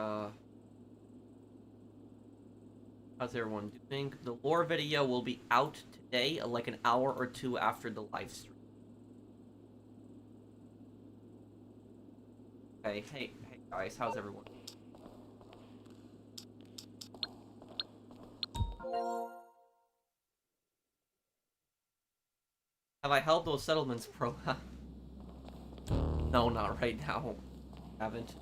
Uh, how's everyone doing? The lore video will be out today, like an hour or two after the live stream. Okay, hey guys, how's everyone? Have I helped those settlements, bro? No, not right now. Haven't.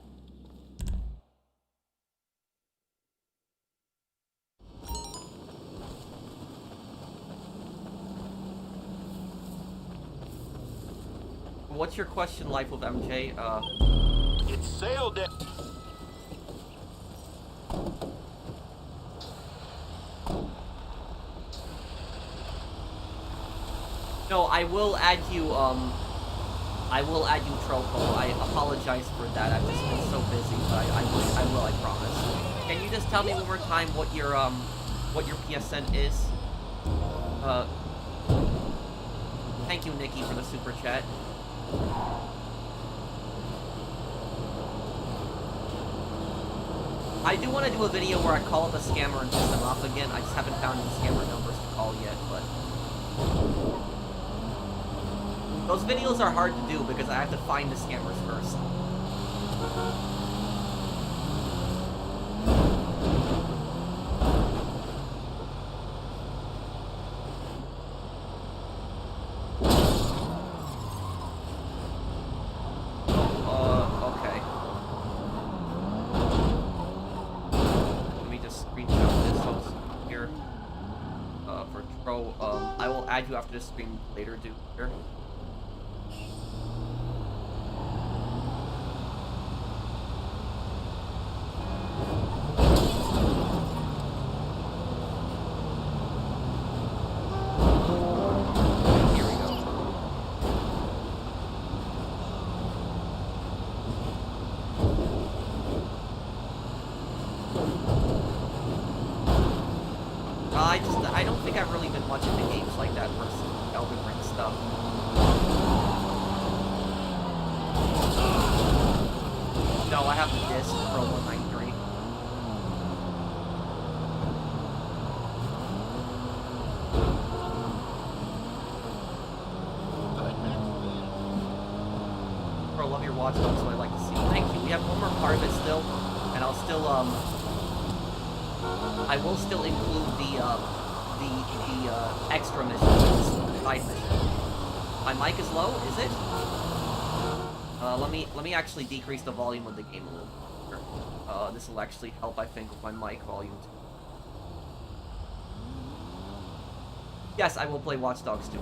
What's your question, Life with MJ? It sailed it. No, I will add you, I will add you, Tropo. I apologize for that. I've just been so busy, but I will, I promise. Can you just tell me one more time what your PSN is? Thank you, Nikki, for the super chat. I do want to do a video where I call up a scammer and piss them off again. I just haven't found any scammer numbers to call yet, but... those videos are hard to do because I have to find the scammers first. Okay. Let me just screenshot this house here. For Tro, I will add you after this stream later, dude. Here. I don't think I've really been much into games like that versus Elden Ring stuff. No, I have the disc Pro 193. Bro, love your watch, that's what I like to see. Thank you. We have one more part of it still, and I'll still, I will still include the extra missions, side mission. My mic is low, is it? Let me actually decrease the volume of the game a little bit. This will actually help, I think, with my mic volume too. Yes, I will play Watch Dogs 2.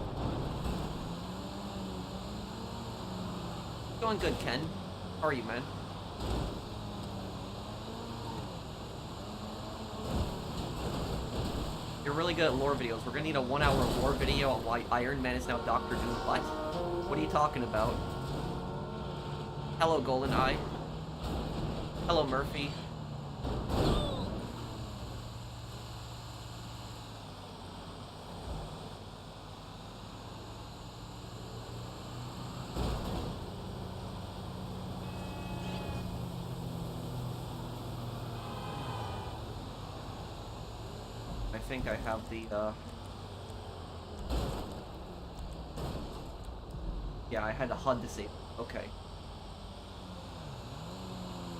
Going good, Ken. How are you, man? You're really good at lore videos. We're gonna need a 1-hour lore video on why Iron Man is now Doctor Doom. What? What are you talking about? Hello, GoldenEye. Hello, Murphy. I think I have the, yeah, I had the HUD disabled. Okay.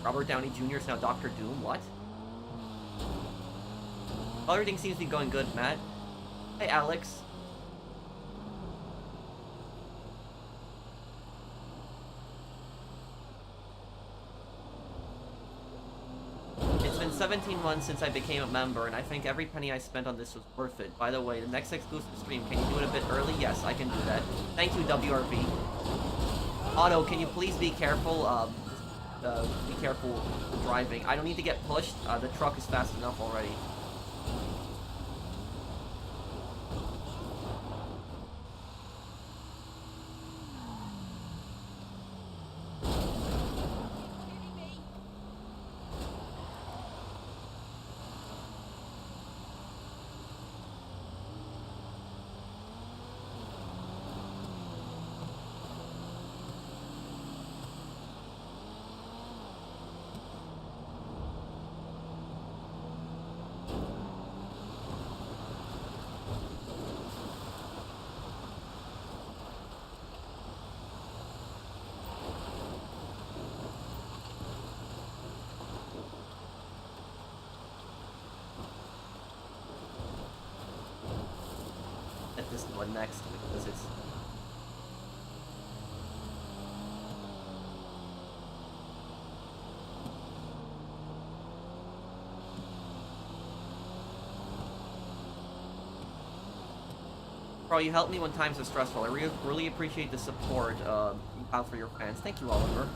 Robert Downey Jr. is now Doctor Doom? What? Well, everything seems to be going good, Matt. Hey, Alex. It's been 17 months since I became a member, and I think every penny I spent on this was worth it. By the way, the next exclusive stream, can you do it a bit early? Yes, I can do that. Thank you, WRV. Otto, can you please be careful? Be careful driving. I don't need to get pushed. The truck is fast enough already. this one next because it's... Bro, you helped me when times are stressful. I really appreciate the support you have for your fans. Thank you, Oliver.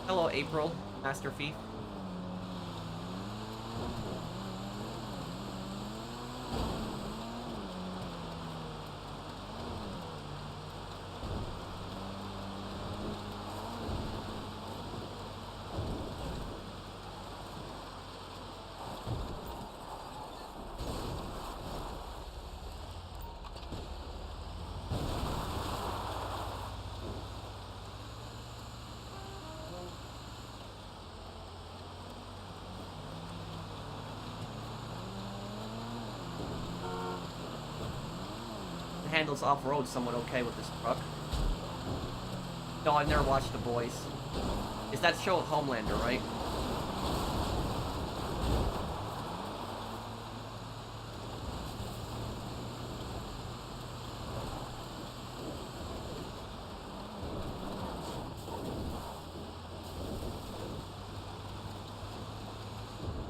Hello, April, Master Thief. Handles off-road somewhat okay with this truck. No, I've never watched The Boys. Is that show of Homelander, right?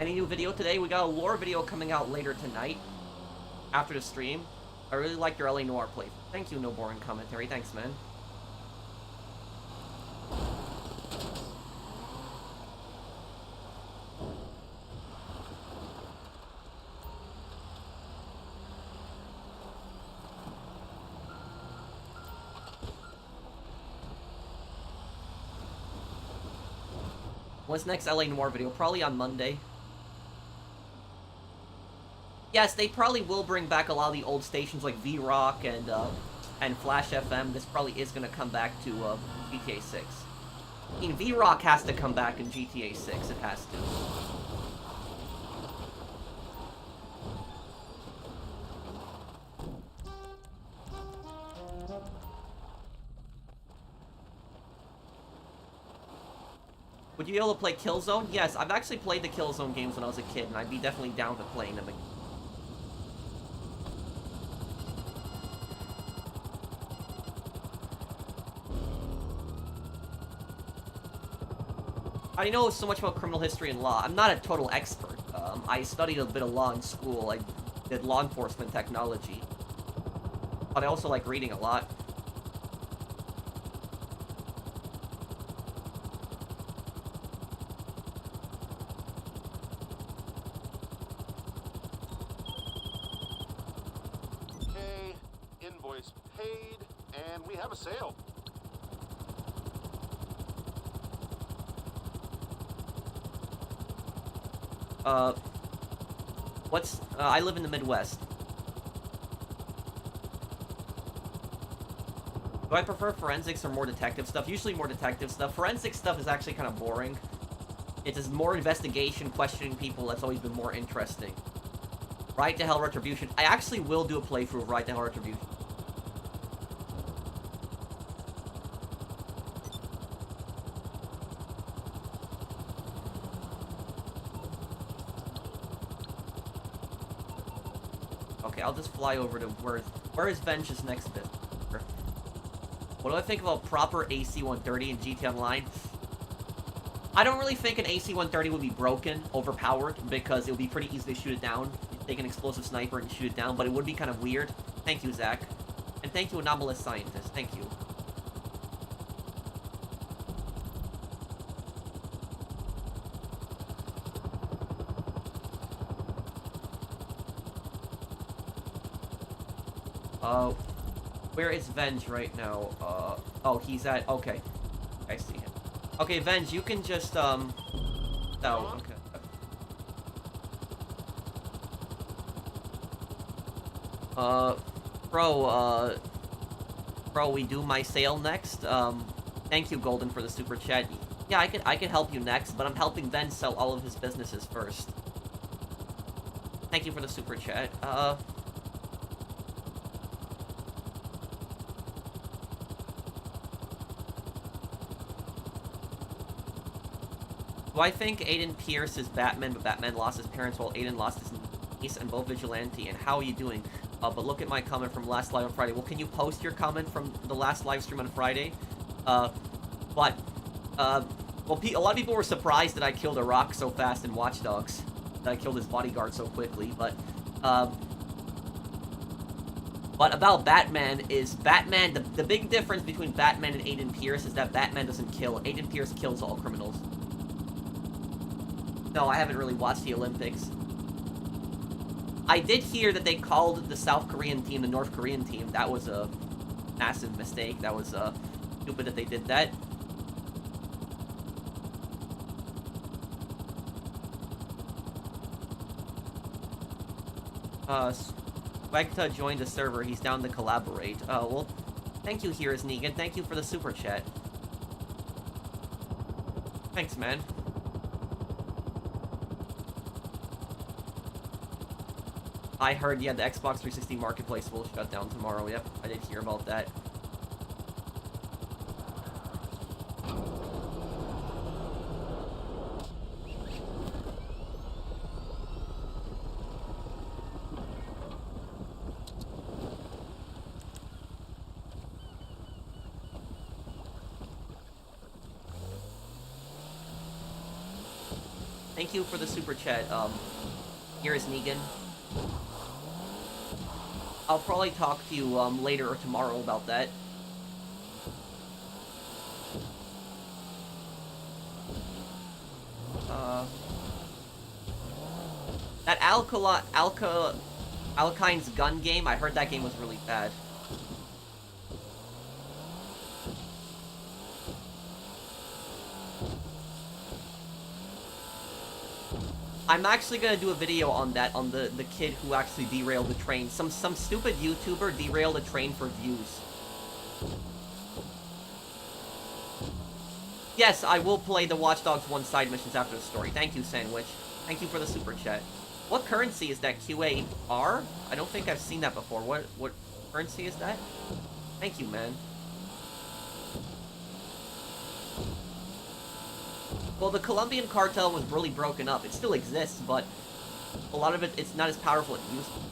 Any new video today? We got a lore video coming out later tonight after the stream. I really like your LA Noire playthrough. Thank you, No Boring Commentary. Thanks, man. What's next LA Noire video? Probably on Monday. Yes, they probably will bring back a lot of the old stations like V-Rock and Flash FM. This probably is going to come back to GTA 6. I mean, V-Rock has to come back in GTA 6. It has to. Would you be able to play Killzone? Yes, I've actually played the Killzone games when I was a kid, and I'd be definitely down for playing them again. I know so much about criminal history and law. I'm not a total expert. I studied a bit of law in school. I did law enforcement technology. But I also like reading a lot. Okay, invoice paid, and we have a sale. I live in the Midwest. Do I prefer forensics or more detective stuff? Usually more detective stuff. Forensic stuff is actually kind of boring. It's just more investigation, questioning people. That's always been more interesting. Right to Hell Retribution. I actually will do a playthrough of Right to Hell Retribution. Okay, I'll just fly over to where is Venge's next bit? What do I think about proper AC-130 in GTA Online? I don't really think an AC-130 would be broken, overpowered, because it would be pretty easy to shoot it down. You take an explosive sniper and shoot it down, but it would be kind of weird. Thank you, Zach. And thank you, Anomalous Scientist. Thank you. Where is Venge right now? Oh, he's at, okay. I see him. Okay, Venge, you can just, oh, okay. Bro, we do my sale next. Thank you, Golden, for the super chat. Yeah, I can help you next, but I'm helping Venge sell all of his businesses first. Thank you for the super chat. Do I think Aiden Pierce is Batman, but Batman lost his parents while Aiden lost his niece, and both vigilante? And how are you doing? But look at my comment from last live on Friday. Well, can you post your comment from the last live stream on Friday? Well, a lot of people were surprised that I killed a rock so fast in Watch Dogs. That I killed his bodyguard so quickly, but about Batman is Batman, the big difference between Batman and Aiden Pierce is that Batman doesn't kill. Aiden Pierce kills all criminals. No, I haven't really watched the Olympics. I did hear that they called the South Korean team the North Korean team. That was a massive mistake. That was stupid that they did that. Swagta joined the server. He's down to collaborate. Well, thank you, Here's Negan. Thank you for the super chat. Thanks, man. I heard, yeah, the Xbox 360 Marketplace will shut down tomorrow. Yep, I did hear about that. Thank you for the super chat. Here is Negan. I'll probably talk to you later or tomorrow about that. That Alkine's gun game, I heard that game was really bad. I'm actually gonna do a video on that, on the kid who actually derailed the train. Some stupid YouTuber derailed a train for views. Yes, I will play the Watch Dogs 1 side missions after the story. Thank you, Sandwich. Thank you for the super chat. What currency is that, QAR? I don't think I've seen that before. What currency is that? Thank you, man. Well, the Colombian cartel was really broken up. It still exists, but a lot of it's not as powerful as it used to be.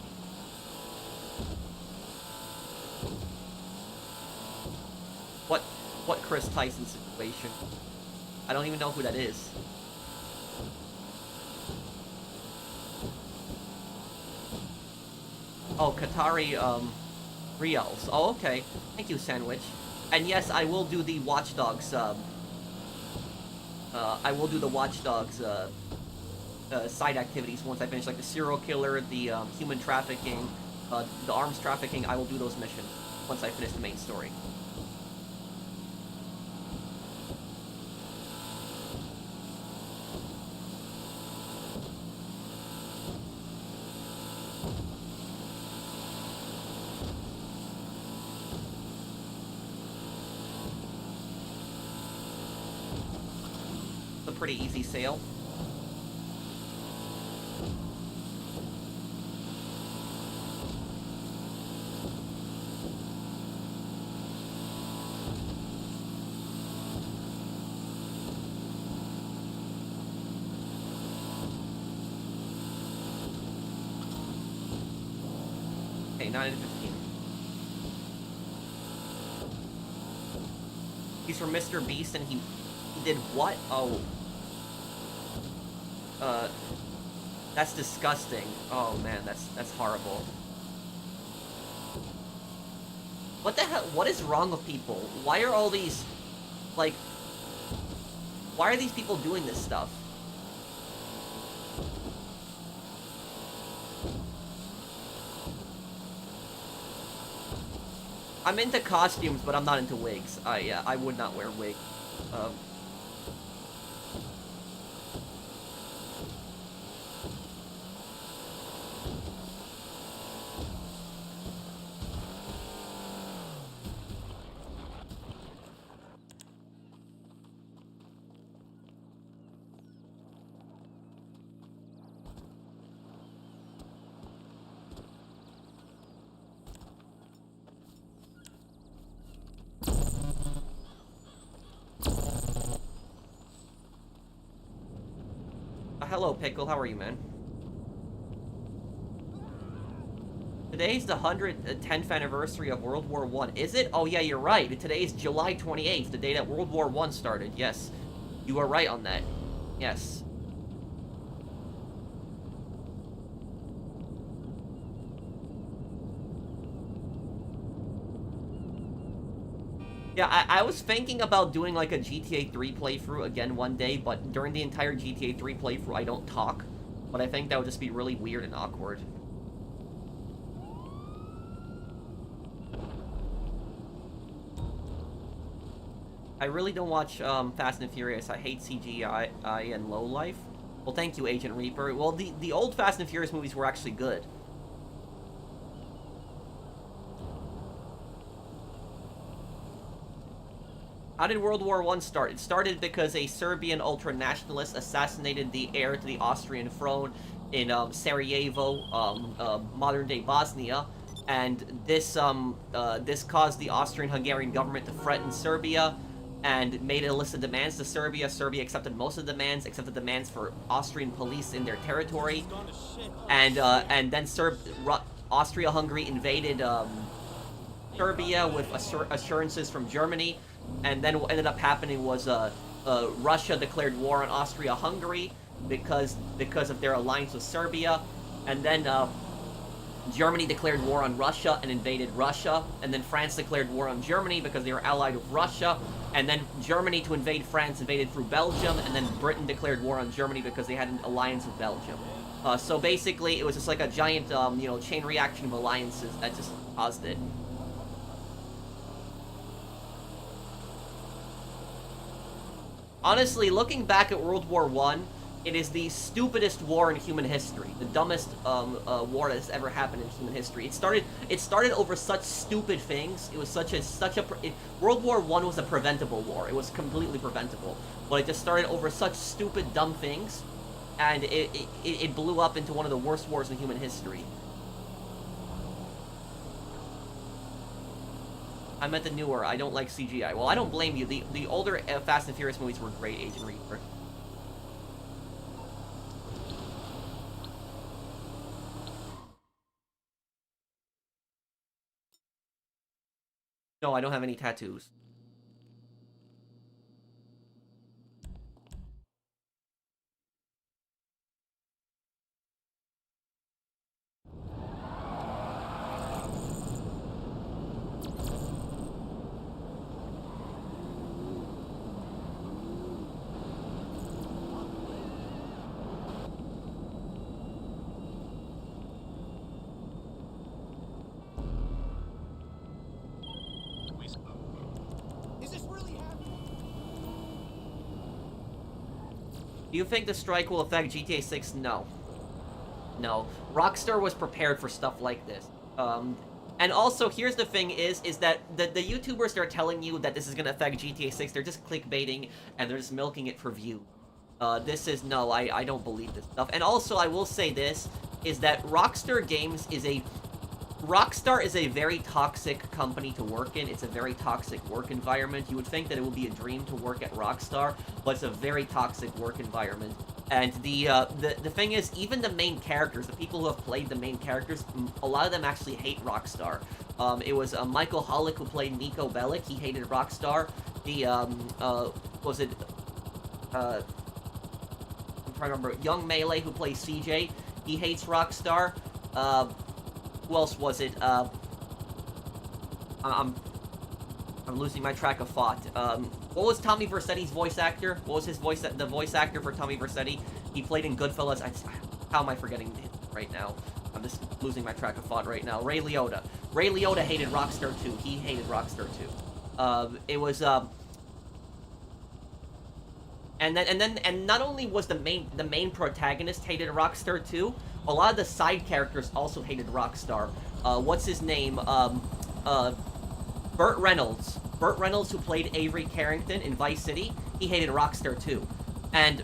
What Chris Tyson situation? I don't even know who that is. Oh, Qatari, Rials. Oh, okay. Thank you, Sandwich. And yes, I will do the Watch Dogs, I will do the Watch Dogs, side activities once I finish, like the serial killer, the, human trafficking, the arms trafficking. I will do those missions once I finish the main story. Pretty easy sale. Okay, 9 and 15. He's from Mr. Beast and he did what? Oh. That's disgusting. Oh man, that's horrible. What the hell? What is wrong with people? Why are all these, like, why are these people doing this stuff? I'm into costumes, but I'm not into wigs. Yeah, I would not wear a wig. Hello, Pickle. How are you, man? Today's the 110th anniversary of World War I. Is it? Oh, yeah, you're right. Today's July 28th, the day that World War I started. Yes. You are right on that. Yes. Yeah, I was thinking about doing like a GTA 3 playthrough again one day, but during the entire GTA 3 playthrough, I don't talk. But I think that would just be really weird and awkward. I really don't watch Fast and Furious. I hate CGI and lowlife. Well, thank you, Agent Reaper. Well, the old Fast and Furious movies were actually good. How did World War I start? It started because a Serbian ultra-nationalist assassinated the heir to the Austrian throne in Sarajevo, modern-day Bosnia, and this caused the Austrian-Hungarian government to threaten Serbia and made a list of demands to Serbia. Serbia accepted most of the demands, except the demands for Austrian police in their territory, and then Austria-Hungary invaded Serbia with assurances from Germany. And then what ended up happening was Russia declared war on Austria-Hungary because of their alliance with Serbia, and then Germany declared war on Russia and invaded Russia, and then France declared war on Germany because they were allied with Russia, and then Germany, to invade France, invaded through Belgium, and then Britain declared war on Germany because they had an alliance with Belgium. So basically, it was just like a giant, chain reaction of alliances that just caused it. Honestly, looking back at World War I, it is the stupidest war in human history. The dumbest war that has ever happened in human history. It started over such stupid things. It was World War I was a preventable war. It was completely preventable. But it just started over such stupid, dumb things, and it blew up into one of the worst wars in human history. I meant the newer. I don't like CGI. Well, I don't blame you. The older Fast and Furious movies were great, Agent Reaper. No, I don't have any tattoos. Do you think the strike will affect GTA 6? No. No. Rockstar was prepared for stuff like this. And also, here's the thing is that the YouTubers that are telling you that this is going to affect GTA 6, they're just clickbaiting, and they're just milking it for view. No, I don't believe this stuff. And also, I will say this, is that Rockstar is a very toxic company to work in. It's a very toxic work environment. You would think that it would be a dream to work at Rockstar, but it's a very toxic work environment. And the thing is, even the main characters, the people who have played the main characters, a lot of them actually hate Rockstar. It was Michael Hollick who played Nico Bellic. He hated Rockstar. I'm trying to remember. Young Melee who plays CJ. He hates Rockstar. Who else was it? I'm losing my track of thought. What was Tommy Vercetti's voice actor? What was the voice actor for Tommy Vercetti? He played in Goodfellas. How am I forgetting it right now? I'm just losing my track of thought right now. Ray Liotta. Ray Liotta hated Rockstar too. He hated Rockstar too. And not only was the main protagonist hated Rockstar too, a lot of the side characters also hated Rockstar. What's his name? Burt Reynolds. Burt Reynolds, who played Avery Carrington in Vice City, he hated Rockstar too. And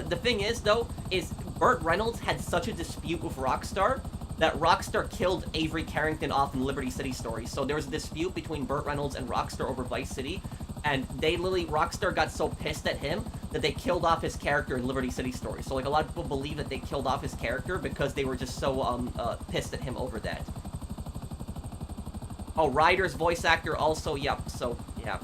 the thing is, though, is Burt Reynolds had such a dispute with Rockstar that Rockstar killed Avery Carrington off in Liberty City Stories. So there was a dispute between Burt Reynolds and Rockstar over Vice City, and Rockstar got so pissed at him that they killed off his character in Liberty City Stories. So, like, a lot of people believe that they killed off his character because they were just so, pissed at him over that. Oh, Ryder's voice actor also, yep, so, yeah.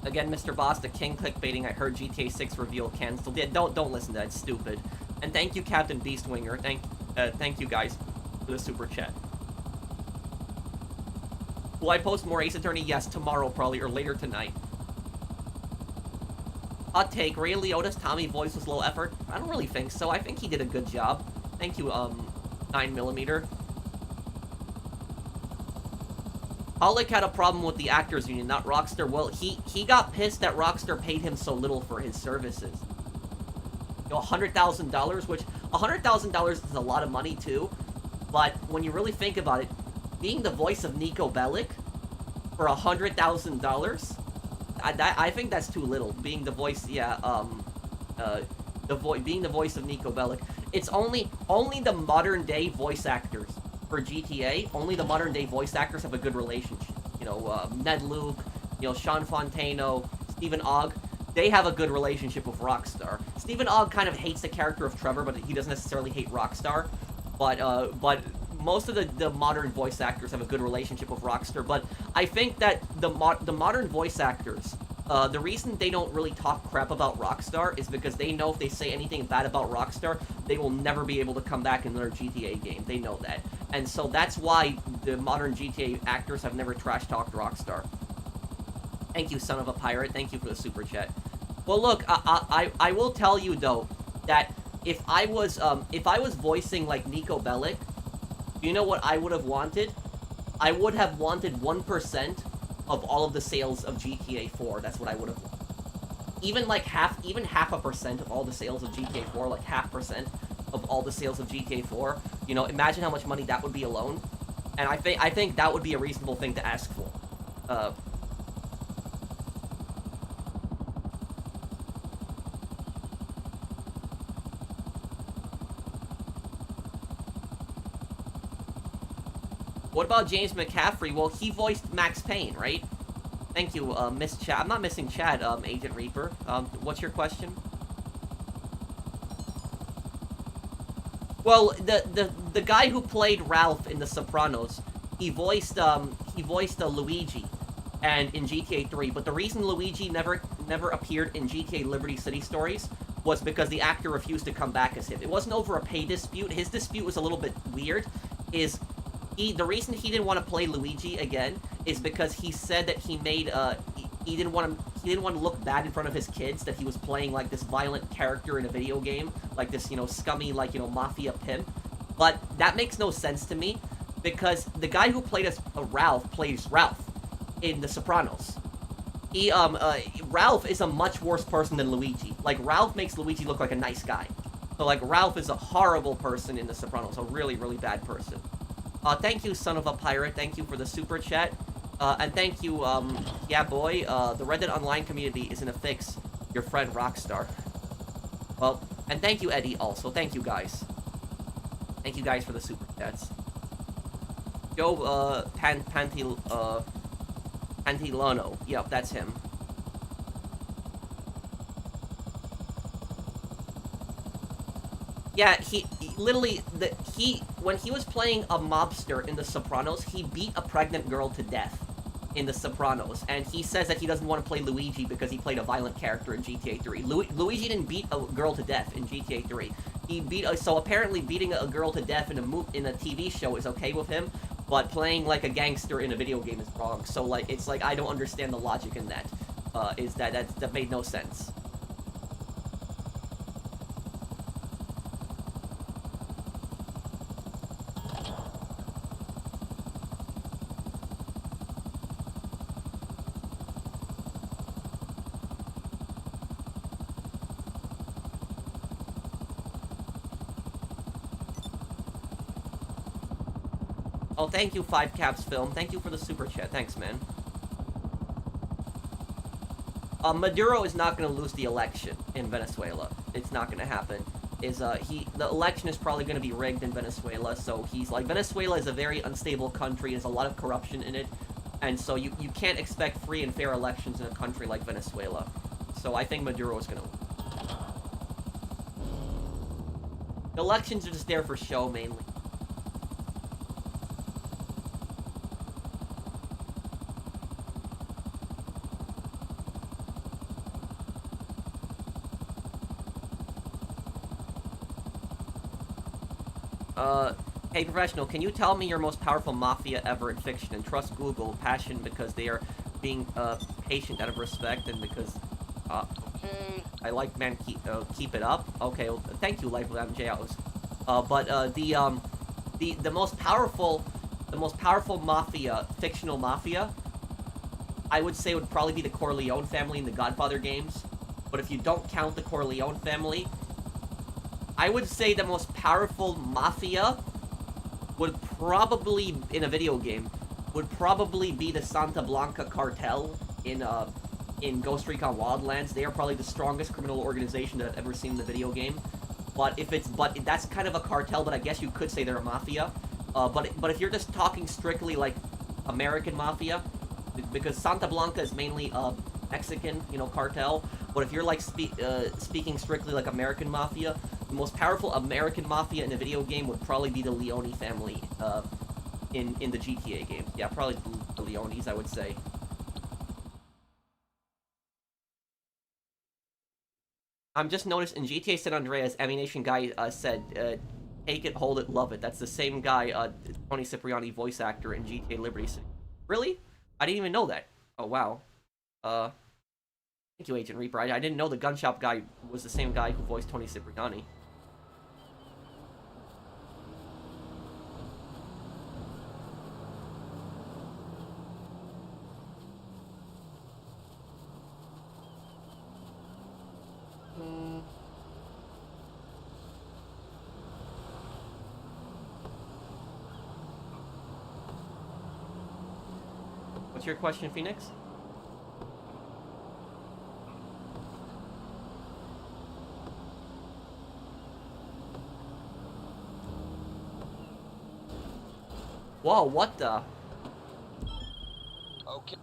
Again, Mr. Boss, the king clickbaiting. I heard GTA 6 reveal canceled. Yeah, don't listen to that. It's stupid. And thank you, Captain Beastwinger. Thank you guys for the super chat. Will I post more Ace Attorney? Yes, tomorrow probably, or later tonight. Hot take. Ray Liotta's Tommy voice was low effort. I don't really think so. I think he did a good job. Thank you, 9mm. Pollock had a problem with the Actors Union, not Rockstar. Well, he got pissed that Rockstar paid him so little for his services. You know, $100,000, which $100,000 is a lot of money too. But when you really think about it, being the voice of Nico Bellic for $100,000, I think that's too little. Being the voice, yeah, being the voice of Nico Bellic. It's only the modern day voice actors. For GTA, only the modern day voice actors have a good relationship. You know, Ned Luke, you know, Sean Fontano, Stephen Ogg, they have a good relationship with Rockstar. Stephen Ogg kind of hates the character of Trevor, but he doesn't necessarily hate Rockstar. But most of the modern voice actors have a good relationship with Rockstar. But I think that the modern voice actors, the reason they don't really talk crap about Rockstar is because they know if they say anything bad about Rockstar, they will never be able to come back in another GTA game. They know that. And so that's why the modern GTA actors have never trash-talked Rockstar. Thank you, son of a pirate. Thank you for the super chat. Well, look, I will tell you, though, that if I was voicing, like, Nico Bellic, you know what I would have wanted? I would have wanted 1% of all of the sales of GTA 4. That's what I would have wanted. Even half a percent of all the sales of GTA 4, like half percent of all the sales of GTA 4. You know, imagine how much money that would be alone. And I think that would be a reasonable thing to ask for. What about James McCaffrey? Well, he voiced Max Payne, right? Thank you, Miss Chad. I'm not missing Chad, Agent Reaper. What's your question? Well, the guy who played Ralph in The Sopranos, he voiced Luigi, and in GTA 3. But the reason Luigi never appeared in GTA Liberty City Stories was because the actor refused to come back as him. It wasn't over a pay dispute. His dispute was a little bit weird. The reason he didn't want to play Luigi again is because he said that he made he didn't want to look bad in front of his kids, that he was playing like this violent character in a video game, like this, you know, scummy, like, you know, mafia pimp. But that makes no sense to me, because the guy who played as Ralph plays Ralph in The Sopranos. Ralph is a much worse person than Luigi. Like, Ralph makes Luigi look like a nice guy. So, like, Ralph is a horrible person in The Sopranos, a really, really bad person. Thank you, son of a pirate. Thank you for the super chat. And thank you, yeah, boy. The Reddit online community is in a fix. Your friend Rockstar. Well, and thank you, Eddie, also. Thank you, guys. Thank you, guys, for the super chats. Joe, Pantilano. Yep, that's him. Yeah, he literally, when he was playing a mobster in The Sopranos, he beat a pregnant girl to death in The Sopranos, and he says that he doesn't want to play Luigi because he played a violent character in GTA 3. Luigi didn't beat a girl to death in GTA 3. So apparently beating a girl to death in a TV show is okay with him, but playing like a gangster in a video game is wrong. So like, it's like, I don't understand the logic in that. That made no sense. Oh, thank you, 5 Caps Film. Thank you for the super chat. Thanks, man. Maduro is not going to lose the election in Venezuela. It's not going to happen. is the election is probably going to be rigged in Venezuela. So he's like, Venezuela is a very unstable country. There's a lot of corruption in it, and so you can't expect free and fair elections in a country like Venezuela. So I think Maduro is going to win. The elections are just there for show mainly. Hey, Professional, can you tell me your most powerful mafia ever in fiction? And trust Google, passion because they are being, patient out of respect and because, Okay. I like, man, keep it up. Okay, well, thank you, Life of MJOs. The most powerful mafia, fictional mafia, I would say would probably be the Corleone family in the Godfather games. But if you don't count the Corleone family, I would say the most powerful mafia would probably, in a video game, would probably be the Santa Blanca cartel in Ghost Recon Wildlands. They are probably the strongest criminal organization that I've ever seen in the video game. But that's kind of a cartel, but I guess you could say they're a mafia. But if you're just talking strictly like American mafia, because Santa Blanca is mainly Mexican, cartel. But if you're like speaking strictly like American mafia, the most powerful American mafia in a video game would probably be the Leone family in the GTA game. Yeah, probably the Leones, I would say. I'm just noticed in GTA San Andreas, Ammunition Guy said, take it, hold it, love it. That's the same guy, Tony Cipriani, voice actor in GTA Liberty City. Really? I didn't even know that. Oh, wow. Thank you, Agent Reaper. I didn't know the gun shop guy was the same guy who voiced Tony Cipriani. What's your question, Phoenix? Whoa, what the? Okay.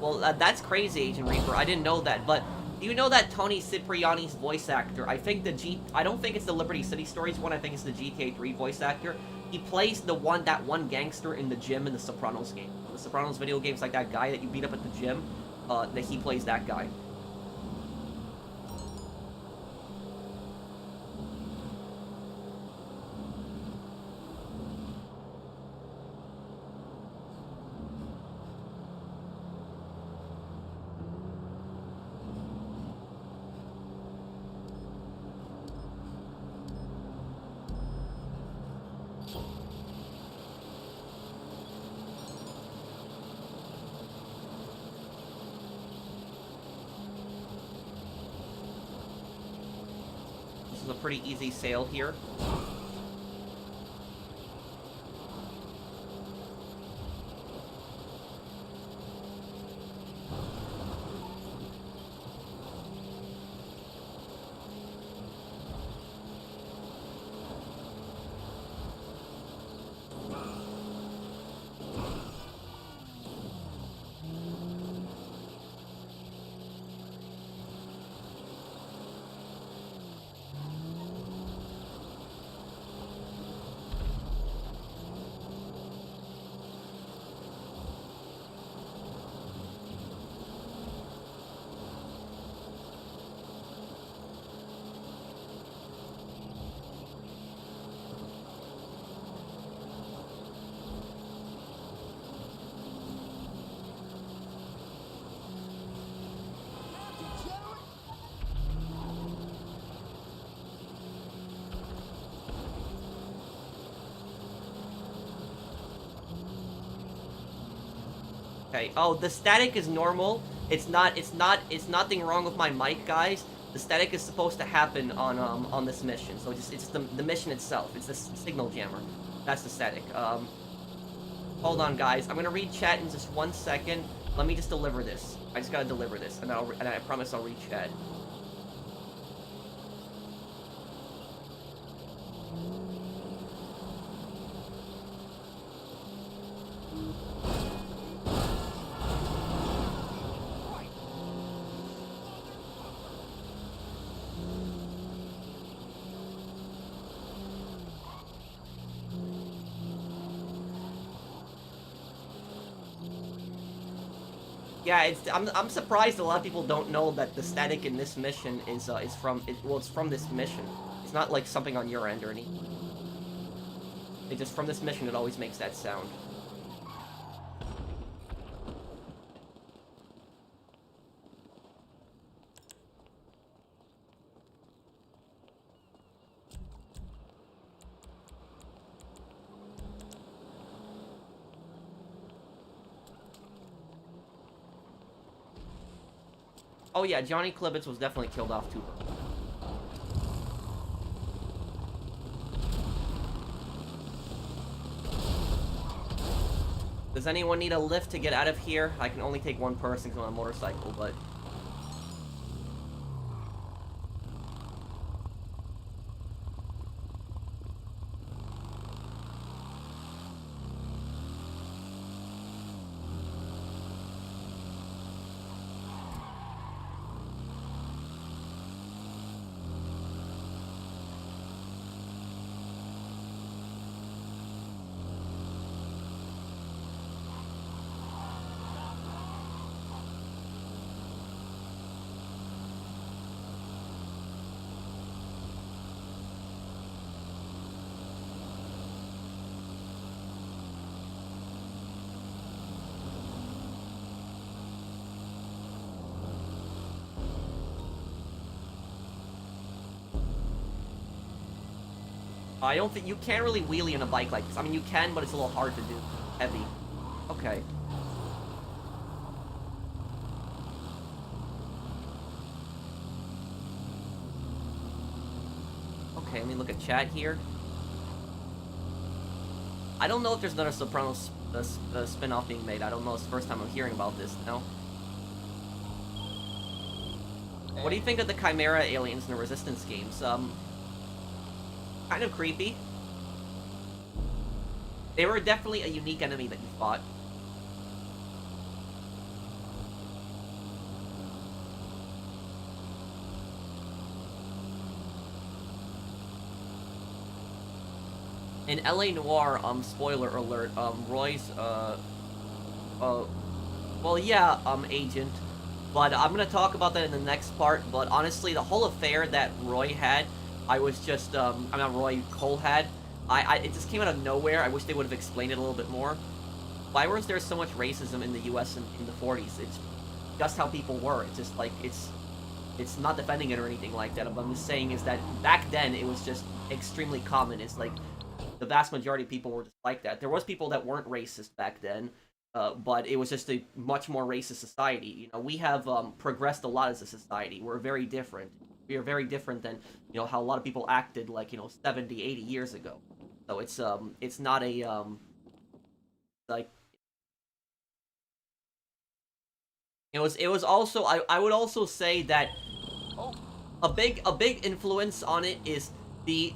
Well, that's crazy, Agent Reaper. I didn't know that, but do you know that Tony Cipriani's voice actor, I don't think it's the Liberty City Stories one, I think it's the GTA 3 voice actor. He plays that one gangster in the gym in the Sopranos game. The Sopranos video game's like that guy that you beat up at the gym, that he plays that guy. This is a pretty easy sale here. Okay. Oh, the static is normal. It's nothing wrong with my mic, guys. The static is supposed to happen on this mission. So it's the mission itself. It's the signal jammer. That's the static. Hold on, guys. I'm gonna read chat in just 1 second. Let me just deliver this. I just gotta deliver this, and I promise I'll read chat. Yeah, I'm surprised a lot of people don't know that the static in this mission is from it's from this mission. It's not like something on your end or anything. It's just from this mission it always makes that sound. Oh yeah, Johnny Klibitz was definitely killed off too. Does anyone need a lift to get out of here? I can only take one person because I'm on a motorcycle, but... I don't think you can't really wheelie in a bike like this. I mean, you can, but it's a little hard to do. Heavy. Okay. Okay, let me look at chat here. I don't know if there's another Sopranos spin-off being made. I don't know. It's the first time I'm hearing about this. No. What do you think of the Chimera aliens in the Resistance games? Kind of creepy. They were definitely a unique enemy that you fought. In LA Noire, spoiler alert, Roy's, well, yeah, agent. But I'm gonna talk about that in the next part, but honestly, the whole affair that Roy had, I was just, I'm not Roy, Cole had, it just came out of nowhere. I wish they would have explained it a little bit more. Why was there so much racism in the US in the 40s? It's just how people were. It's just like, it's not defending it or anything like that. But I'm just saying is that back then, it was just extremely common. It's like, the vast majority of people were just like that. There was people that weren't racist back then, but it was just a much more racist society. You know, we have progressed a lot as a society. We're very different. We are very different than, you know, how a lot of people acted like, you know, 70, 80 years ago. So it's not a, like, it was also, I would also say that a big influence on it is the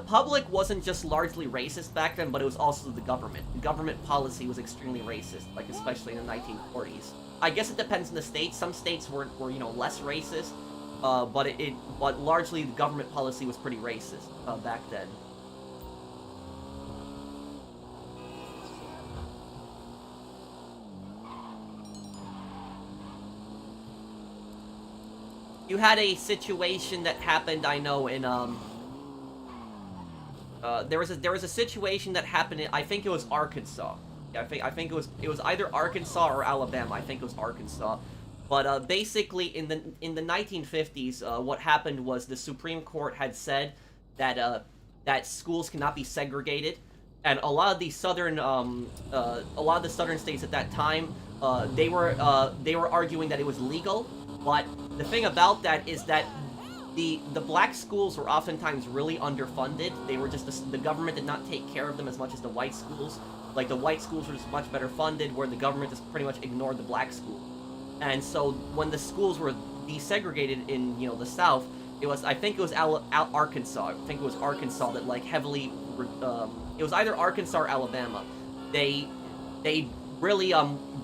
public wasn't just largely racist back then, but it was also the government. The government policy was extremely racist, like especially in the 1940s. I guess it depends on the states. Some states were you know, less racist, but largely the government policy was pretty racist back then. You had a situation that happened, I know, in there was a situation that happened in, I think it was Arkansas. Yeah, I think it was either Arkansas or Alabama. I think it was Arkansas. But basically in the 1950s, what happened was the Supreme Court had said that that schools cannot be segregated, and a lot of the southern states at that time, they were arguing that it was legal But the thing about that is that the black schools were oftentimes really underfunded. They were just the government did not take care of them as much as the white schools. Like the white schools were just much better funded, where the government just pretty much ignored the black school. And so when the schools were desegregated in the South, I think it was Arkansas. I think it was Arkansas that like heavily. It was either Arkansas or Alabama. They really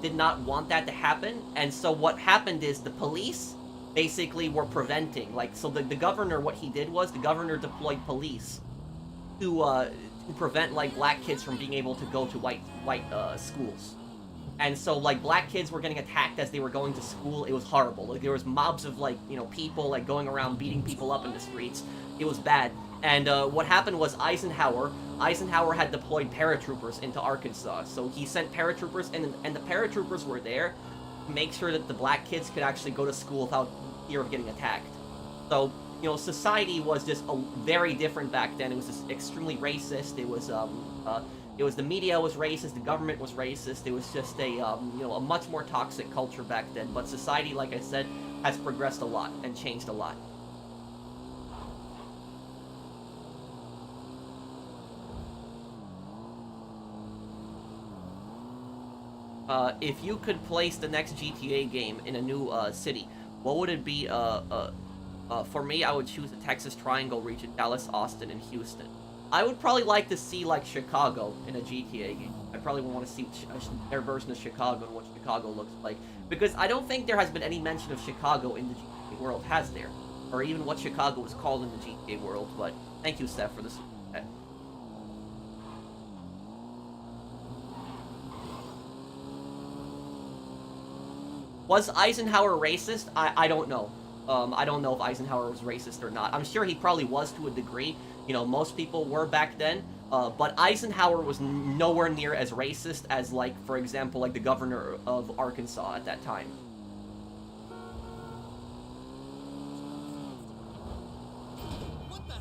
did not want that to happen, and so what happened is the police basically were preventing, like, so the governor, what he did was the governor deployed police to prevent like black kids from being able to go to white schools. And so like black kids were getting attacked as they were going to school. It was horrible. Like there was mobs of like people like going around beating people up in the streets. It was bad. And what happened was Eisenhower had deployed paratroopers into Arkansas. So he sent paratroopers, and the paratroopers were there to make sure that the black kids could actually go to school without fear of getting attacked. So, society was just very different back then. It was just extremely racist. It was the media was racist, the government was racist. It was just a much more toxic culture back then. But society, like I said, has progressed a lot and changed a lot. If you could place the next GTA game in a new city, what would it be? For me, I would choose the Texas Triangle region: Dallas, Austin, and Houston. I would probably like to see like Chicago in a GTA game. I probably would want to see their version of Chicago and what Chicago looks like, because I don't think there has been any mention of Chicago in the GTA world, has there? Or even what Chicago is called in the GTA world. But thank you, Seth, for this. Was Eisenhower racist? I don't know. I don't know if Eisenhower was racist or not. I'm sure he probably was to a degree. Most people were back then. But Eisenhower was nowhere near as racist as, like, for example, like the governor of Arkansas at that time. What the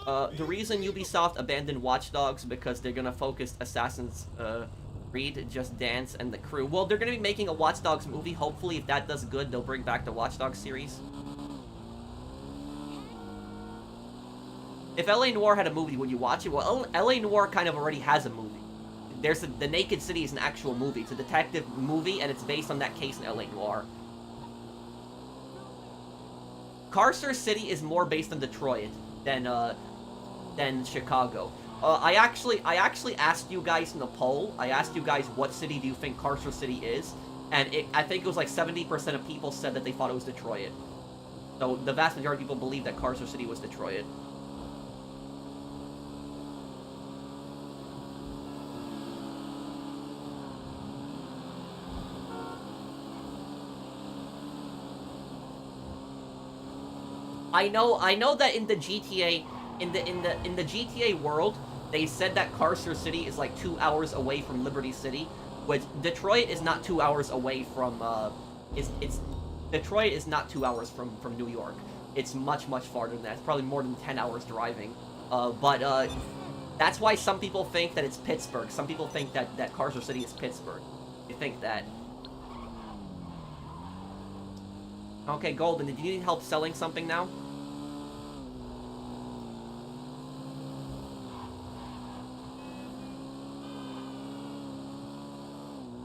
hell? The reason Ubisoft abandoned Watch Dogs because they're gonna focus Assassin's Creed, Just Dance, and The Crew. Well, they're gonna be making a Watch Dogs movie. Hopefully, if that does good, they'll bring back the Watch Dogs series. If LA Noire had a movie, would you watch it? Well, LA Noire kind of already has a movie. The Naked City is an actual movie. It's a detective movie, and it's based on that case in LA Noire. Carcer City is more based on Detroit than Chicago. I actually asked you guys in the poll. I asked you guys what city do you think Carcer City is, and I think it was like 70% of people said that they thought it was Detroit. So the vast majority of people believe that Carcer City was Detroit. I know that in the GTA, in the GTA world, they said that Carcer City is like 2 hours away from Liberty City, which Detroit is not 2 hours away from. Detroit is not 2 hours from New York. It's much farther than that. It's probably more than 10 hours driving. But that's why some people think that it's Pittsburgh. Some people think that Carcer City is Pittsburgh. They think that. Okay, Golden, did you need help selling something now?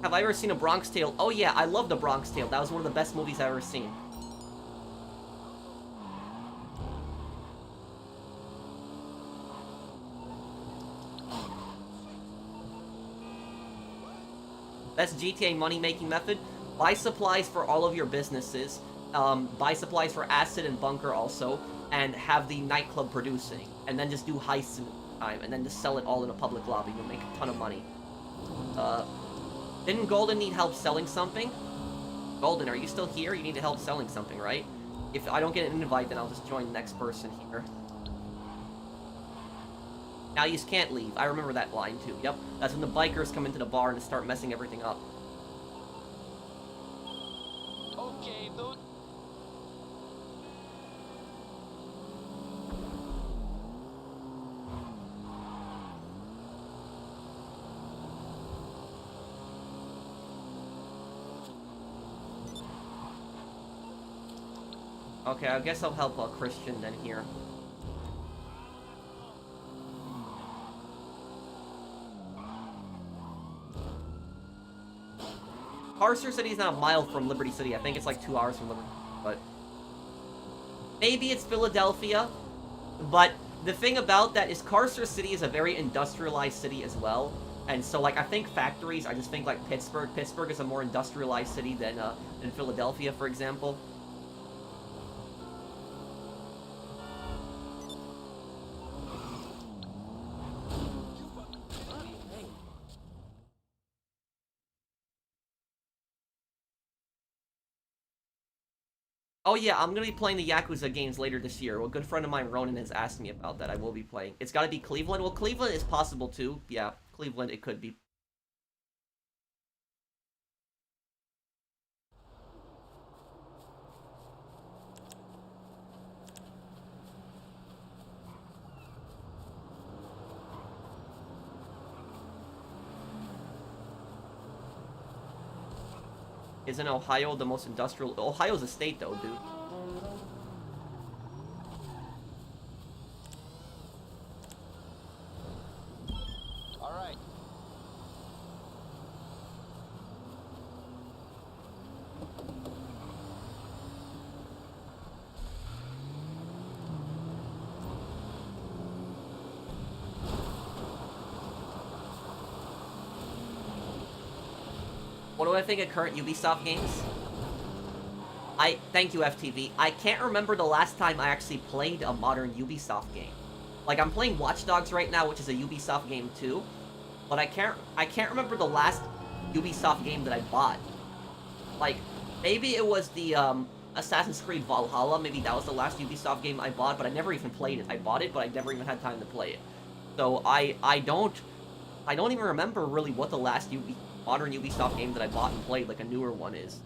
Have I ever seen a Bronx Tale? Oh yeah, I love the Bronx Tale. That was one of the best movies I've ever seen. Best GTA money-making method? Buy supplies for all of your businesses. Buy supplies for Acid and Bunker also. And have the nightclub producing. And then just do heists in time. And then just sell it all in a public lobby. You'll make a ton of money. Didn't Golden need help selling something? Golden, are you still here? You need help selling something, right? If I don't get an invite, then I'll just join the next person here. Now you can't leave. I remember that line too. Yep, that's when the bikers come into the bar and start messing everything up. Okay, dude. Okay, I guess I'll help Christian then here. Carcer City is not a mile from Liberty City. I think it's like 2 hours from Liberty. But maybe it's Philadelphia. But the thing about that is Carcer City is a very industrialized city as well. And so, like, I think factories, I just think, like, Pittsburgh. Pittsburgh is a more industrialized city than Philadelphia, for example. Oh yeah, I'm gonna be playing the Yakuza games later this year. Well, a good friend of mine, Ronan, has asked me about that. I will be playing. It's gotta be Cleveland. Well, Cleveland is possible too. Yeah, Cleveland, it could be. Isn't Ohio the most industrial? Ohio's a state though, dude. All right. What do I think of current Ubisoft games? Thank you, FTV. I can't remember the last time I actually played a modern Ubisoft game. Like, I'm playing Watch Dogs right now, which is a Ubisoft game too. But I can't remember the last Ubisoft game that I bought. Like, maybe it was the, Assassin's Creed Valhalla. Maybe that was the last Ubisoft game I bought, but I never even played it. I bought it, but I never even had time to play it. So, I don't even remember really what the last modern Ubisoft game that I bought and played, like a newer one, is.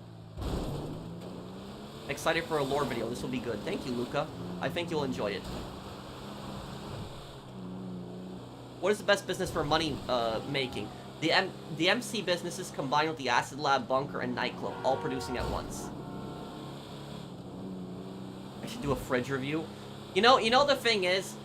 Excited for a lore video. This will be good. Thank you, Luca. I think you'll enjoy it. What is the best business for money making? The MC businesses combined with the acid lab, bunker, and nightclub, all producing at once. I should do a fridge review. You know the thing is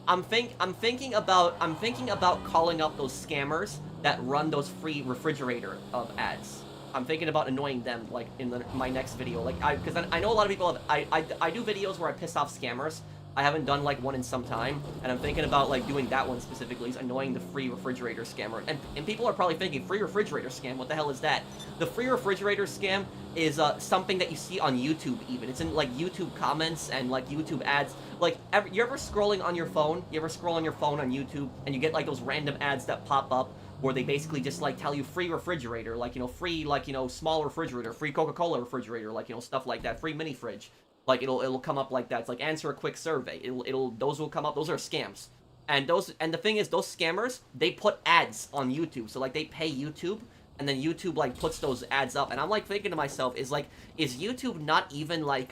I'm thinking about calling up those scammers that run those free refrigerator ads. I'm thinking about annoying them, like, in my next video. Like, because I know a lot of people have, I do videos where I piss off scammers. I haven't done, like, one in some time, and I'm thinking about, like, doing that one specifically, is annoying the free refrigerator scammer. And people are probably thinking, free refrigerator scam, what the hell is that? The free refrigerator scam is, something that you see on YouTube, even. It's in, like, YouTube comments and, like, YouTube ads. Like, you're ever scrolling on your phone? You ever scroll on your phone on YouTube, and you get, like, those random ads that pop up, where they basically just, like, tell you free refrigerator, like, you know, free, like, you know, small refrigerator, free Coca-Cola refrigerator, like, you know, stuff like that, free mini fridge. Like, it'll come up like that. It's like, answer a quick survey. Those will come up. Those are scams. And the thing is, those scammers, they put ads on YouTube. So, like, they pay YouTube, and then YouTube, like, puts those ads up. And I'm, like, thinking to myself, is YouTube not even, like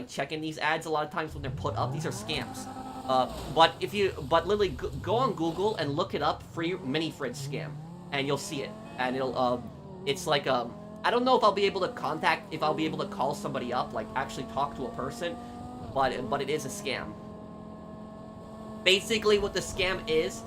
checking these ads a lot of times when they're put up? These are scams. But literally, go on Google and look it up, free mini fridge scam, and you'll see it. And it's like, I don't know if I'll be able to call somebody up, like, actually talk to a person, but it is a scam. Basically, what the scam is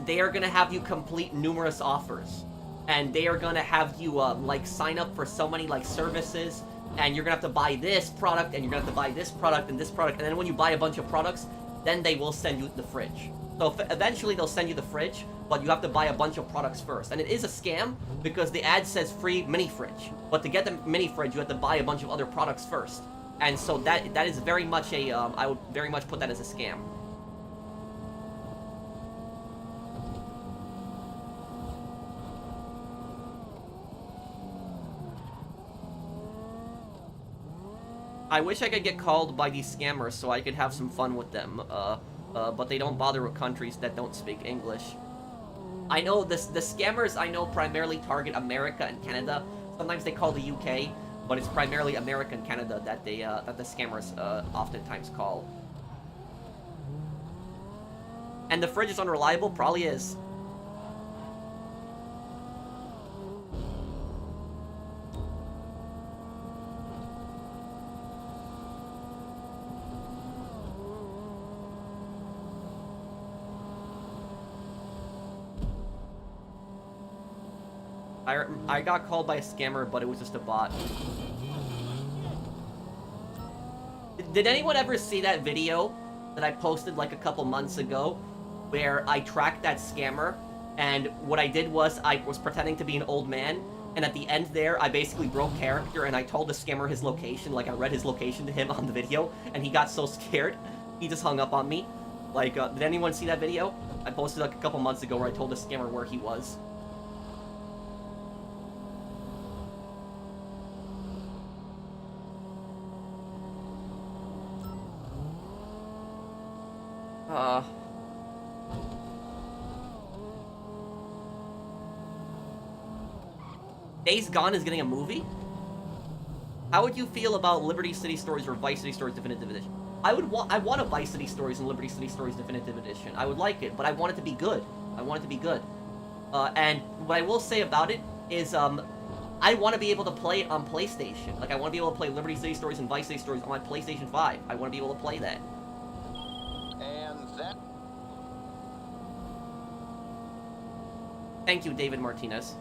they are gonna have you complete numerous offers, and they are gonna have you, like, sign up for so many, like, services, and you're gonna have to buy this product, and you're gonna have to buy this product, and this product, and then when you buy a bunch of products, then they will send you the fridge. So eventually they'll send you the fridge, but you have to buy a bunch of products first. And it is a scam because the ad says free mini fridge. But to get the mini fridge, you have to buy a bunch of other products first. And so that is very much a, I would very much put that as a scam. I wish I could get called by these scammers so I could have some fun with them, but they don't bother with countries that don't speak English. I know the scammers I know primarily target America and Canada. Sometimes they call the UK, but it's primarily America and Canada that the scammers oftentimes call. And the fridge is unreliable? Probably is. I got called by a scammer, but it was just a bot. Did anyone ever see that video that I posted like a couple months ago where I tracked that scammer, and what I did was I was pretending to be an old man, and at the end there I basically broke character and I told the scammer his location, like I read his location to him on the video, and he got so scared he just hung up on me. Like, did anyone see that video? I posted like a couple months ago where I told the scammer where he was. Days Gone is getting a movie? How would you feel about Liberty City Stories or Vice City Stories Definitive Edition? I want a Vice City Stories and Liberty City Stories Definitive Edition. I would like it, but I want it to be good. I want it to be good. And what I will say about it is, I want to be able to play it on PlayStation. Like, I want to be able to play Liberty City Stories and Vice City Stories on my PlayStation 5. I want to be able to play that. And that... Thank you, David Martinez.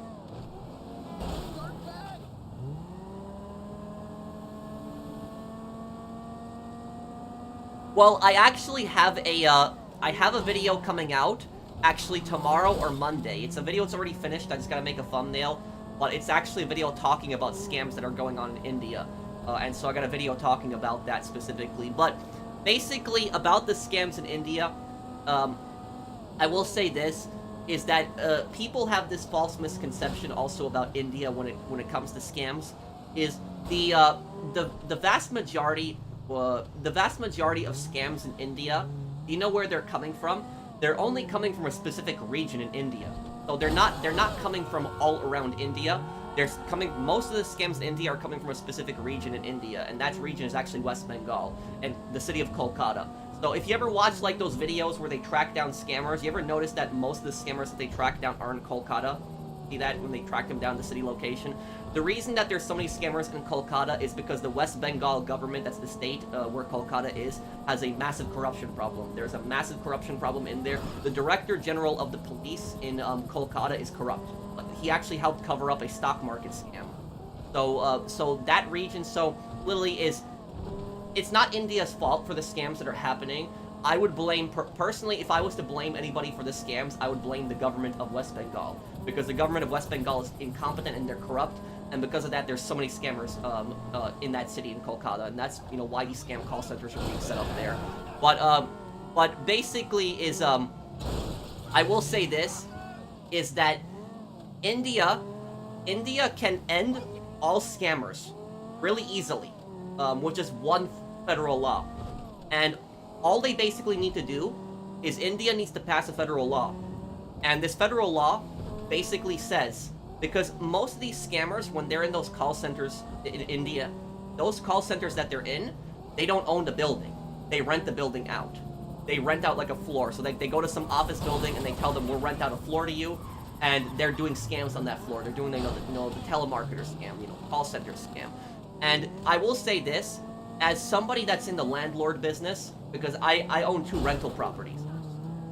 Well, I actually have a video coming out, actually tomorrow or Monday. It's a video that's already finished, I just gotta make a thumbnail, but it's actually a video talking about scams that are going on in India. And so I got a video talking about that specifically. But basically, about the scams in India, I will say this, is that people have this false misconception also about India when it comes to scams, is the vast majority of scams in India, you know where they're coming from? They're only coming from a specific region in India. So they're not coming from all around India. Most of the scams in India are coming from a specific region in India, and that region is actually West Bengal and the city of Kolkata. So if you ever watch like those videos where they track down scammers, you ever notice that most of the scammers that they track down are in Kolkata? See that when they track them down the city location? The reason that there's so many scammers in Kolkata is because the West Bengal government, that's the state where Kolkata is, has a massive corruption problem. There's a massive corruption problem in there. The Director General of the police in Kolkata is corrupt. He actually helped cover up a stock market scam. So that region, literally it's not India's fault for the scams that are happening. I would blame, personally, if I was to blame anybody for the scams, I would blame the government of West Bengal. Because the government of West Bengal is incompetent and they're corrupt, and because of that, there's so many scammers in that city in Kolkata, and that's, why these scam call centers are being set up there. But basically is, I will say this, is that India can end all scammers really easily, with just one federal law. And all they basically need to do is India needs to pass a federal law. And this federal law basically says, because most of these scammers, when they're in those call centers in India, those call centers that they're in, they don't own the building. They rent the building out. They rent out like a floor. So they go to some office building and they tell them, we'll rent out a floor to you. And they're doing scams on that floor. They're doing, the telemarketer scam, call center scam. And I will say this, as somebody that's in the landlord business, because I own 2 rental properties,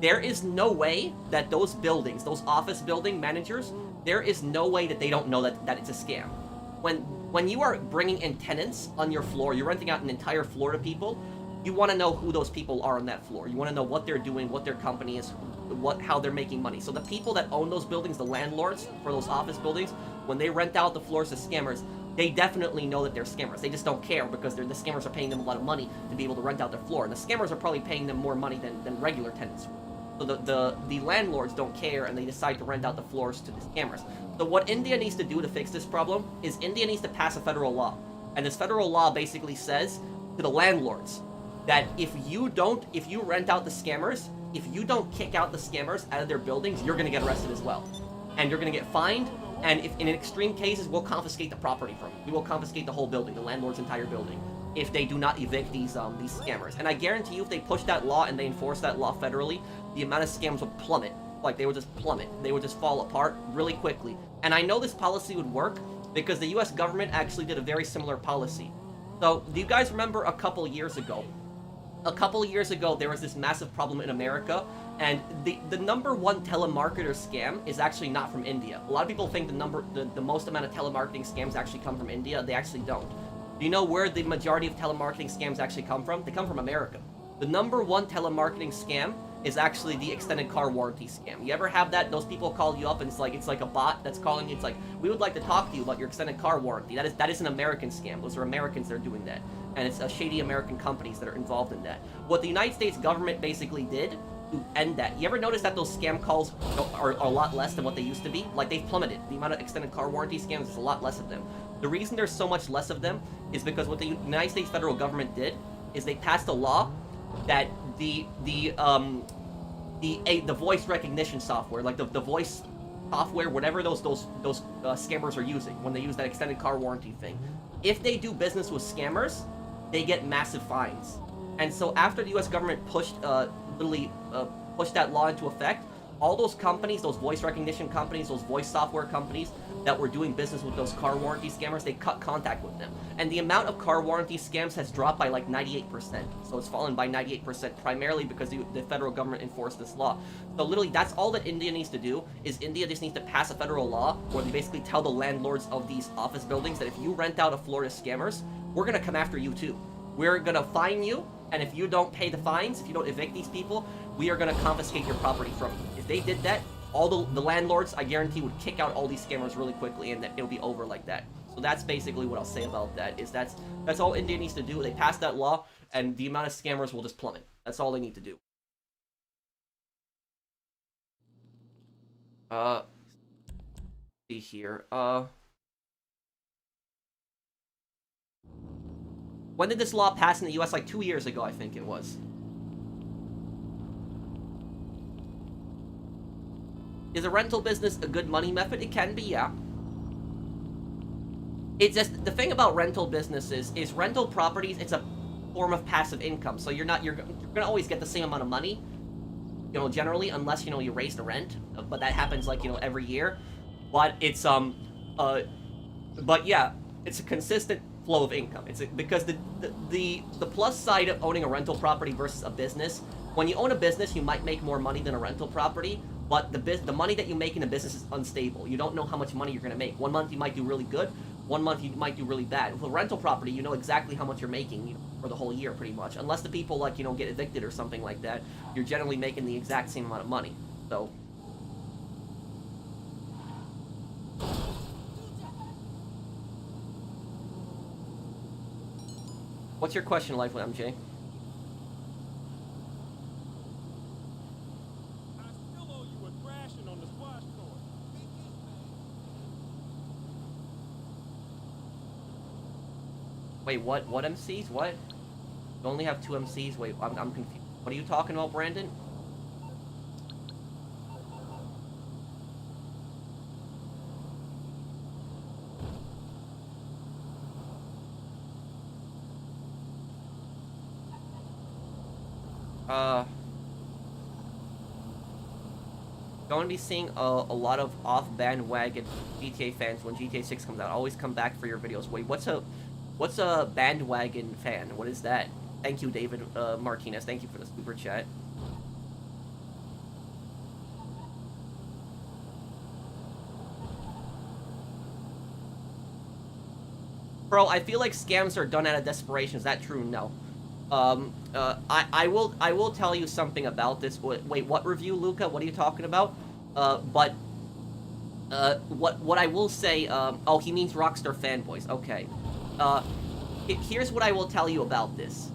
there is no way that those buildings, those office building managers, there is no way that they don't know that it's a scam. When you are bringing in tenants on your floor, you're renting out an entire floor to people, you want to know who those people are on that floor. You want to know what they're doing, what their company is, how they're making money. So the people that own those buildings, the landlords for those office buildings, when they rent out the floors to scammers, they definitely know that they're scammers. They just don't care because the scammers are paying them a lot of money to be able to rent out their floor. And the scammers are probably paying them more money than regular tenants. So the landlords don't care and they decide to rent out the floors to the scammers. So what India needs to do to fix this problem is India needs to pass a federal law. And this federal law basically says to the landlords that if you rent out the scammers, if you don't kick out the scammers out of their buildings, you're going to get arrested as well. And you're going to get fined. And if in extreme cases, we'll confiscate the property from you. We will confiscate the whole building, the landlord's entire building, if they do not evict these scammers. And I guarantee you, if they push that law and they enforce that law federally, the amount of scams would plummet. Like, they would just plummet. They would just fall apart really quickly. And I know this policy would work because the US government actually did a very similar policy. So, do you guys remember a couple years ago? A couple years ago, there was this massive problem in America And the number one telemarketer scam is actually not from India. A lot of people think the most amount of telemarketing scams actually come from India. They actually don't. Do you know where the majority of telemarketing scams actually come from? They come from America. The number one telemarketing scam is actually the extended car warranty scam. You ever have that? Those people call you up and it's like a bot that's calling you. It's like, we would like to talk to you about your extended car warranty. That is an American scam. Those are Americans that are doing that. And it's shady American companies that are involved in that. What the United States government basically did to end that. You ever notice that those scam calls are a lot less than what they used to be? Like, they've plummeted. The amount of extended car warranty scams is a lot less of them. The reason there's so much less of them is because what the United States federal government did is they passed a law that the voice recognition software, like the voice software, whatever those scammers are using when they use that extended car warranty thing, if they do business with scammers, they get massive fines. And so after the U.S. government pushed that law into effect, all those companies, those voice recognition companies, those voice software companies that were doing business with those car warranty scammers, they cut contact with them. And the amount of car warranty scams has dropped by like 98%. So it's fallen by 98%, primarily because the federal government enforced this law. So literally, that's all that India needs to do, is India just needs to pass a federal law where they basically tell the landlords of these office buildings that if you rent out a floor to scammers, we're gonna come after you too. We're gonna fine you, and if you don't pay the fines, if you don't evict these people, we are gonna confiscate your property from you. If they did that, all the landlords, I guarantee, would kick out all these scammers really quickly, and it'll be over like that. So that's basically what I'll say about that, is that's all India needs to do. They pass that law, and the amount of scammers will just plummet. That's all they need to do. See here. When did this law pass in the US? Like 2 years ago, I think it was. Is a rental business a good money method? It can be, yeah. It's just, the thing about rental businesses is rental properties, it's a form of passive income. So you're gonna always get the same amount of money, you know, generally, unless, you know, you raise the rent. But that happens, like, you know, every year. But it's, but yeah, it's a consistent flow of income. Because the plus side of owning a rental property versus a business, when you own a business, you might make more money than a rental property, but the money that you make in a business is unstable. You don't know how much money you're going to make. 1 month you might do really good, 1 month you might do really bad. With a rental property, you know exactly how much you're making, you know, for the whole year, pretty much. Unless the people, like, you know, get evicted or something like that, you're generally making the exact same amount of money. So what's your question, Life with MJ? I still owe you a thrashing on the squash court. Wait, what MCs? What? You only have 2 MCs? Wait, I'm confused. What are you talking about, Brandon? Going to be seeing a lot of off-bandwagon GTA fans when GTA 6 comes out. Always come back for your videos. Wait, what's a bandwagon fan? What is that? Thank you, David Martinez. Thank you for the super chat. Bro, I feel like scams are done out of desperation. Is that true? No. I will tell you something about this. Wait, what review, Luca? What are you talking about? What I will say, oh, he means Rockstar fanboys. Okay. Here's what I will tell you about this.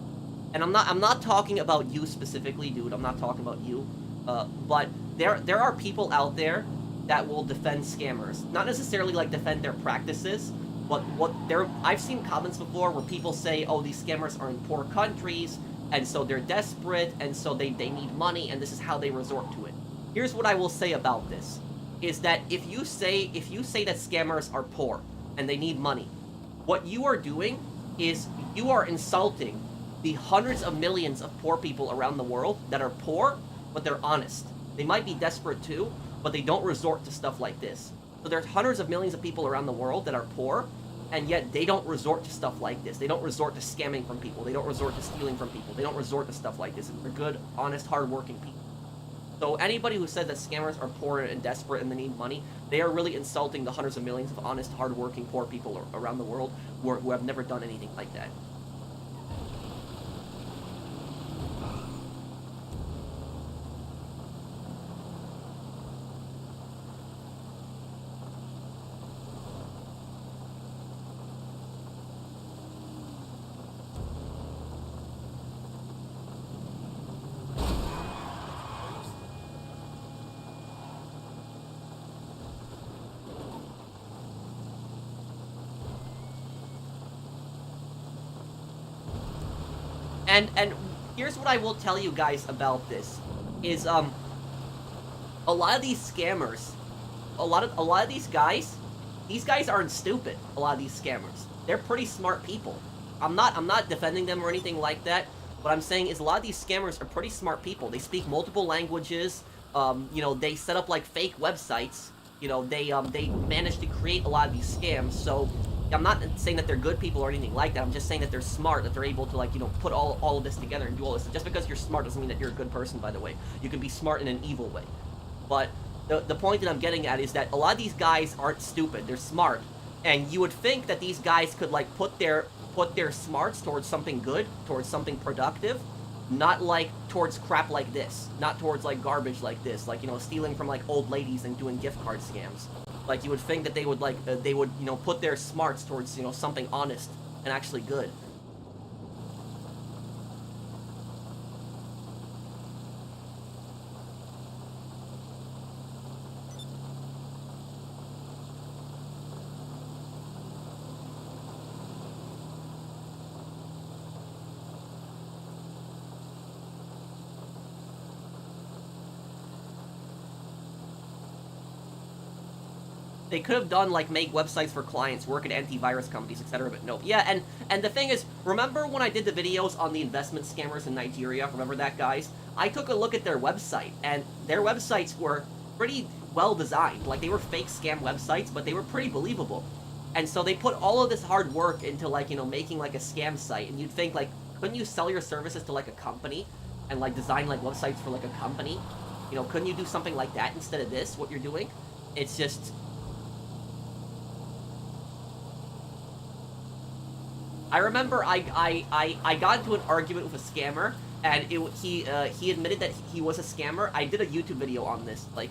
And I'm not talking about you specifically, dude. I'm not talking about you. But there are people out there that will defend scammers. Not necessarily like defend their practices, but I've seen comments before where people say, oh, these scammers are in poor countries, and so they're desperate, and so they need money, and this is how they resort to it. Here's what I will say about this, is that if you say that scammers are poor and they need money, what you are doing is you are insulting the hundreds of millions of poor people around the world that are poor, but they're honest. They might be desperate too, but they don't resort to stuff like this. So there's hundreds of millions of people around the world that are poor, and yet they don't resort to stuff like this. They don't resort to scamming from people. They don't resort to stealing from people. They don't resort to stuff like this. They're good, honest, hardworking people. So anybody who says that scammers are poor and desperate and they need money, they are really insulting the hundreds of millions of honest, hardworking, poor people around the world who have never done anything like that. And here's what I will tell you guys about this is a lot of these scammers, a lot of these guys aren't stupid. A lot of these scammers, they're pretty smart people. I'm not defending them or anything like that. What I'm saying is a lot of these scammers are pretty smart people. They speak multiple languages. You know, they set up like fake websites. You know, they manage to create a lot of these scams. So I'm not saying that they're good people or anything like that. I'm just saying that they're smart, that they're able to, like, you know, put all of this together and do all this. Just because you're smart doesn't mean that you're a good person, by the way. You can be smart in an evil way. But the point that I'm getting at is that a lot of these guys aren't stupid. They're smart. And you would think that these guys could, like, put their smarts towards something good, towards something productive, not, like, towards crap like this. Not towards, like, garbage like this. Like, you know, stealing from, like, old ladies and doing gift card scams. Like, you would think that they would, like, you know, put their smarts towards, you know, something honest and actually good. They could have done, like, make websites for clients, work at antivirus companies, etc., but no. Yeah, and the thing is, remember when I did the videos on the investment scammers in Nigeria? Remember that, guys? I took a look at their website, and their websites were pretty well designed. Like, they were fake scam websites, but they were pretty believable. And so they put all of this hard work into, like, you know, making, like, a scam site, and you'd think, like, couldn't you sell your services to, like, a company? And, like, design, like, websites for, like, a company? You know, couldn't you do something like that instead of this, what you're doing? It's just... I remember I got into an argument with a scammer, and he admitted that he was a scammer. I did a YouTube video on this, like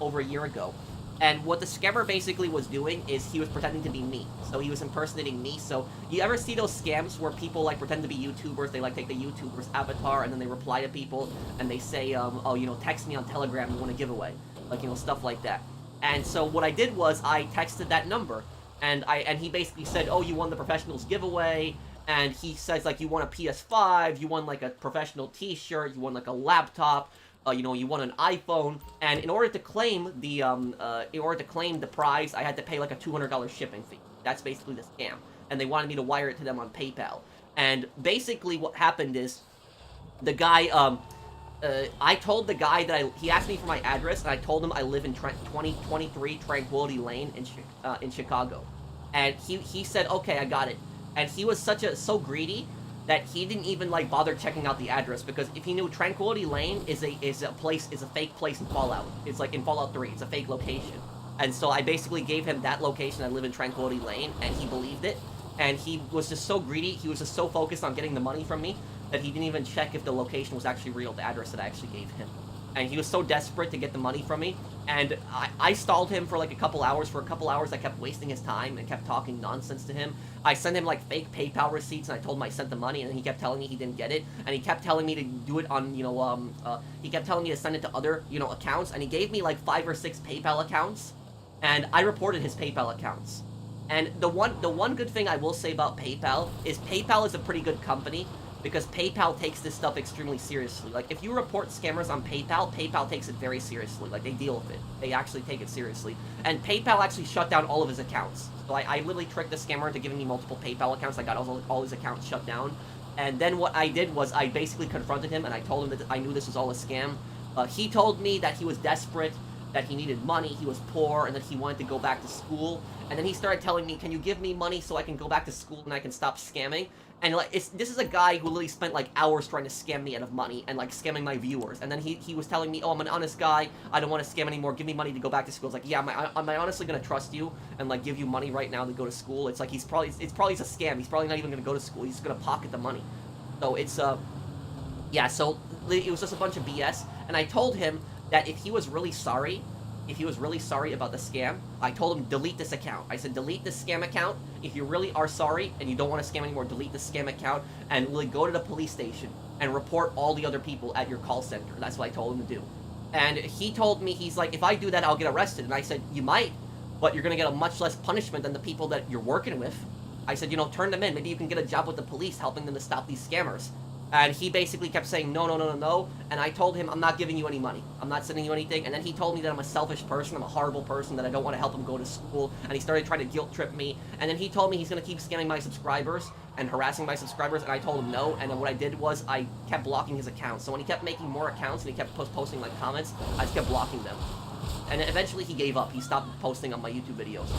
over a year ago. And what the scammer basically was doing is he was pretending to be me. So he was impersonating me. So you ever see those scams where people, like, pretend to be YouTubers? They, like, take the YouTuber's avatar and then they reply to people and they say, oh, you know, text me on Telegram, you want a giveaway. Like, you know, stuff like that. And so what I did was I texted that number. And he basically said, oh, you won the professionals giveaway, and he says, like, you won a PS5, you won, like, a professional t-shirt, you won, like, a laptop, you know, you won an iPhone, and in order to claim the prize, I had to pay, like, a $200 shipping fee. That's basically the scam, and they wanted me to wire it to them on PayPal. And basically what happened is, the guy, I told the guy that he asked me for my address, and I told him I live in 2023 Tranquility Lane in Chicago. And he said, okay, I got it. And he was so greedy that he didn't even, like, bother checking out the address, because if he knew Tranquility Lane is a fake place in Fallout. It's like in Fallout 3, it's a fake location. And so I basically gave him that location. I live in Tranquility Lane, and he believed it. And he was just so greedy, he was just so focused on getting the money from me, that he didn't even check if the location was actually real, the address that I actually gave him. And he was so desperate to get the money from me, and I stalled him for, like, a couple hours. For a couple hours, I kept wasting his time and kept talking nonsense to him. I sent him, like, fake PayPal receipts, and I told him I sent the money, and he kept telling me he didn't get it, and he kept telling me to do it on, you know, he kept telling me to send it to other, you know, accounts, and he gave me, like, 5 or 6 PayPal accounts, and I reported his PayPal accounts. And the one good thing I will say about PayPal is a pretty good company, because PayPal takes this stuff extremely seriously. Like, if you report scammers on PayPal, PayPal takes it very seriously. Like, they deal with it. They actually take it seriously. And PayPal actually shut down all of his accounts. So I literally tricked the scammer into giving me multiple PayPal accounts. I got all his accounts shut down. And then what I did was I basically confronted him, and I told him that I knew this was all a scam. He told me that he was desperate, that he needed money, he was poor, and that he wanted to go back to school, And then he started telling me, can you give me money so I can go back to school and I can stop scamming? And like, this is a guy who literally spent like hours trying to scam me out of money and like scamming my viewers. And then he was telling me, oh, I'm an honest guy, I don't want to scam anymore, give me money to go back to school. It's like, yeah, am I honestly gonna trust you and like give you money right now to go to school? It's like it's probably a scam. He's probably not even gonna go to school. He's just gonna pocket the money. So it's yeah. So it was just a bunch of BS. And I told him that if he was really sorry about the scam, I told him, delete this account. I said, delete this scam account. If you really are sorry and you don't want to scam anymore, delete the scam account and really go to the police station and report all the other people at your call center. That's what I told him to do. And he told me, he's like, if I do that, I'll get arrested. And I said, you might, but you're going to get a much less punishment than the people that you're working with. I said, you know, turn them in. Maybe you can get a job with the police helping them to stop these scammers. And he basically kept saying, no, no, no, no, no. And I told him, I'm not giving you any money. I'm not sending you anything. And then he told me that I'm a selfish person. I'm a horrible person, that I don't want to help him go to school. And he started trying to guilt trip me. And then he told me he's going to keep scamming my subscribers and harassing my subscribers. And I told him no. And then what I did was I kept blocking his accounts. So when he kept making more accounts and he kept posting like comments, I just kept blocking them. And eventually he gave up. He stopped posting on my YouTube videos.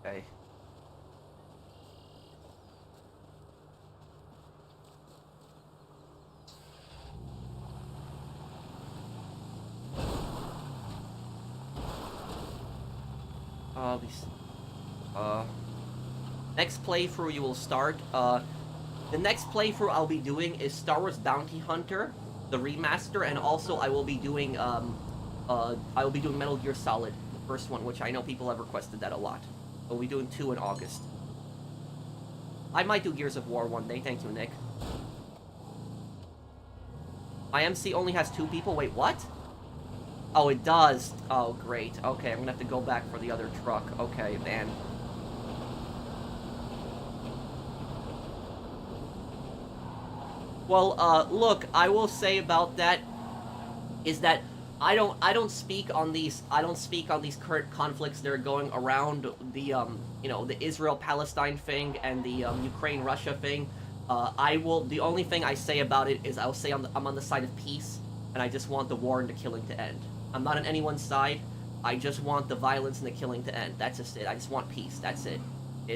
Okay. Next playthrough you will start, the next playthrough I'll be doing is Star Wars Bounty Hunter, the remaster, and also I will be doing, Metal Gear Solid, the first one, which I know people have requested that a lot. We'll be doing 2 in August. I might do Gears of War one day, thank you, Nick. My MC only has 2 people, wait, what? Oh, it does. Oh, great. Okay, I'm gonna have to go back for the other truck. Okay, man. Well, look, I will say about that is that I don't speak on these current conflicts that are going around the you know, the Israel-Palestine thing and the Ukraine-Russia thing. The only thing I say about it is I'll say I'm on the side of peace, and I just want the war and the killing to end. I'm not on anyone's side. I just want the violence and the killing to end. That's just it. I just want peace. That's it.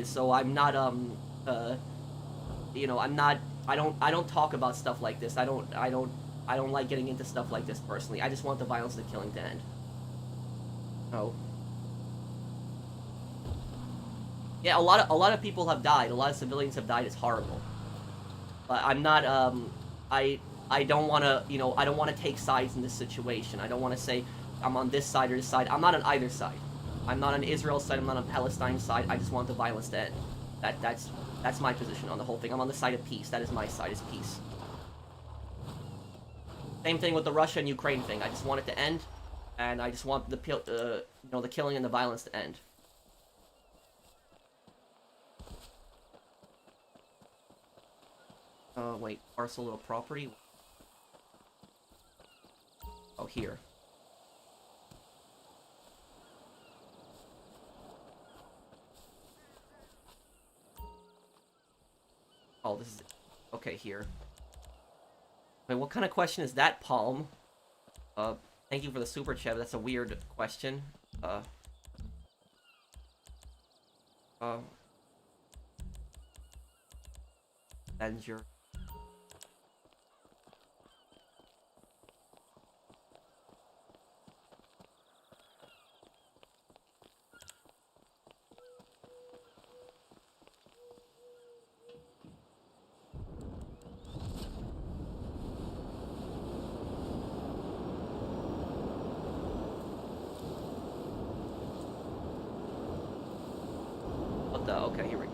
So I'm not you know, I don't talk about stuff like this. I don't like getting into stuff like this personally. I just want the violence and the killing to end. Oh. Yeah, a lot of people have died. A lot of civilians have died. It's horrible. But I'm not I don't want to, you know, I don't want to take sides in this situation. I don't want to say I'm on this side or this side. I'm not on either side. I'm not on Israel's side. I'm not on Palestine's side. I just want the violence to end. That's my position on the whole thing. I'm on the side of peace. That is my side, is peace. Same thing with the Russia and Ukraine thing. I just want it to end, and I just want the you know, the killing and the violence to end. Wait, parcel of property. Oh, here. Oh, this is... Okay, here. Wait, what kind of question is that, Palm? Thank you for the super chat, but that's a weird question. And your... What the... Okay, here we go.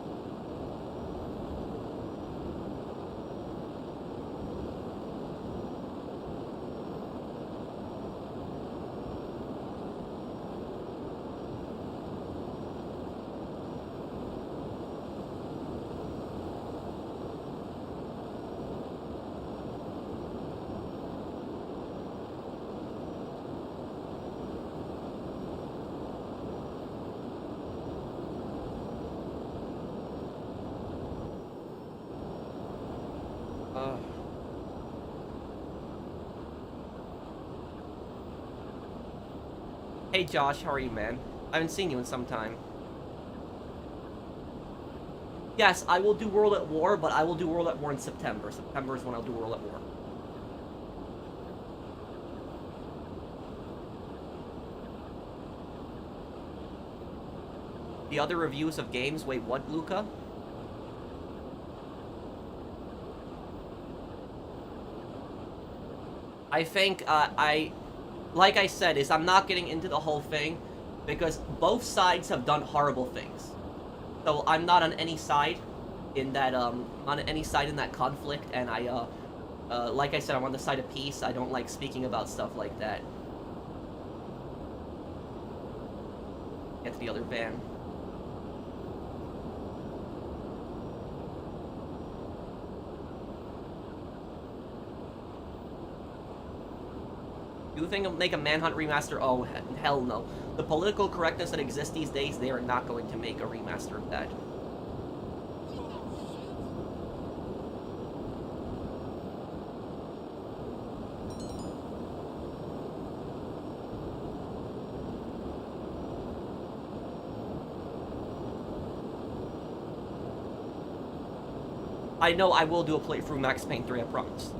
Hey Josh, how are you, man? I haven't seen you in some time. Yes, I will do World at War, but I will do World at War in September. September is when I'll do World at War. The other reviews of games, wait, what, Luca? I think, like I said, is I'm not getting into the whole thing, because both sides have done horrible things. So I'm not on any side in that, conflict, and like I said, I'm on the side of peace. I don't like speaking about stuff like that. Get to the other van. Do you think it'll make a Manhunt remaster? Oh, hell no. The political correctness that exists these days, they are not going to make a remaster of that. I know I will do a playthrough Max Payne 3, I promise.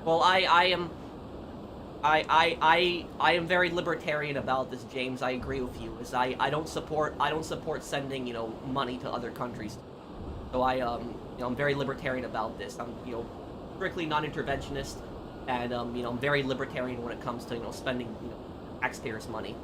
Well, I am very libertarian about this, James. I agree with you. Is I don't support sending, you know, money to other countries. So you know, I'm very libertarian about this. I'm, you know, strictly non-interventionist, and you know, I'm very libertarian when it comes to, you know, spending, you know, taxpayers' money.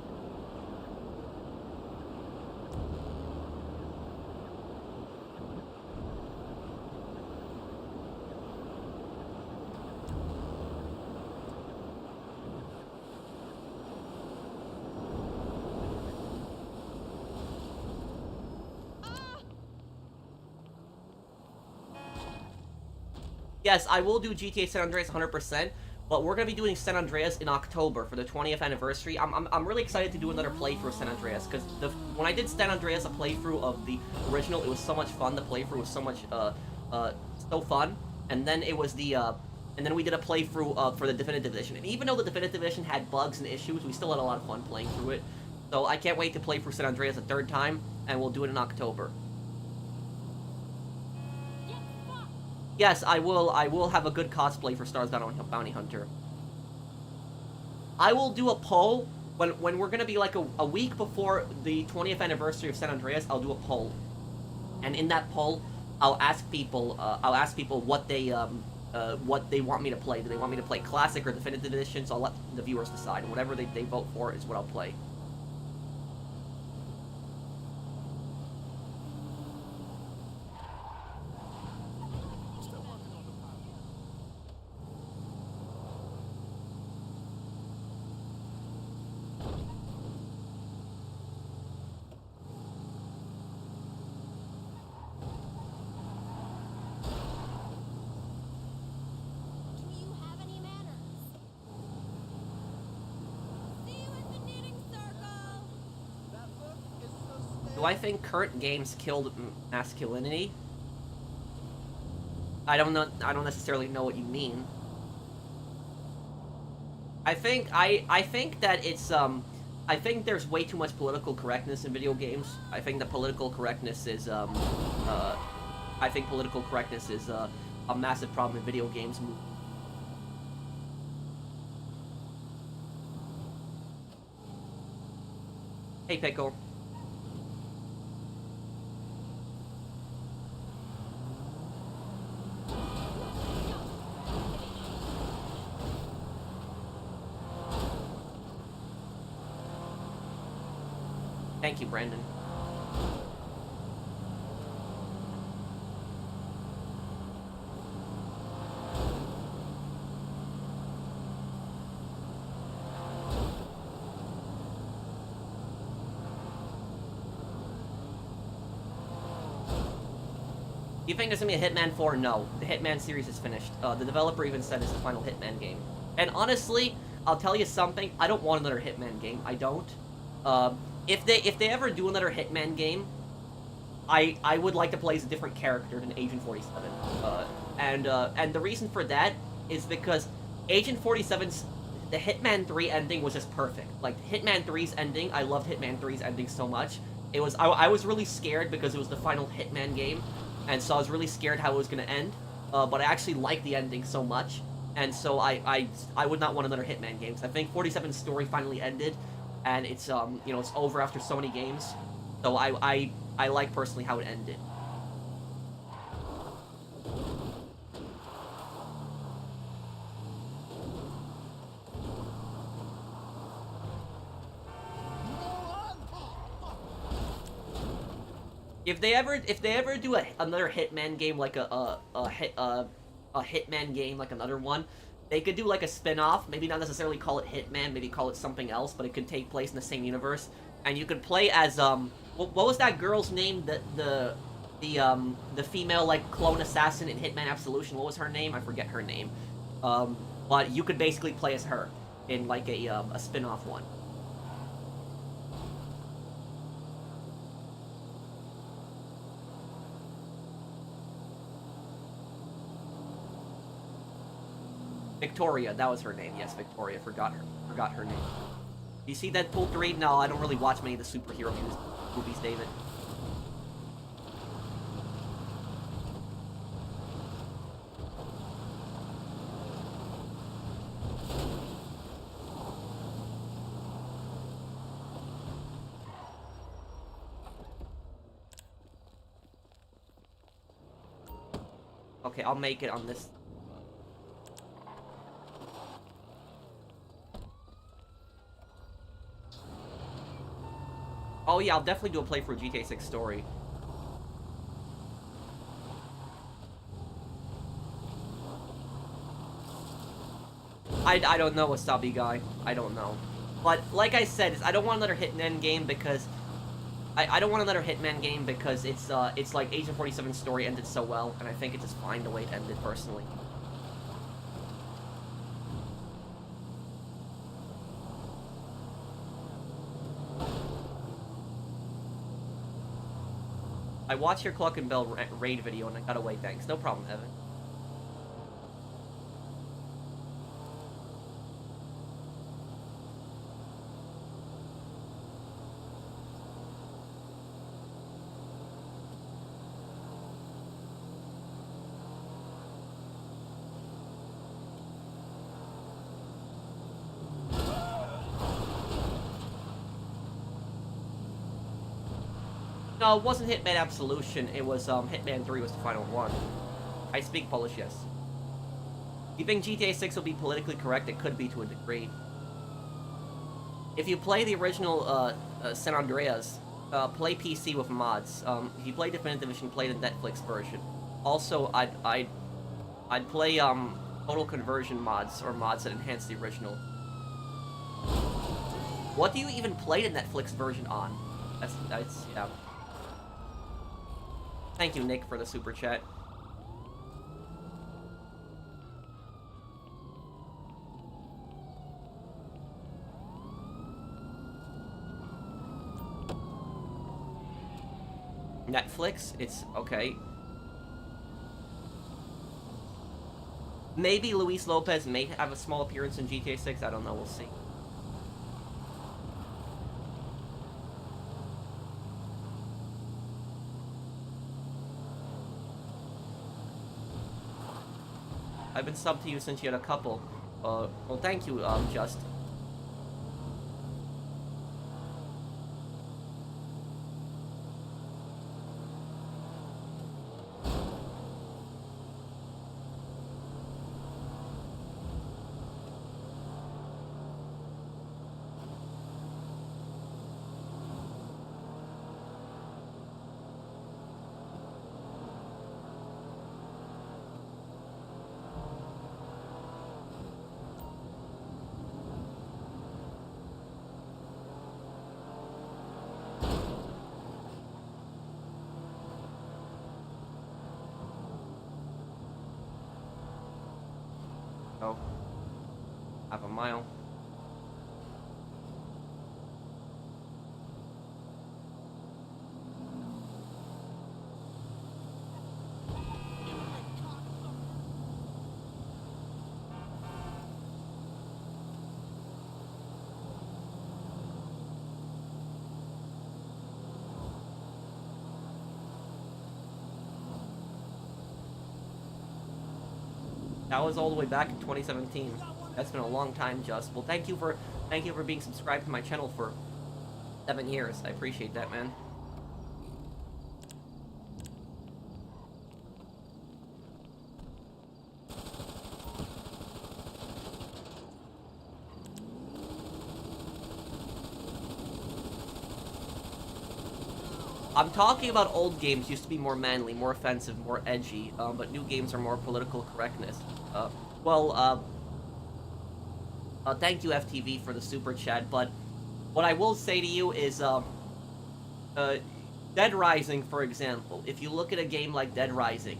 Yes, I will do GTA San Andreas 100%, but we're going to be doing San Andreas in October for the 20th anniversary. I'm really excited to do another playthrough of San Andreas, because when I did San Andreas, a playthrough of the original, it was so much fun. The playthrough was so much, so fun. And then it was the, and then we did a playthrough for the Definitive Edition. And even though the Definitive Edition had bugs and issues, we still had a lot of fun playing through it. So I can't wait to play through San Andreas a third time, and we'll do it in October. Yes, I will have a good cosplay for Stars Bounty Hunter. I will do a poll when we're gonna be like a week before the 20th anniversary of San Andreas. I'll do a poll, and in that poll, I'll ask people what they want me to play. Do they want me to play Classic or Definitive Edition? So I'll let the viewers decide, and whatever they vote for is what I'll play. Do I think current games killed masculinity? I don't know. I don't necessarily know what you mean. I think that it's I think there's way too much political correctness in video games. I think that political correctness is a massive problem in video games. Hey, Pickle. Thank you, Brandon. You think there's gonna be a Hitman 4? No. The Hitman series is finished. The developer even said it's the final Hitman game. And honestly, I'll tell you something. I don't want another Hitman game. I don't. If they ever do another Hitman game, I would like to play as a different character than Agent 47. And the reason for that is because Agent 47's the Hitman 3 ending was just perfect. Like Hitman 3's ending, I loved Hitman 3's ending so much. It was I was really scared because it was the final Hitman game, and so I was really scared how it was gonna end. But I actually liked the ending so much, and so I would not want another Hitman game. I think 47's story finally ended, and it's you know, it's over after so many games. So I like personally how it ended. If they ever do another Hitman game like a Hitman game like another one, they could do like a spin-off, maybe not necessarily call it Hitman, maybe call it something else, but it could take place in the same universe, and you could play as what was that girl's name, the female like clone assassin in Hitman Absolution? What was her name? I forget her name. But you could basically play as her in like a spin-off one. Victoria, that was her name. Yes, Victoria. Forgot her name. You see Deadpool 3? No, I don't really watch many of the superhero movies, David. Okay, I'll make it on this. Oh yeah, I'll definitely do a playthrough of GTA 6 story. I don't know, Wasabi guy. I don't know. But like I said, I don't want another Hitman game because I don't want another Hitman game because it's like Agent 47's story ended so well, and I think it's just fine the way it ended personally. I watched your Clock and Bell raid video and I got away, thanks. No problem, Evan. No, it wasn't Hitman Absolution, it was, Hitman 3 was the final one. I speak Polish, yes. Do you think GTA 6 will be politically correct? It could be to a degree. If you play the original, San Andreas, play PC with mods. If you play Definitive Edition, play the Netflix version. Also, I'd play, Total Conversion mods, or mods that enhance the original. What do you even play the Netflix version on? That's, yeah. Thank you, Nick, for the super chat. Netflix? It's okay. Maybe Luis Lopez may have a small appearance in GTA 6. I don't know. We'll see. I've been subbed to you since you had a couple. Well, thank you, Just. So, half a mile. That was all the way back in 2017. That's been a long time, Just. Well, thank you for being subscribed to my channel for 7 years. I appreciate that, man. I'm talking about old games used to be more manly, more offensive, more edgy, but new games are more political correctness. Thank you, FTV, for the super chat, but what I will say to you is, Dead Rising, for example, if you look at a game like Dead Rising,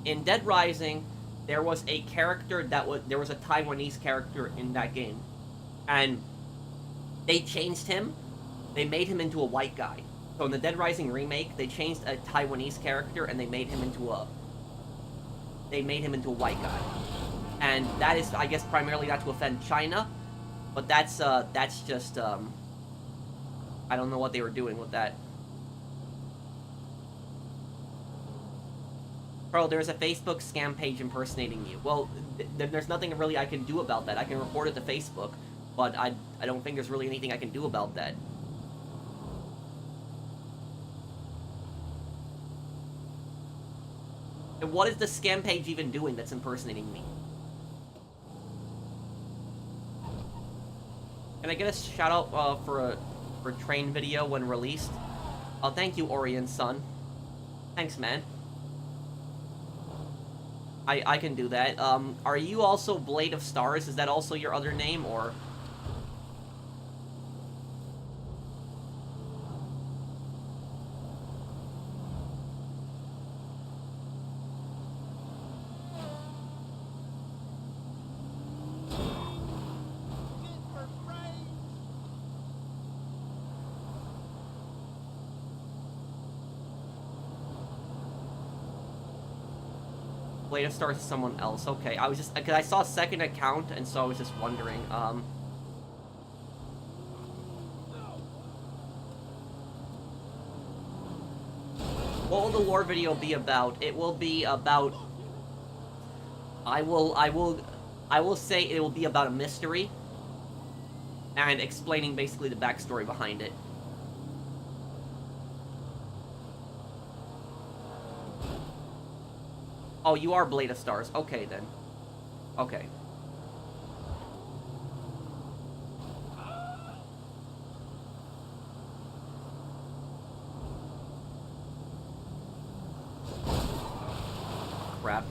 in Dead Rising, there was a character there was a Taiwanese character in that game, and they changed him, they made him into a white guy. So in the Dead Rising remake, they changed a Taiwanese character and they made him into a white guy. And that is, I guess, primarily not to offend China, but that's just, I don't know what they were doing with that. Bro, there's a Facebook scam page impersonating you. Well, there's nothing really I can do about that. I can report it to Facebook, but I don't think there's really anything I can do about that. And what is the scam page even doing that's impersonating me? Can I get a shout out for a train video when released? Oh, thank you, Orion Sun. Thanks, man. I can do that. Are you also Blade of Stars? Is that also your other name, or? Blade of Stars is someone else. Okay, I was just, because I saw a second account, and so I was just wondering, what will the lore video be about? It will be about, I will say it will be about a mystery, and explaining basically the backstory behind it. Oh, you are Blade of Stars. Okay, then. Okay. Crap.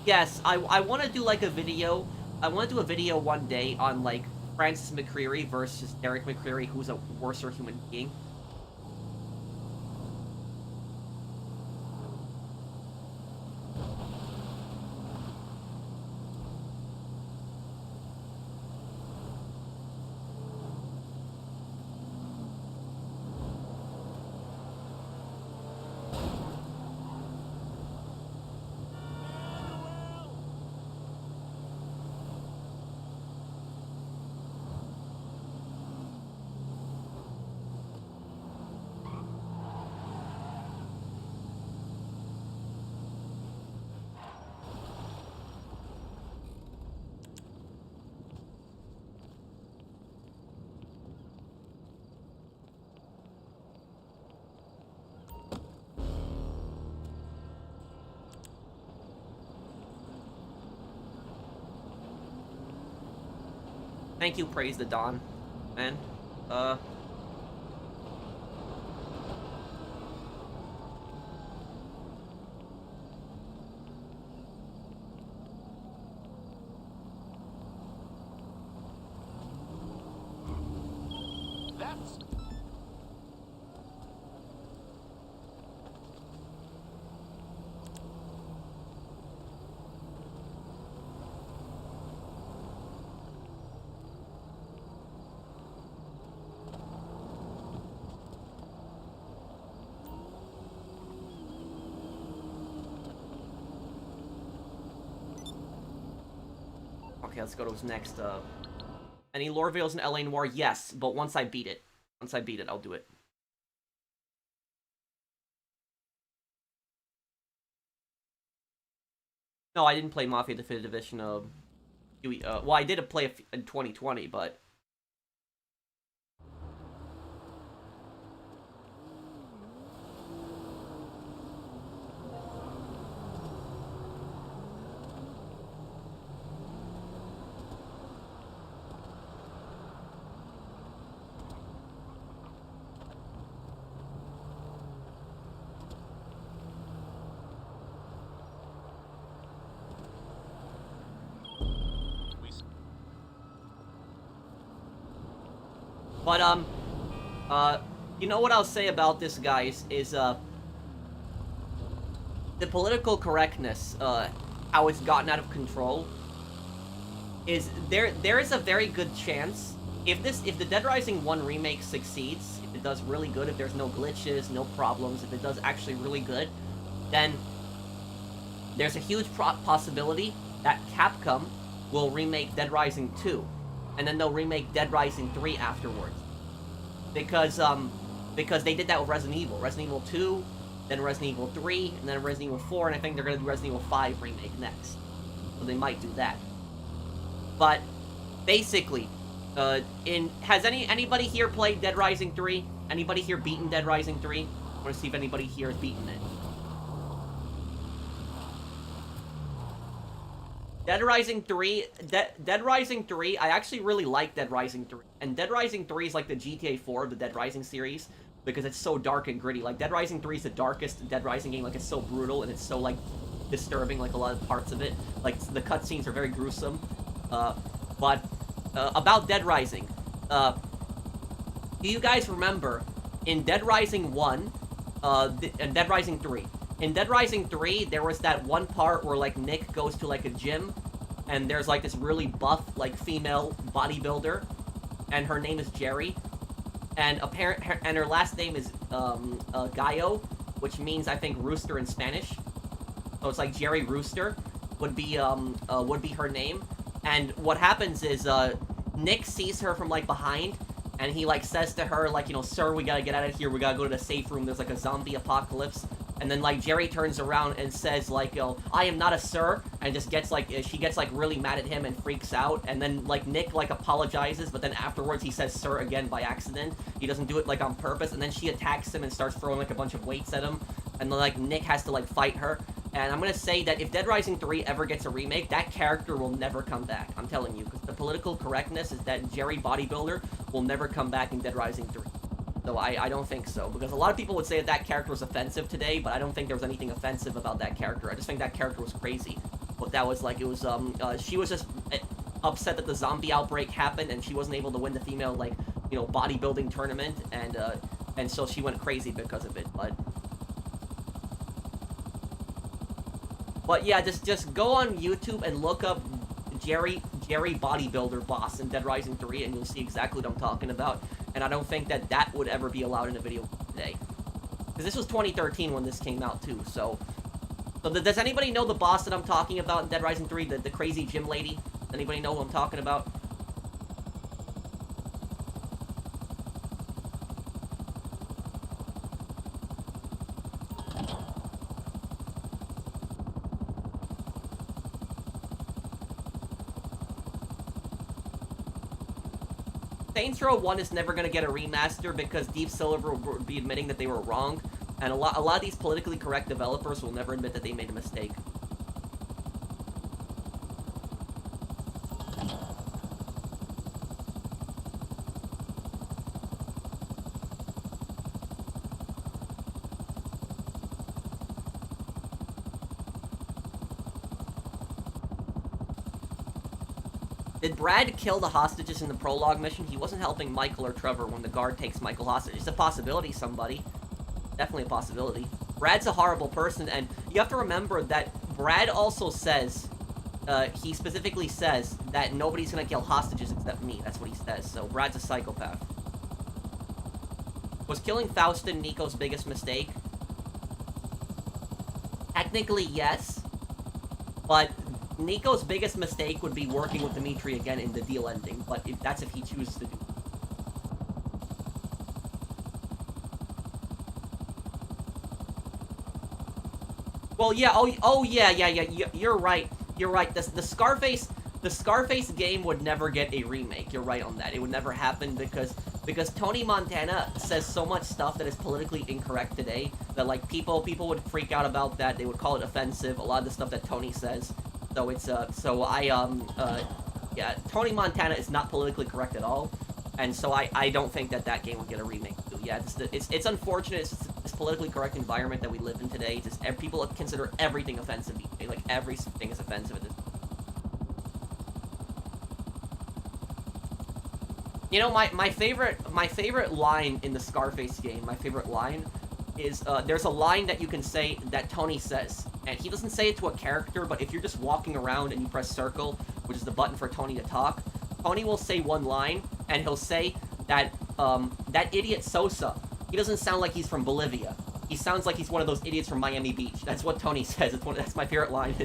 Yes, I want to do, like, a video. I want to do a video one day on, like, Francis McCreary versus Derek McCreary, who's a worser human being. Thank you, Praise the Dawn, man. Okay, let's go to his next, Any lore videos in LA Noire? Yes, but once I beat it. Once I beat it, I'll do it. No, I didn't play Mafia Definitive Edition, well, I did play in 2020, but... But, you know what I'll say about this, guys, is, the political correctness, how it's gotten out of control, is there is a very good chance, if the Dead Rising 1 remake succeeds, if it does really good, if there's no glitches, no problems, if it does actually really good, then there's a huge possibility that Capcom will remake Dead Rising 2, and then they'll remake Dead Rising 3 afterwards. Because they did that with Resident Evil. Resident Evil 2, then Resident Evil 3, and then Resident Evil 4, and I think they're gonna do Resident Evil 5 remake next. So they might do that. But, basically, has anybody here played Dead Rising 3? Anybody here beaten Dead Rising 3? I wanna see if anybody here has beaten it. Dead Rising 3, Dead Rising 3, I actually really like Dead Rising 3. And Dead Rising 3 is like the GTA 4 of the Dead Rising series, because it's so dark and gritty. Like, Dead Rising 3 is the darkest Dead Rising game, like, it's so brutal, and it's so, like, disturbing, like, a lot of parts of it. Like, the cutscenes are very gruesome. But, about Dead Rising, do you guys remember, in Dead Rising 1, and Dead Rising 3, in Dead Rising 3, there was that one part where, like, Nick goes to, like, a gym, and there's, like, this really buff, like, female bodybuilder, and her name is Jerry, and her last name is, Gallo, which means, I think, rooster in Spanish. So it's like Jerry Rooster would be her name, and what happens is, Nick sees her from, like, behind, and he, like, says to her, like, you know, sir, we gotta get out of here, we gotta go to the safe room, there's, like, a zombie apocalypse. And then, like, Jerry turns around and says, like, I am not a sir, and just gets, like, she gets, like, really mad at him and freaks out, and then, like, Nick, like, apologizes, but then afterwards he says sir again by accident. He doesn't do it, like, on purpose, and then she attacks him and starts throwing, like, a bunch of weights at him, and then, like, Nick has to, like, fight her. And I'm gonna say that if Dead Rising 3 ever gets a remake, that character will never come back. I'm telling you, because the political correctness is that Jerry Bodybuilder will never come back in Dead Rising 3. So I don't think so, because a lot of people would say that character was offensive today, but I don't think there was anything offensive about that character. I just think that character was crazy. But that was like, it was, she was just upset that the zombie outbreak happened, and she wasn't able to win the female, like, you know, bodybuilding tournament, and so she went crazy because of it, But yeah, just go on YouTube and look up Jerry Bodybuilder boss in Dead Rising 3, and you'll see exactly what I'm talking about. And I don't think that would ever be allowed in a video today. Because this was 2013 when this came out, too, so does anybody know the boss that I'm talking about in Dead Rising 3, the crazy gym lady? Anybody know who I'm talking about? Saints Row 1 is never going to get a remaster because Deep Silver would be admitting that they were wrong, and a lot of these politically correct developers will never admit that they made a mistake. Did Brad kill the hostages in the prologue mission? He wasn't helping Michael or Trevor when the guard takes Michael hostage. It's a possibility, somebody. Definitely a possibility. Brad's a horrible person, and you have to remember that Brad also says, he specifically says that nobody's gonna kill hostages except me. That's what he says, so Brad's a psychopath. Was killing Faustin Nico's biggest mistake? Technically, yes. But Nico's biggest mistake would be working with Dimitri again in the deal ending, but that's if he chooses to do it. Well, yeah, yeah, you're right. You're right. The Scarface game would never get a remake. You're right on that. It would never happen because Tony Montana says so much stuff that is politically incorrect today that, like, people would freak out about that. They would call it offensive, a lot of the stuff that Tony says. So it's, yeah, Tony Montana is not politically correct at all, and so I don't think that game would get a remake. So yeah, it's unfortunate. It's this politically correct environment that we live in today. Just people consider everything offensive. Like, everything is offensive at this. You know, my favorite line in the Scarface game, my favorite line is, there's a line that you can say that Tony says, and he doesn't say it to a character, but if you're just walking around and you press circle, which is the button for Tony to talk, Tony will say one line, and he'll say that, that idiot Sosa, he doesn't sound like he's from Bolivia. He sounds like he's one of those idiots from Miami Beach. That's what Tony says. That's my favorite line.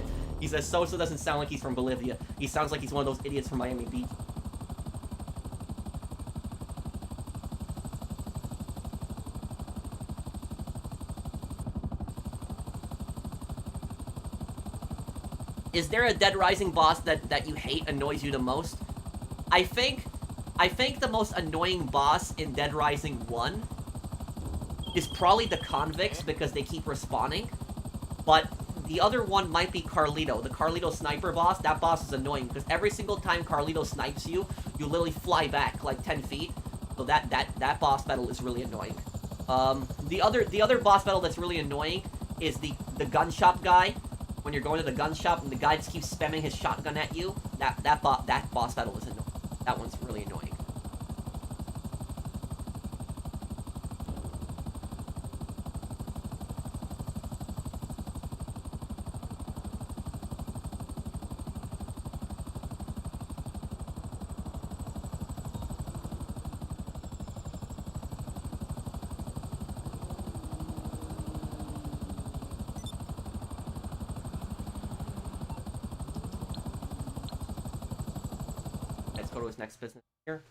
He says Sosa doesn't sound like he's from Bolivia. He sounds like he's one of those idiots from Miami Beach. Is there a Dead Rising boss that you hate, annoys you the most? I think the most annoying boss in Dead Rising 1 is probably the convicts because they keep respawning. But the other one might be Carlito, the Carlito sniper boss. That boss is annoying because every single time Carlito snipes you, you literally fly back like 10 feet. So that boss battle is really annoying. The other boss battle that's really annoying is the gun shop guy. When you're going to the gun shop and the guy just keeps spamming his shotgun at you, that boss battle is annoying. That one's really annoying. Go to his next business here.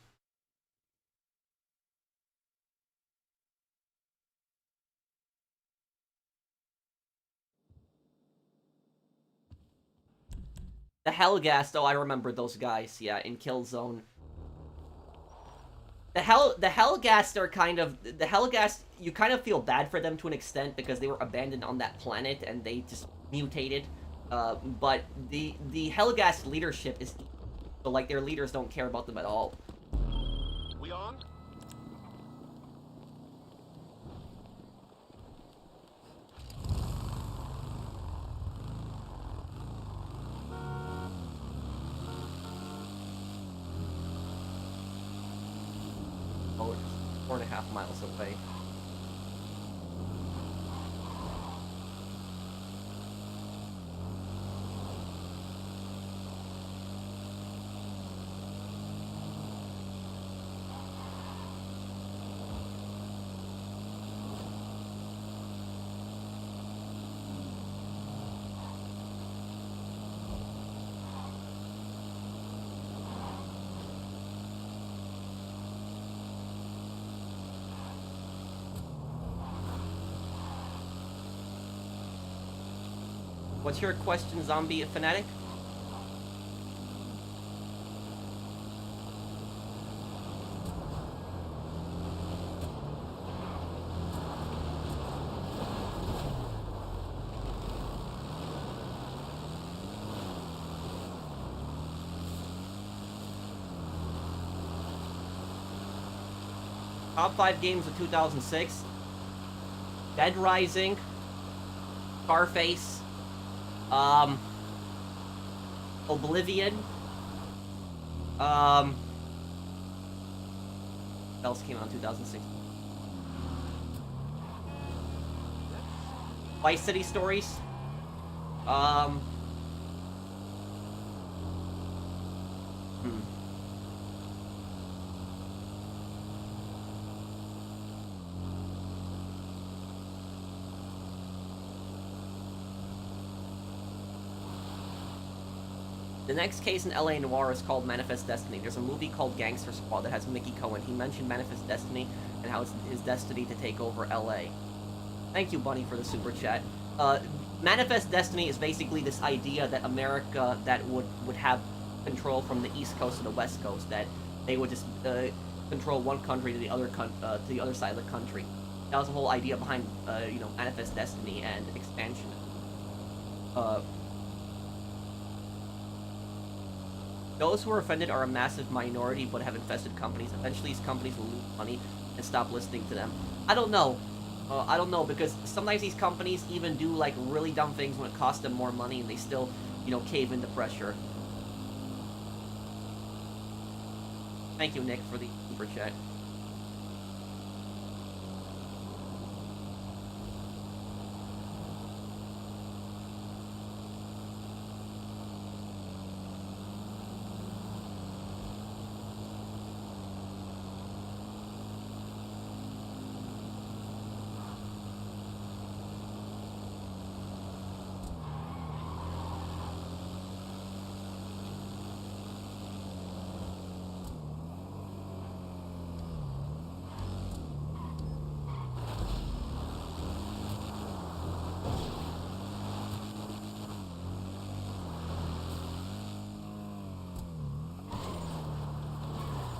The Hellgast, oh, I remember those guys, yeah, in Killzone. The Hellgast are kind of, the Hellgast, you kind of feel bad for them to an extent because they were abandoned on that planet and they just mutated. But the Hellgast leadership is, so, like, their leaders don't care about them at all. We on? Oh, it's 4.5 miles away. What's your question, zombie fanatic? Top 5 games of 2006. Dead Rising. Scarface. Oblivion. What else came out in 2006? Vice City Stories. The next case in LA Noire is called Manifest Destiny. There's a movie called Gangster Squad that has Mickey Cohen. He mentioned Manifest Destiny and how it's his destiny to take over LA. Thank you, Bunny, for the super chat. Manifest Destiny is basically this idea that America that would have control from the East Coast to the West Coast, that they would just control one country to the other side of the country. That was the whole idea behind Manifest Destiny and expansion. Those who are offended are a massive minority but have infested companies. Eventually these companies will lose money and stop listening to them. I don't know. I don't know, because sometimes these companies even do like really dumb things when it costs them more money and they still, cave into pressure. Thank you, Nick, for the super chat.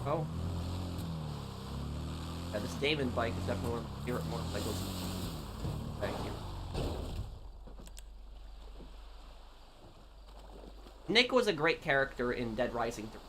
Oh. Yeah, this Damon bike is definitely one of my favorite motorcycles. Thank you. Nick was a great character in Dead Rising 3.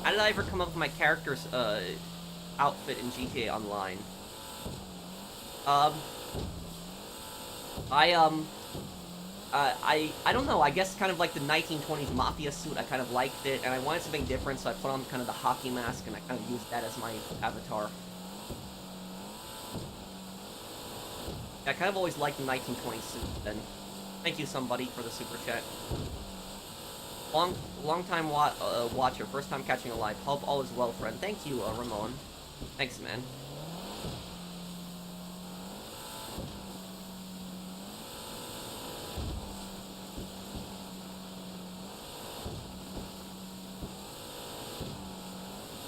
How did I ever come up with my character's outfit in GTA Online? I don't know, I guess kind of like the 1920s Mafia suit. I kind of liked it, and I wanted something different, so I put on kind of the hockey mask, and I kind of used that as my avatar. Yeah, I kind of always liked the 1920s suit, then. Thank you, somebody, for the super chat. Long time watcher, first time catching a live. Hope all is well, friend. Thank you, Ramon. Thanks, man.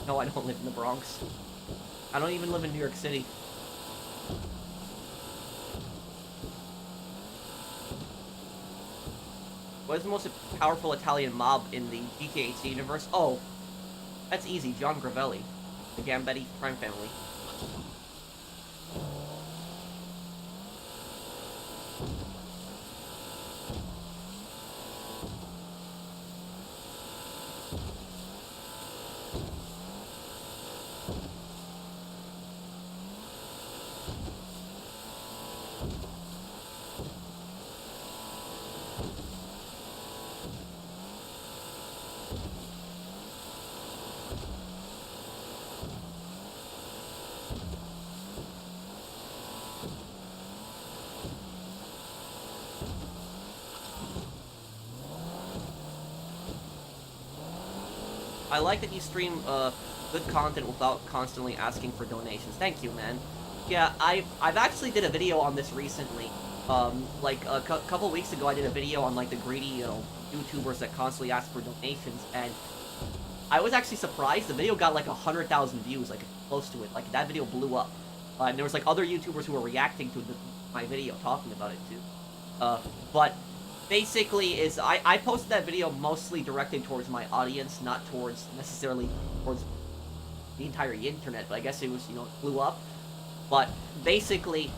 No, I don't live in the Bronx. I don't even live in New York City. What is the most powerful Italian mob in the GTA universe? Oh, that's easy. John Gravelli. The Gambetti crime family. I like that you stream good content without constantly asking for donations. Thank you, man. Yeah, I've actually did a video on this recently. Like a couple weeks ago, I did a video on like the greedy, YouTubers that constantly ask for donations, and I was actually surprised. The video got like 100,000 views, like close to it. Like that video blew up, and there was like other YouTubers who were reacting to my video, talking about it too. But basically is I posted that video mostly directed towards my audience, not towards necessarily towards the entire internet, but I guess it was, you know, it blew up. But basically,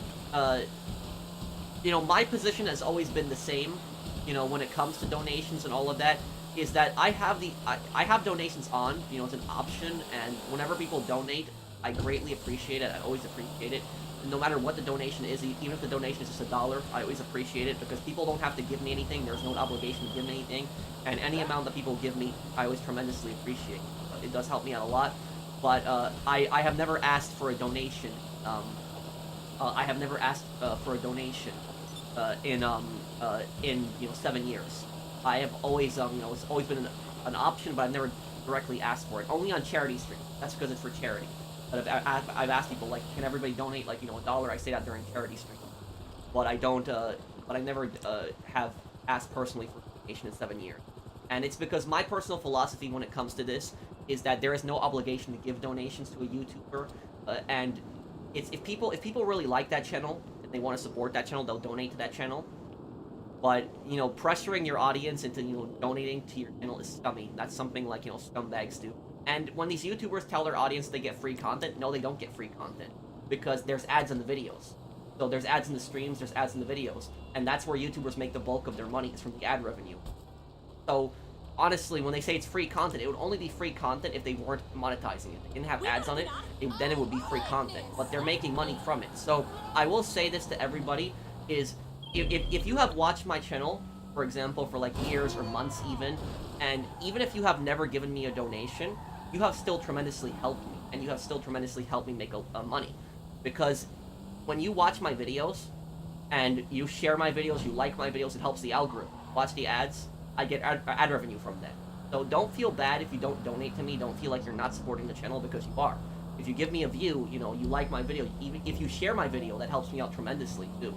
you know, my position has always been the same, you know, when it comes to donations and all of that, is that I have donations on, you know, it's an option, and whenever people donate, I greatly appreciate it. I always appreciate it. No matter what the donation is, even if the donation is just $1, I always appreciate it, because people don't have to give me anything. There's no obligation to give me anything, and any amount that people give me, I always tremendously appreciate. It does help me out a lot, but I have never asked for a donation. I have never asked for a donation in you know 7 years. I have always you know, it's always been an option, but I've never directly asked for it. Only on charity streams. That's because it's for charity. But I've asked people, like, can everybody donate, like, you know, $1? I say that during charity streams. But I don't, but I never have asked personally for donation in 7 years. And it's because my personal philosophy when it comes to this is that there is no obligation to give donations to a YouTuber, and it's if people really like that channel and they want to support that channel, they'll donate to that channel. But, you know, pressuring your audience into, you know, donating to your channel is scummy. That's something like, you know, scumbags do. And when these YouTubers tell their audience they get free content, no, they don't get free content. Because there's ads in the videos. So there's ads in the streams, there's ads in the videos. And that's where YouTubers make the bulk of their money, is from the ad revenue. So, honestly, when they say it's free content, it would only be free content if they weren't monetizing it. If they didn't have ads on it, then it would be free content. But they're making money from it. So, I will say this to everybody, is if you have watched my channel, for example, for like years or months even, and even if you have never given me a donation, you have still tremendously helped me, and you have still tremendously helped me make money. Because when you watch my videos, and you share my videos, you like my videos, it helps the algorithm. Watch the ads, I get ad revenue from that. So don't feel bad if you don't donate to me, don't feel like you're not supporting the channel, because you are. If you give me a view, you know, you like my video, even if you share my video, that helps me out tremendously too.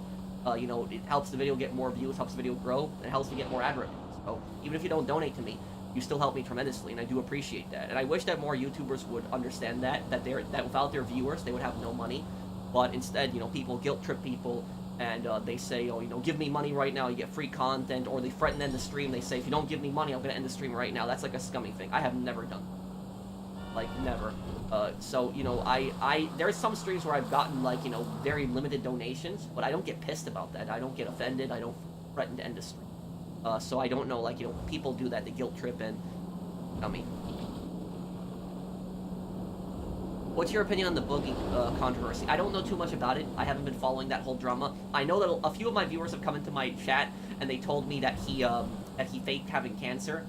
You know, it helps the video get more views, helps the video grow, and it helps me get more ad revenue. So even if you don't donate to me, you still help me tremendously, and I do appreciate that. And I wish that more YouTubers would understand that without their viewers, they would have no money. But instead, you know, people guilt trip people, and they say, oh, you know, give me money right now, you get free content, or they threaten to end the stream. They say, if you don't give me money, I'm gonna end the stream right now. That's like a scummy thing. I have never done that. Like, never. So, you know, there's some streams where I've gotten, like, you know, very limited donations, but I don't get pissed about that. I don't get offended. I don't threaten to end the stream. So I don't know, like, you know, people do that, they guilt trip and dummy. What's your opinion on the Boogie controversy? I don't know too much about it. I haven't been following that whole drama. I know that a few of my viewers have come into my chat and they told me that he faked having cancer.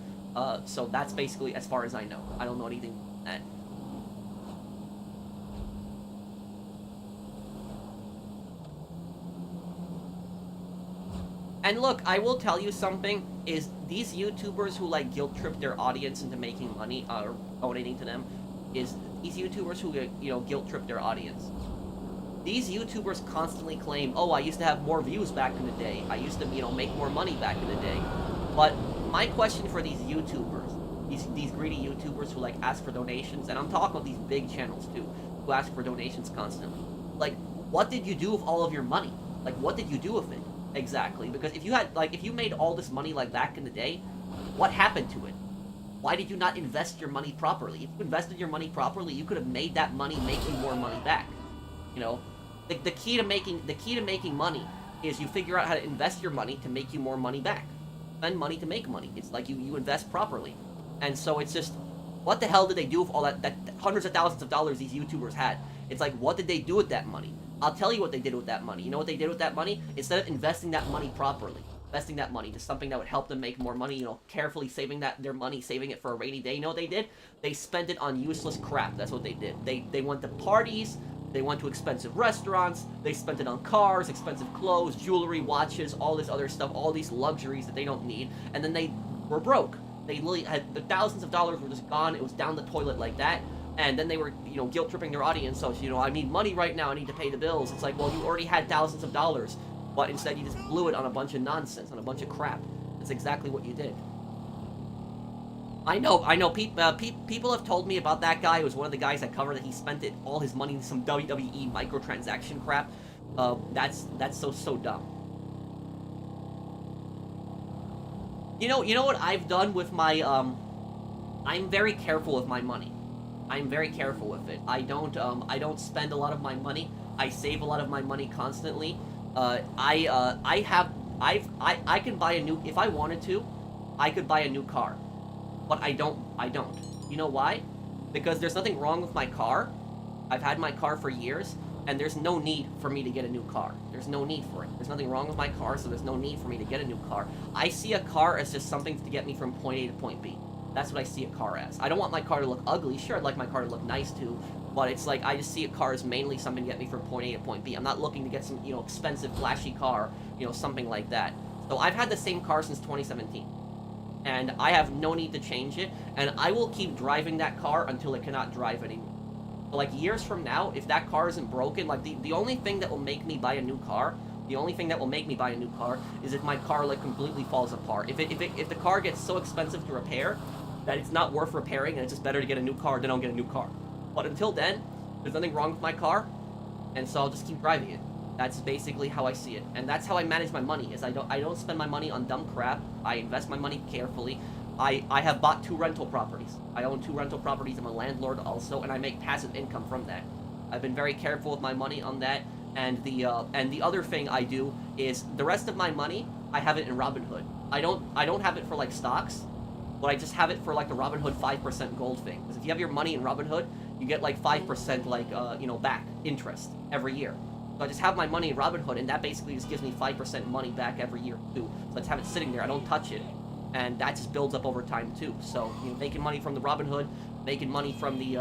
So that's basically as far as I know. I don't know anything on that. And look, I will tell you something, is these YouTubers who, like, guilt trip their audience into making money, or donating to them, is these YouTubers who, you know, guilt trip their audience. These YouTubers constantly claim, oh, I used to have more views back in the day. I used to, you know, make more money back in the day. But my question for these YouTubers, these greedy YouTubers who, like, ask for donations, and I'm talking about these big channels, too, who ask for donations constantly. Like, what did you do with all of your money? Like, what did you do with it? Exactly, because if you made all this money, like, back in the day, what happened to it? Why did you not invest your money properly? If you invested your money properly, you could have made that money make you more money back. You know, the key to making money is you figure out how to invest your money to make you more money back. Spend money to make money. It's like you invest properly. And so it's just, what the hell did they do with all that hundreds of thousands of dollars these YouTubers had? It's like, what did they do with that money? I'll tell you what they did with that money. You know what they did with that money? Instead of investing that money properly, investing that money to something that would help them make more money, you know, carefully saving their money, saving it for a rainy day, you know what they did? They spent it on useless crap. That's what they did. They went to parties, they went to expensive restaurants, they spent it on cars, expensive clothes, jewelry, watches, all this other stuff, all these luxuries that they don't need, and then they were broke. They literally had the thousands of dollars were just gone, it was down the toilet like that. And then they were, you know, guilt-tripping their audience. So, you know, I need money right now. I need to pay the bills. It's like, well, you already had thousands of dollars. But instead, you just blew it on a bunch of nonsense, on a bunch of crap. That's exactly what you did. I know. People have told me about that guy. It was one of the guys that covered that he spent all his money in some WWE microtransaction crap. That's so dumb. You know what I've done with my I'm very careful with my money. I'm very careful with it. I don't spend a lot of my money. I save a lot of my money constantly. I can buy a new, if I wanted to, I could buy a new car. But I don't. You know why? Because there's nothing wrong with my car. I've had my car for years, and there's no need for me to get a new car. There's no need for it. There's nothing wrong with my car, so there's no need for me to get a new car. I see a car as just something to get me from point A to point B. That's what I see a car as. I don't want my car to look ugly. Sure, I'd like my car to look nice too, but it's like I just see a car as mainly something to get me from point A to point B. I'm not looking to get some, expensive, flashy car, something like that. So I've had the same car since 2017. And I have no need to change it, and I will keep driving that car until it cannot drive anymore. So like years from now, if that car isn't broken, like the only thing that will make me buy a new car, is if my car like completely falls apart. If the car gets so expensive to repair that it's not worth repairing and it's just better to get a new car, then I'll get a new car. But until then, there's nothing wrong with my car, and so I'll just keep driving it. That's basically how I see it, and that's how I manage my money. Is I don't spend my money on dumb crap. I invest my money carefully. I have bought 2 rental properties. I own 2 rental properties. I'm a landlord also, and I make passive income from that. I've been very careful with my money on that. And the other thing I do is the rest of my money I have it in Robinhood. I don't have it for like stocks, but I just have it for like the Robinhood 5% gold thing. Because if you have your money in Robinhood, you get like 5% like back interest every year. So I just have my money in Robinhood, and that basically just gives me 5% money back every year too. So I just have it sitting there. I don't touch it, and that just builds up over time too. So making money from the Robinhood, making money from the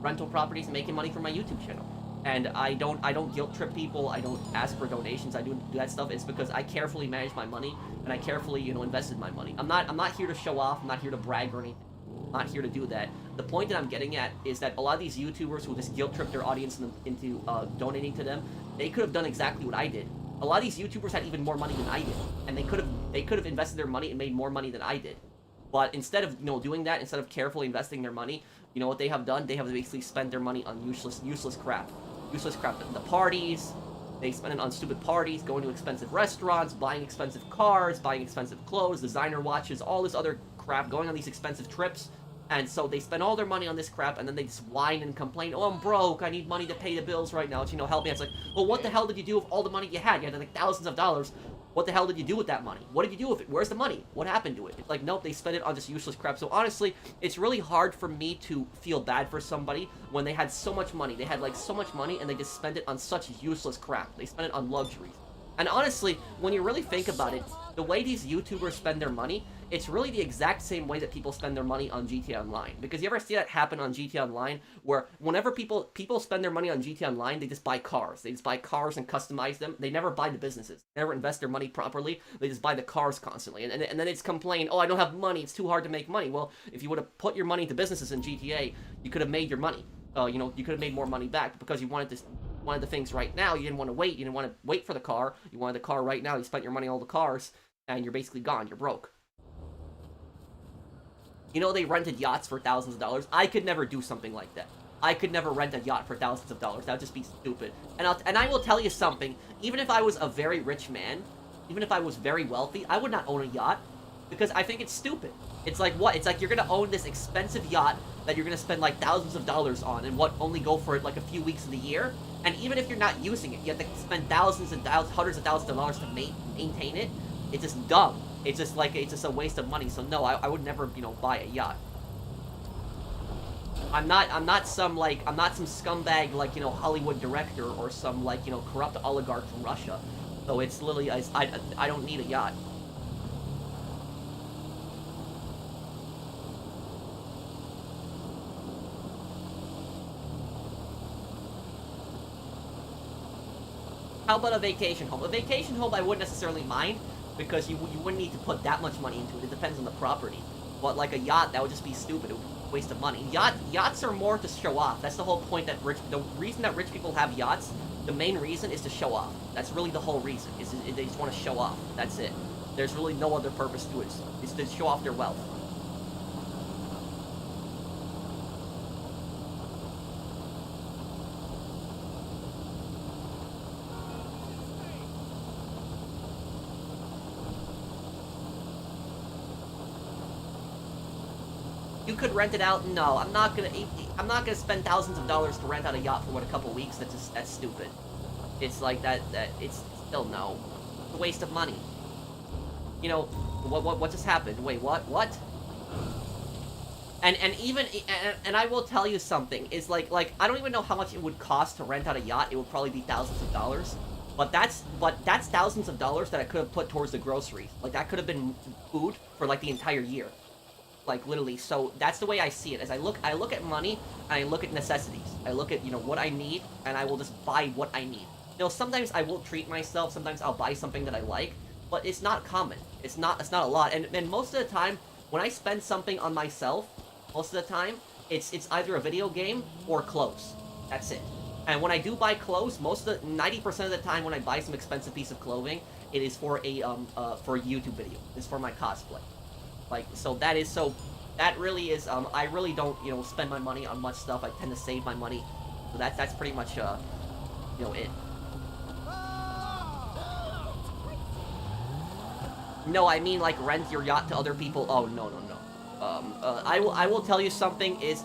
rental properties, and making money from my YouTube channel. And I don't guilt trip people. I don't ask for donations. I do that stuff. It's because I carefully manage my money, and I carefully invested my money. I'm not here to show off. I'm not here to brag or anything. I'm not here to do that. The point that I'm getting at is that a lot of these YouTubers who just guilt trip their audience into donating to them, they could have done exactly what I did. A lot of these YouTubers had even more money than I did, and they could have invested their money and made more money than I did. But instead of doing that, instead of carefully investing their money, you know what they have done? They have basically spent their money on useless crap. Useless crap. The parties, they spend it on stupid parties, going to expensive restaurants, buying expensive cars, buying expensive clothes, designer watches, all this other crap, going on these expensive trips. And so they spend all their money on this crap, and then they just whine and complain, oh, I'm broke, I need money to pay the bills right now, help me. It's like, well, what the hell did you do with all the money you had? You had like thousands of dollars. What the hell did you do with that money? What did you do with it? Where's the money? What happened to it? It's like, nope, they spent it on just useless crap. So honestly, it's really hard for me to feel bad for somebody when they had so much money. They had like so much money, and they just spent it on such useless crap. They spent it on luxuries. And honestly, when you really think about it, the way these YouTubers spend their money, it's really the exact same way that people spend their money on GTA Online. Because you ever see that happen on GTA Online, where whenever people spend their money on GTA Online, they just buy cars. They just buy cars and customize them. They never buy the businesses. They never invest their money properly. They just buy the cars constantly. And then it's complain, oh, I don't have money. It's too hard to make money. Well, if you would have put your money into businesses in GTA, you could have made your money. You could have made more money back. But because you wanted the things right now, you didn't want to wait. You didn't want to wait for the car. You wanted the car right now. You spent your money on all the cars, and you're basically gone. You're broke. They rented yachts for thousands of dollars. I could never do something like that. I could never rent a yacht for thousands of dollars. That would just be stupid. And I will tell you something. Even if I was a very rich man, even if I was very wealthy, I would not own a yacht, because I think it's stupid. It's like, what? It's like you're gonna own this expensive yacht that you're gonna spend like thousands of dollars on, and only go for it like a few weeks of the year. And even if you're not using it, you have to spend thousands and thousands, hundreds of thousands of dollars to maintain it. It's just dumb. It's just a waste of money. So no, I would never, buy a yacht. I'm not some scumbag like, Hollywood director, or some like, corrupt oligarch from Russia. So it's literally, I don't need a yacht. How about a vacation home? A vacation home I wouldn't necessarily mind, because you wouldn't need to put that much money into it. It depends on the property. But like a yacht, that would just be stupid. It would be a waste of money. Yachts are more to show off. That's the whole point. The reason that rich people have yachts, the main reason is to show off. That's really the whole reason. They just want to show off. That's it. There's really no other purpose to it. It's to show off their wealth. you could rent it out. No, I'm not gonna spend thousands of dollars to rent out a yacht for what, a couple weeks. That's stupid. It's like that it's still no. It's a waste of money. You know, what just happened? Wait, what? And I will tell you something, is like I don't even know how much it would cost to rent out a yacht. It would probably be thousands of dollars. But that's thousands of dollars that I could have put towards the groceries. Like, that could have been food for like the entire year. Like, literally. So that's the way I see it. As I look at money and I look at necessities. I look at, you know, what I need, and I will just buy what I need. You know, sometimes I will treat myself, sometimes I'll buy something that I like, but it's not common. It's not a lot. And most of the time, when I spend something on myself, most of the time, it's either a video game or clothes. That's it. And when I do buy clothes, 90% of the time when I buy some expensive piece of clothing, it is for a YouTube video. It's for my cosplay. Like, that really is, I really don't, you know, spend my money on much stuff. I tend to save my money. So that's pretty much, you know, it. No, I mean, like, rent your yacht to other people. Oh, no. I will tell you something is,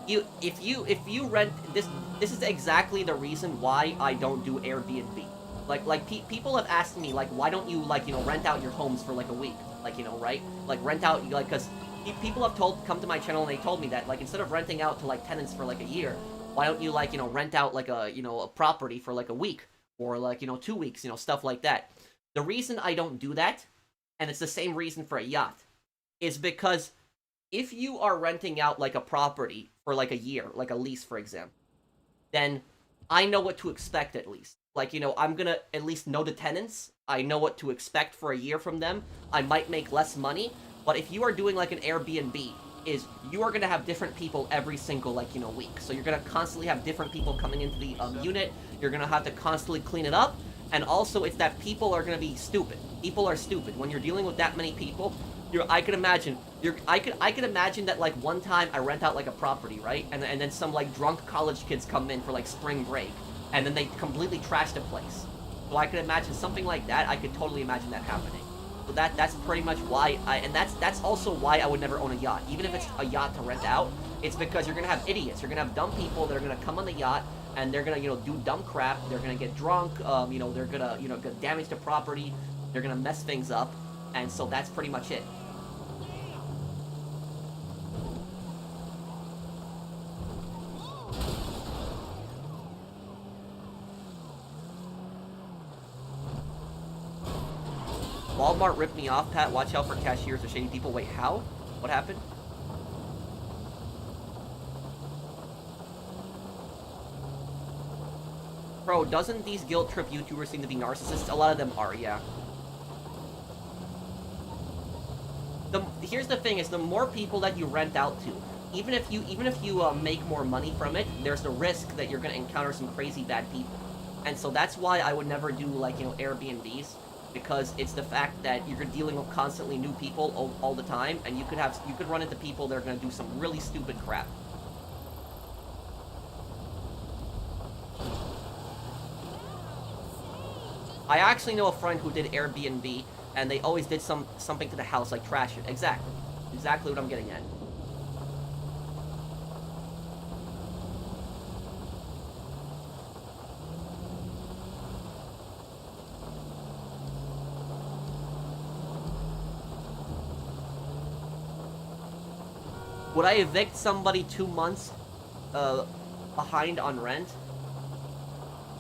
if you rent this is exactly the reason why I don't do Airbnb. Like people have asked me, like, why don't you, like, you know, rent out your homes for like a week, like, you know, right? Like, rent out, like, because people have come to my channel and they told me that, like, instead of renting out to like tenants for like a year, why don't you, like, you know, rent out like a, you know, a property for like a week or like, you know, 2 weeks, you know, stuff like that. The reason I don't do that, and it's the same reason for a yacht, is because if you are renting out like a property for like a year, like a lease, for example, then I know what to expect at least. Like, you know, I'm gonna at least know the tenants. I know what to expect for a year from them. I might make less money, but if you are doing like an Airbnb, is you are gonna have different people every single, like, you know, week. So you're gonna constantly have different people coming into the unit. You're gonna have to constantly clean it up, and also it's that people are gonna be stupid. People are stupid when you're dealing with that many people. I could imagine that, like, one time I rent out like a property, right? And then some like drunk college kids come in for like spring break, and then they completely trash the place. So I could imagine something like that. I could totally imagine that happening. So that's pretty much why and that's also why I would never own a yacht, even if it's a yacht to rent out. It's because you're gonna have idiots. You're gonna have dumb people that are gonna come on the yacht and they're gonna, you know, do dumb crap. They're gonna get drunk. You know, they're gonna, you know, damage the property. They're gonna mess things up, and so that's pretty much it. Walmart ripped me off, Pat. Watch out for cashiers or shady people. Wait, how? What happened? Bro, doesn't these guilt trip YouTubers seem to be narcissists? A lot of them are, yeah. Here's the thing: is the more people that you rent out to, even if you make more money from it, there's the risk that you're gonna encounter some crazy bad people, and so that's why I would never do, like, you know, Airbnbs. Because it's the fact that you're dealing with constantly new people all the time, and you could run into people that are going to do some really stupid crap. I actually know a friend who did Airbnb, and they always did something to the house, like trash it. Exactly what I'm getting at. Would I evict somebody 2 months behind on rent?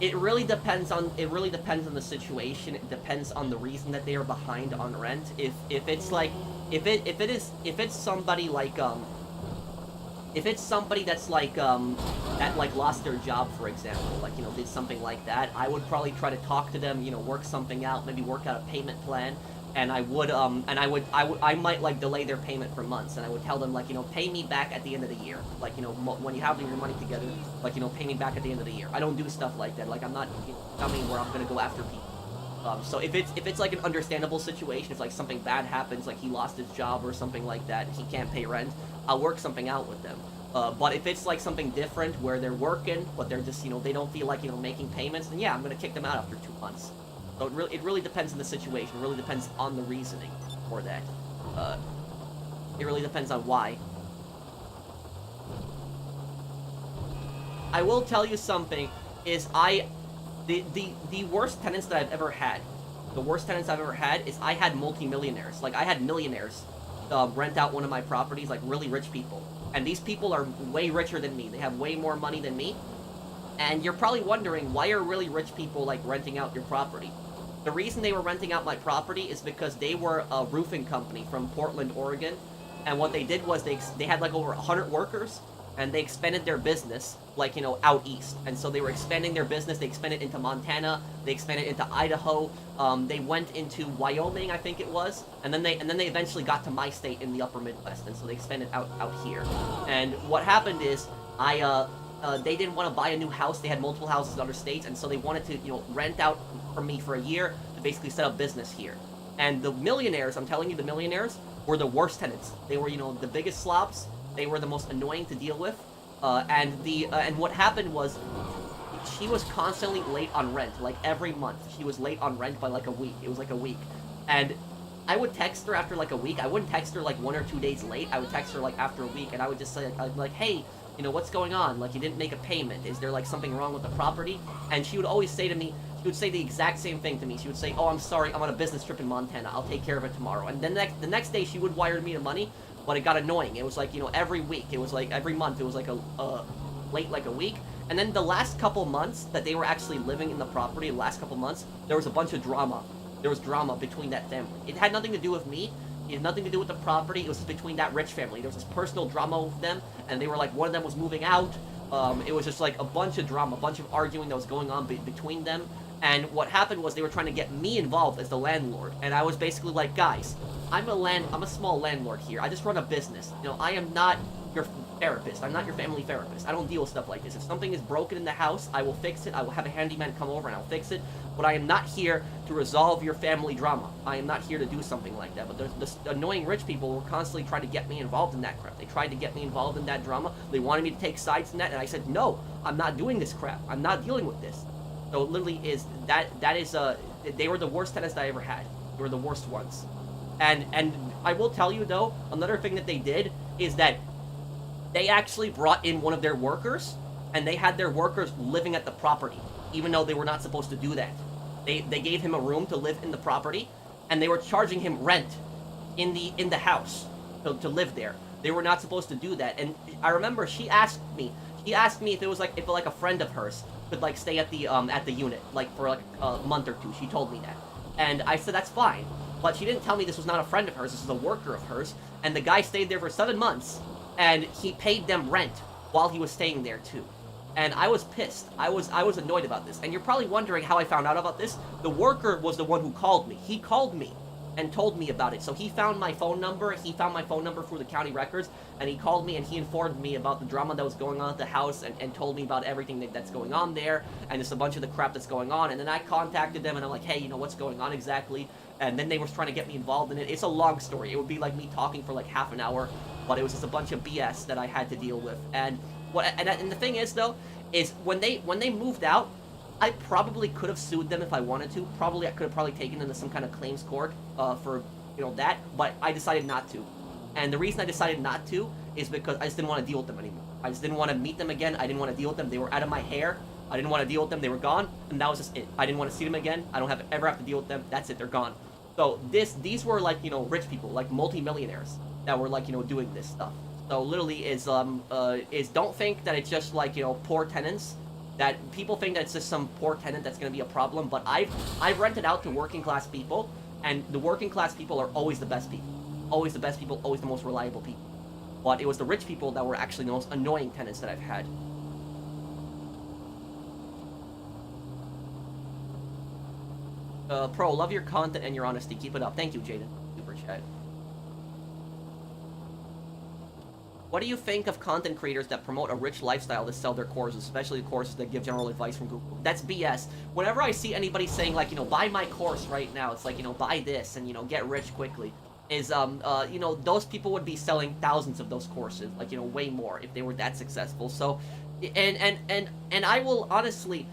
It really depends on the situation. It depends on the reason that they are behind on rent. If it's like if it's somebody like if it's somebody that's like that like lost their job, for example, like, you know, did something like that, I would probably try to talk to them, you know, work something out, maybe work out a payment plan. And I might, like, delay their payment for months, and I would tell them, like, you know, pay me back at the end of the year. Like, you know, when you have your money together, like, you know, pay me back at the end of the year. I don't do stuff like that. Like, I'm not, you know, dummy where I'm gonna go after people. So if it's like an understandable situation, if like something bad happens, like he lost his job or something like that, and he can't pay rent, I'll work something out with them. But if it's like something different where they're working, but they're just, you know, they don't feel like, you know, making payments, then yeah, I'm gonna kick them out after 2 months. So it really depends on the situation. It really depends on the reasoning for that. It really depends on why. I will tell you something, is the worst tenants that I've ever had, the worst tenants I've ever had is I had multimillionaires. Like, I had millionaires rent out one of my properties, like really rich people. And these people are way richer than me. They have way more money than me. And you're probably wondering, why are really rich people, like, renting out your property? The reason they were renting out my property is because they were a roofing company from Portland, Oregon. And what they did was they had, like, over 100 workers, and they expanded their business, like, you know, out east. And so they were expanding their business. They expanded into Montana. They expanded into Idaho. They went into Wyoming, I think it was. And then they eventually got to my state in the upper Midwest. And so they expanded out here. And what happened is, they didn't want to buy a new house. They had multiple houses in other states, and so they wanted to, you know, rent out from me for a year to basically set up business here. And the millionaires, I'm telling you, the millionaires were the worst tenants. They were, you know, the biggest slobs. They were the most annoying to deal with. And what happened was, she was constantly late on rent. Like, every month, she was late on rent by like a week. It was like a week. And I would text her after like a week. I wouldn't text her like 1 or 2 days late. I would text her like after a week, and I would just say, like, hey, you know, what's going on? Like, you didn't make a payment. Is there, like, something wrong with the property? And she would always say to me, she would say the exact same thing to me. She would say, oh, I'm sorry, I'm on a business trip in Montana. I'll take care of it tomorrow. And then the next day, she would wire me the money, but it got annoying. It was like, you know, every week. It was like every month. It was like late like a week. And then the last couple months that they were actually living in the property, the last couple months, there was a bunch of drama. There was drama between that family. It had nothing to do with me. It had nothing to do with the property. It was between that rich family. There was this personal drama with them, and they were like, one of them was moving out. It was just like a bunch of drama, a bunch of arguing that was going on between them. And what happened was they were trying to get me involved as the landlord. And I was basically like, guys, I'm a small landlord here. I just run a business. You know, I am not your therapist. I'm not your family therapist. I don't deal with stuff like this. If something is broken in the house, I will fix it. I will have a handyman come over and I'll fix it. But I am not here to resolve your family drama. I am not here to do something like that. But there's this annoying rich people who were constantly trying to get me involved in that crap. They tried to get me involved in that drama. They wanted me to take sides in that, and I said, no, I'm not doing this crap. I'm not dealing with this. So it literally is they were the worst tenants that I ever had. They were the worst ones. And I will tell you though, another thing that they did is that they actually brought in one of their workers, and they had their workers living at the property, even though they were not supposed to do that. They gave him a room to live in the property, and they were charging him rent in the house to live there. They were not supposed to do that. And I remember she asked me if it was like a friend of hers could like stay at the unit like for like a month or two. She told me that, and I said that's fine. But she didn't tell me this was not a friend of hers. This was a worker of hers, and the guy stayed there for 7 months. And he paid them rent while he was staying there too. And I was pissed. I was annoyed about this. And you're probably wondering how I found out about this. The worker was the one who called me. He called me and told me about it. So he found my phone number. He found my phone number through the county records. And he called me and he informed me about the drama that was going on at the house and told me about everything that's going on there. And just a bunch of the crap that's going on. And then I contacted them and I'm like, hey, you know, what's going on exactly? And then they were trying to get me involved in it. It's a long story. It would be like me talking for like half an hour. But it was just a bunch of BS that I had to deal with. And the thing is though, is when they moved out, I probably could have sued them if I wanted to. I could have taken them to some kind of claims court for, you know, that. But I decided not to. And the reason I decided not to is because I just didn't want to deal with them anymore. I just didn't want to meet them again. I didn't want to deal with them. They were out of my hair. I didn't want to deal with them. They were gone, and that was just it. I didn't want to see them again. I don't ever have to deal with them. That's it. They're gone. So these were like, you know, rich people, like multi-millionaires that were like, you know, doing this stuff. So literally is don't think that it's just like, you know, poor tenants. That people think that it's just some poor tenant that's going to be a problem. But I've rented out to working class people, and the working class people are always the best people. Always the best people, always the most reliable people. But it was the rich people that were actually the most annoying tenants that I've had. Pro, love your content and your honesty. Keep it up. Thank you, Jaden. Super chat. What do you think of content creators that promote a rich lifestyle to sell their courses, especially the courses that give general advice from Google? That's BS. Whenever I see anybody saying, like, you know, buy my course right now, it's like, you know, buy this and, you know, get rich quickly, is, you know, those people would be selling thousands of those courses, like, you know, way more if they were that successful. So, and I will honestly,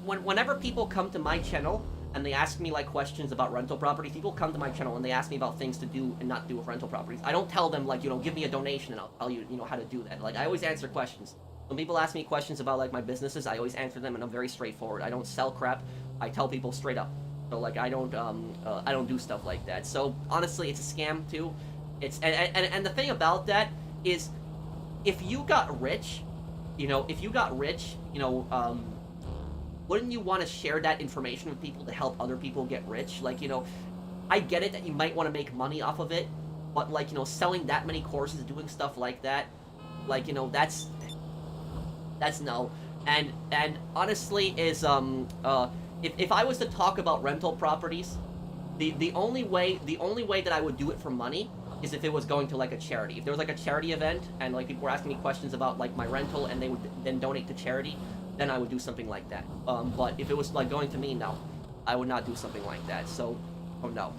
whenever people come to my channel, and they ask me, like, questions about rental properties. People come to my channel and they ask me about things to do and not do with rental properties. I don't tell them, like, you know, give me a donation and I'll tell you, you know, how to do that. Like, I always answer questions. When people ask me questions about like my businesses, I always answer them, and I'm very straightforward. I don't sell crap. I tell people straight up. So like I don't do stuff like that. So honestly, it's a scam too. It's and the thing about that is, if you got rich, wouldn't you want to share that information with people to help other people get rich? Like, I get it that you might want to make money off of it, but like, selling that many courses, doing stuff like that, like, that's no. And honestly is if I was to talk about rental properties, the only way that I would do it for money is if it was going to like a charity. If there was like a charity event and like people were asking me questions about like my rental and they would then donate to charity, then I would do something like that. But if it was like going to me, no, I would not do something like that. So, oh no.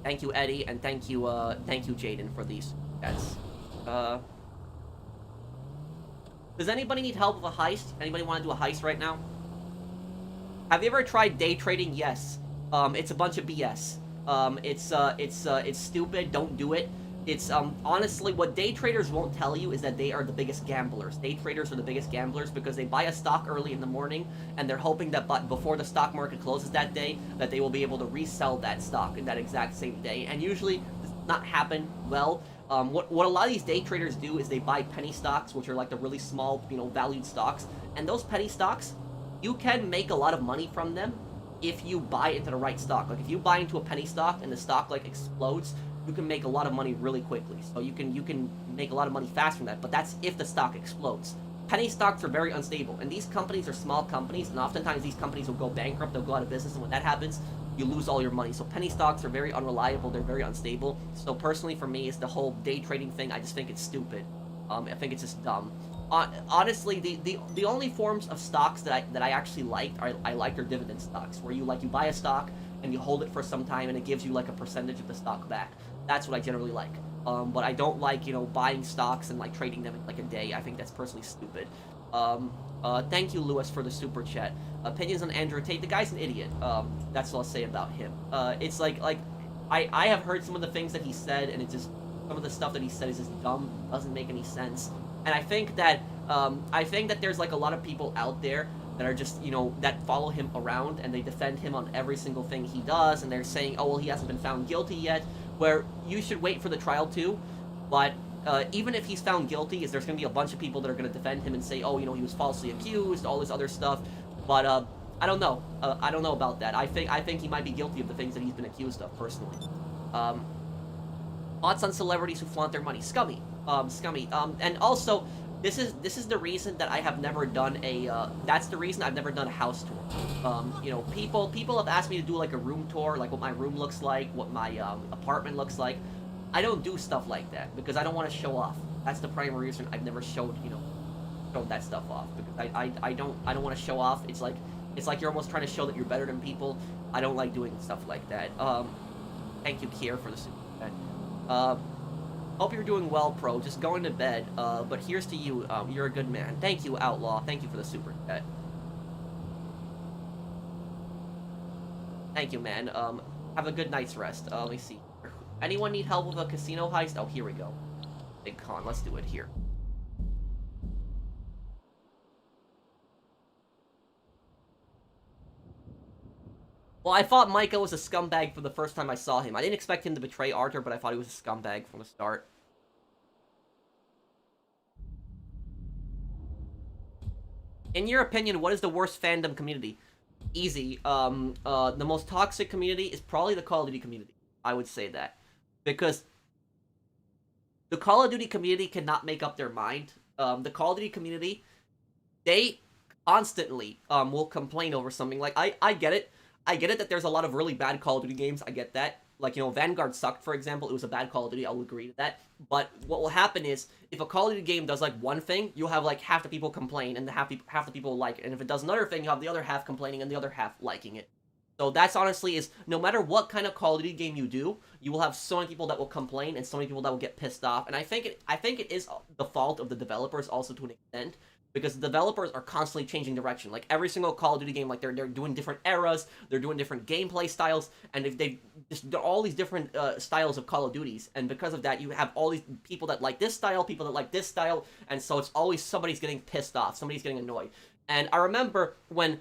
Thank you, Eddie, and thank you, Jaden, for these bets. Does anybody need help with a heist? Anybody want to do a heist right now? Have you ever tried day trading? Yes. It's a bunch of BS. It's stupid. Don't do it. It's, honestly, what day traders won't tell you is that they are the biggest gamblers. Day traders are the biggest gamblers because they buy a stock early in the morning, and they're hoping that before the stock market closes that day, that they will be able to resell that stock in that exact same day. And usually, this does not happen well. What a lot of these day traders do is they buy penny stocks, which are like the really small, valued stocks. And those penny stocks, you can make a lot of money from them if you buy into the right stock. Like, if you buy into a penny stock and the stock, like, explodes, you can make a lot of money really quickly. So you can make a lot of money fast from that, but that's if the stock explodes. Penny stocks are very unstable, and these companies are small companies, and oftentimes these companies will go bankrupt, they'll go out of business, and when that happens, you lose all your money. So penny stocks are very unreliable, they're very unstable. So personally for me, it's the whole day trading thing, I just think it's stupid. I think it's just dumb. Honestly, the only forms of stocks that I actually liked are their dividend stocks, where you buy a stock and you hold it for some time and it gives you like a percentage of the stock back. That's what I generally like. But I don't like, buying stocks and like trading them in like a day. I think that's personally stupid. Thank you, Lewis, for the super chat. Opinions on Andrew Tate. The guy's an idiot. That's what I'll say about him. It's like I have heard some of the things that he said, and it's just some of the stuff that he said is just dumb, doesn't make any sense. And I think that there's like a lot of people out there that are just, that follow him around and they defend him on every single thing he does, and they're saying, oh, well, he hasn't been found guilty yet, where you should wait for the trial too. But even if he's found guilty, there's going to be a bunch of people that are going to defend him and say, oh, he was falsely accused, all this other stuff. But I don't know. I don't know about that. I think he might be guilty of the things that he's been accused of, personally. Thoughts on celebrities who flaunt their money? Scummy. Scummy. And also, this is the reason that I have never done a, that's the reason I've never done a house tour. People have asked me to do like a room tour, like what my room looks like, what my apartment looks like. I don't do stuff like that because I don't want to show off. That's the primary reason I've never showed that stuff off, because I don't want to show off. It's like you're almost trying to show that you're better than people. I don't like doing stuff like that. Thank you, Kier, for the super chat. Hope you're doing well, Pro. Just going to bed. But here's to you. You're a good man. Thank you, Outlaw. Thank you for the super chat. Thank you, man. Have a good night's rest. Let me see. Anyone need help with a casino heist? Oh, here we go. Big con. Let's do it here. Well, I thought Micah was a scumbag from the first time I saw him. I didn't expect him to betray Arthur, but I thought he was a scumbag from the start. In your opinion, what is the worst fandom community? Easy. The most toxic community is probably the Call of Duty community. I would say that. Because the Call of Duty community cannot make up their mind. The Call of Duty community, they constantly will complain over something. Like, I get it. I get it that there's a lot of really bad Call of Duty games. I get that. Like, Vanguard sucked, for example. It was a bad Call of Duty. I'll agree to that. But what will happen is, if a Call of Duty game does, like, one thing, you'll have, like, half the people complain, and half the people like it. And if it does another thing, you'll have the other half complaining, and the other half liking it. So that's honestly is, no matter what kind of Call of Duty game you do, you will have so many people that will complain, and so many people that will get pissed off. And I think it is the fault of the developers also to an extent, because the developers are constantly changing direction. Like every single Call of Duty game, like they're doing different eras, they're doing different gameplay styles, and they just all these different styles of Call of Duties. And because of that, you have all these people that like this style, people that like this style, and so it's always somebody's getting pissed off, somebody's getting annoyed. And I remember when,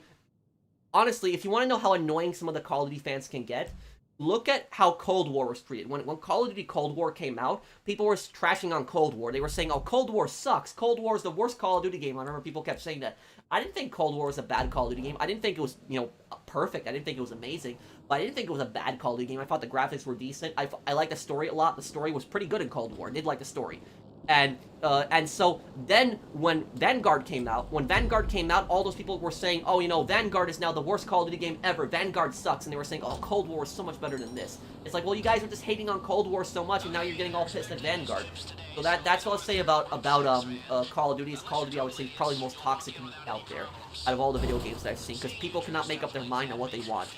honestly, if you want to know how annoying some of the Call of Duty fans can get, look at how Cold War was treated. When Call of Duty Cold War came out, people were trashing on Cold War. They were saying, oh, Cold War sucks. Cold War is the worst Call of Duty game. I remember people kept saying that. I didn't think Cold War was a bad Call of Duty game. I didn't think it was, perfect. I didn't think it was amazing. But I didn't think it was a bad Call of Duty game. I thought the graphics were decent. I liked the story a lot. The story was pretty good in Cold War. I did like the story. And so then when Vanguard came out, all those people were saying, oh, Vanguard is now the worst Call of Duty game ever. Vanguard sucks. And they were saying, oh, Cold War is so much better than this. It's like, well, you guys are just hating on Cold War so much, and now you're getting all pissed at Vanguard. So that's what I'll say about Call of Duty. Is Call of Duty, I would say, probably the most toxic out there out of all the video games that I've seen, because people cannot make up their mind on what they want.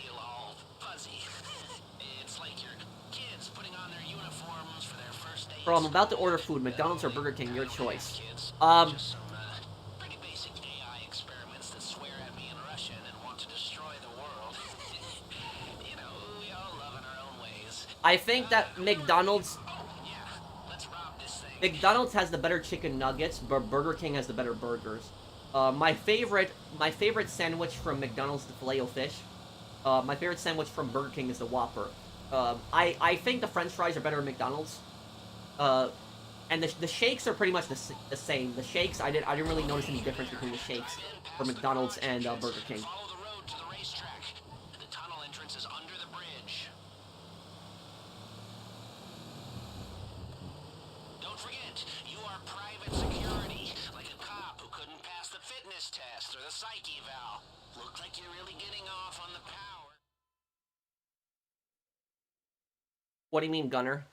Bro, I'm about to order food. McDonald's or Burger King, your choice. I think that McDonald's has the better chicken nuggets, but Burger King has the better burgers. My favorite sandwich from McDonald's is the Filet-O-Fish. My favorite sandwich from Burger King is the Whopper. I think the French fries are better at McDonald's. And the shakes are pretty much the same. The shakes, I didn't really notice any difference between the shakes for McDonald's and Burger King. Don't forget, you are private security, like a cop who couldn't pass the fitness test or the psych eval. Look like you're really getting off on the power. What do you mean, Gunner?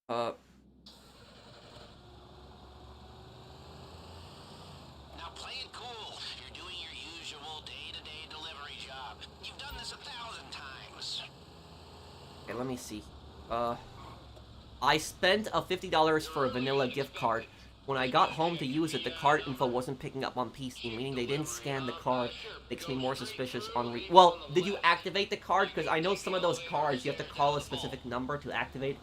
Now play it cool. You're doing your usual day-to-day delivery job. You've done this 1,000 times. Okay, let me see. I spent $50 for a vanilla gift card. When I got home to use it, the card info wasn't picking up on PC, meaning they didn't scan the card. Makes me more suspicious on Well, did you activate the card? Because I know some of those cards, you have to call a specific number to activate.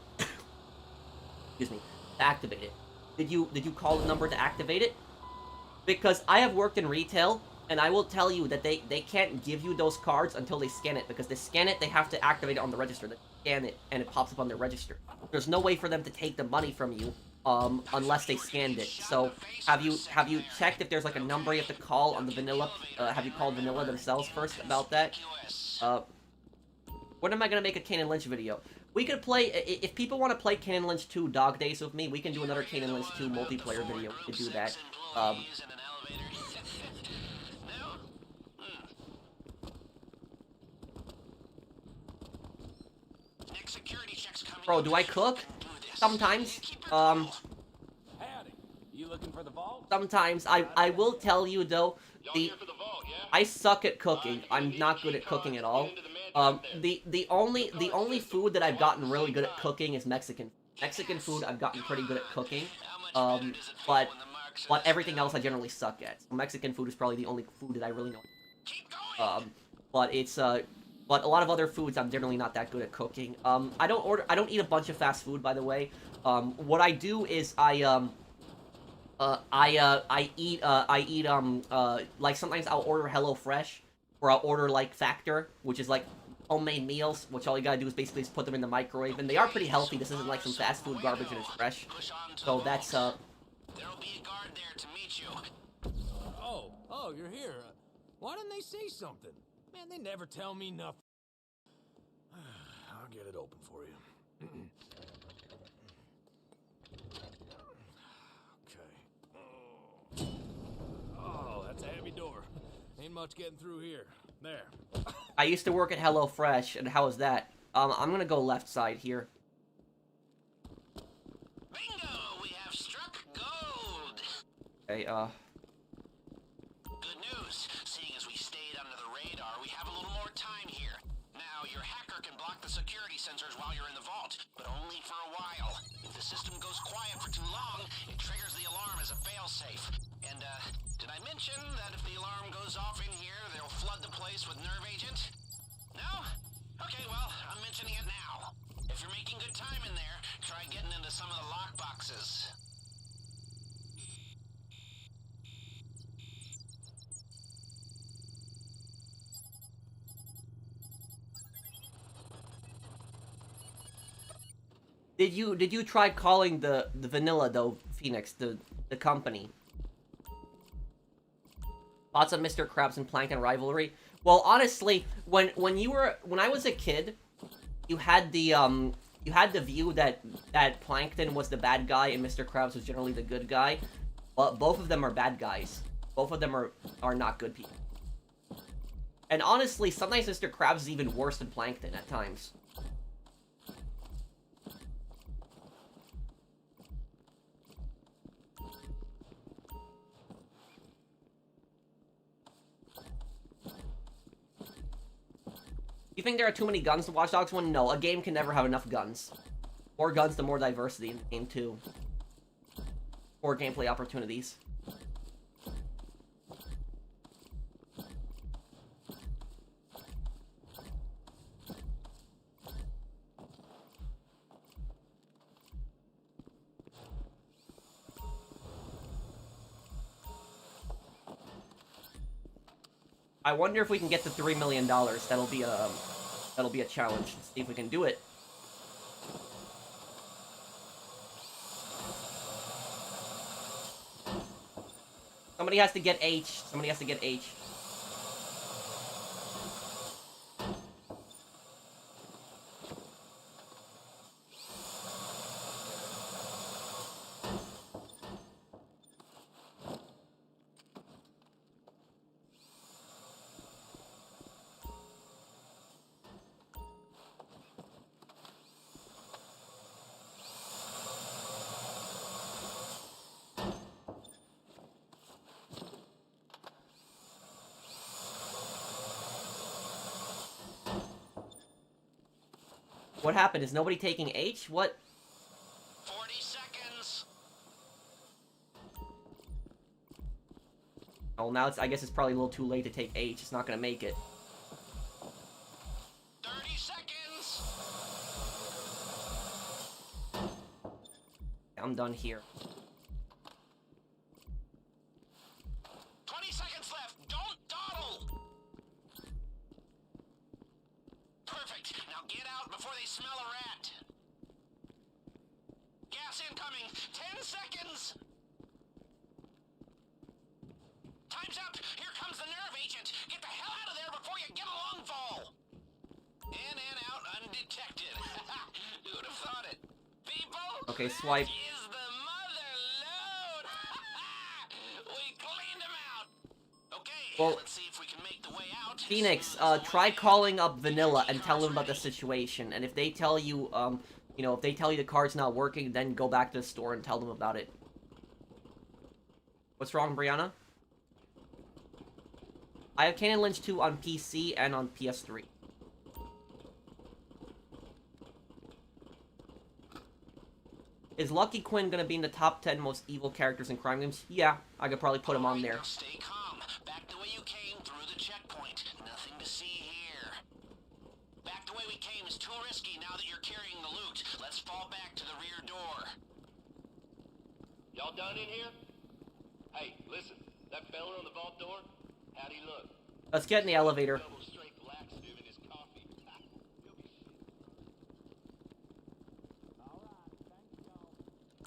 Excuse me, to activate it. Did you call the number to activate it? Because I have worked in retail, and I will tell you that they can't give you those cards until they scan it, because they scan it, they have to activate it on the register. They scan it, and it pops up on their register. There's no way for them to take the money from you, unless they scanned it. So, have you checked if there's like a number you have to call on the vanilla? Have you called vanilla themselves first about that? When am I gonna make a Kane and Lynch video? We could play, if people want to play Kane and Lynch 2 Dog Days with me, we can do another Kane and Lynch 2 multiplayer video. We could do that. Bro, do I cook? Sometimes. Howdy. You looking for the vault? Sometimes. I will tell you though, I suck at cooking. I'm not good at cooking at all. The only food that I've gotten really good at cooking is Mexican. Mexican food I've gotten pretty good at cooking. But everything else I generally suck at. So Mexican food is probably the only food that I really know. But a lot of other foods I'm generally not that good at cooking. I don't eat a bunch of fast food, by the way. What I do is I eat like sometimes I'll order HelloFresh, or I'll order like Factor, which is like homemade meals, which all you gotta do is basically just put them in the microwave, and they are pretty healthy. This isn't like some fast food garbage and it's fresh. So that's There'll be a guard there to meet you. Oh, you're here. Why didn't they say something? Man, they never tell me nothing. I'll get it open for you. Okay. Oh, that's a heavy door. Ain't much getting through here. There. I used to work at HelloFresh, and how is that? I'm gonna go left side here. Bingo! We have struck gold. Okay, Good news. security sensors while you're in the vault, but only for a while. If the system goes quiet for too long, it triggers the alarm as a failsafe. And, did I mention that if the alarm goes off in here, they'll flood the place with nerve agent? No? Okay, well, I'm mentioning it now. If you're making good time in there, try getting into some of the lockboxes. Did you try calling the vanilla though, Phoenix, the company? Lots of Mr. Krabs and Plankton rivalry. Well, honestly, when I was a kid, you had the view that Plankton was the bad guy and Mr. Krabs was generally the good guy. But both of them are bad guys. Both of them are not good people. And honestly, sometimes Mr. Krabs is even worse than Plankton at times. You think there are too many guns to Watch Dogs 1? No, a game can never have enough guns. More guns, the more diversity in the game, too. More gameplay opportunities. I wonder if we can get to $3 million. That'll be a challenge. Let's see if we can do it. Somebody has to get H. Somebody has to get H. What happened? Is nobody taking H? What? 40 seconds. Oh, now I guess it's probably a little too late to take H. It's not gonna make it. 30 seconds. I'm done here. 20 seconds left. Don't dawdle. Perfect. Now get out before they smell a rat. Gas incoming. 10 seconds. Time's up. Here comes the nerve agent. Get the hell out of there before you get a long fall. In and out undetected. Who would have thought it? People, Okay, swipe. that is the mother load. We cleaned him out. Okay, Well, let's see if we can make the way out. Phoenix, try calling up Vanilla and tell them about the situation. And if they tell you, you know, if they tell you the card's not working, then go back to the store and tell them about it. What's wrong, Brianna? I have Kane and Lynch 2 on PC and on PS3. Is Lucky Quinn gonna be in the top 10 most evil characters in crime games? Yeah, I could probably put him on there. Stay calm. Back the way you came through the checkpoint. Nothing to see here. Back the way we came is too risky now that you're carrying the loot. Let's fall back to the rear door. Y'all done in here? Hey, listen. That fella on the vault door? How'd he look? Let's get in the elevator. Double strength laxative in his coffee. He'll be shit.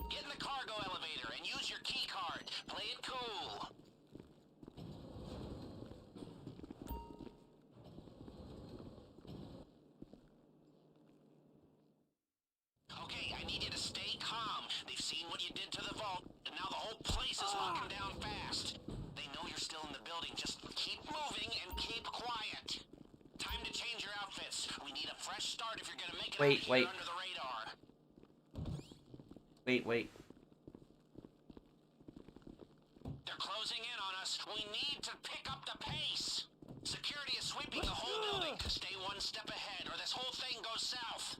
Get in the cargo elevator and use your key card. Play it cool. Okay, I need you to stay calm. They've seen what you did to the vault, and now the whole place is locking down fast. They know you're still in the building. Just keep moving and keep quiet. Time to change your outfits. We need a fresh start if you're gonna make it out here under the radar. Wait. They're closing in on us. We need to pick up the pace. Security is sweeping the whole building. Stay one step ahead, or this whole thing goes south.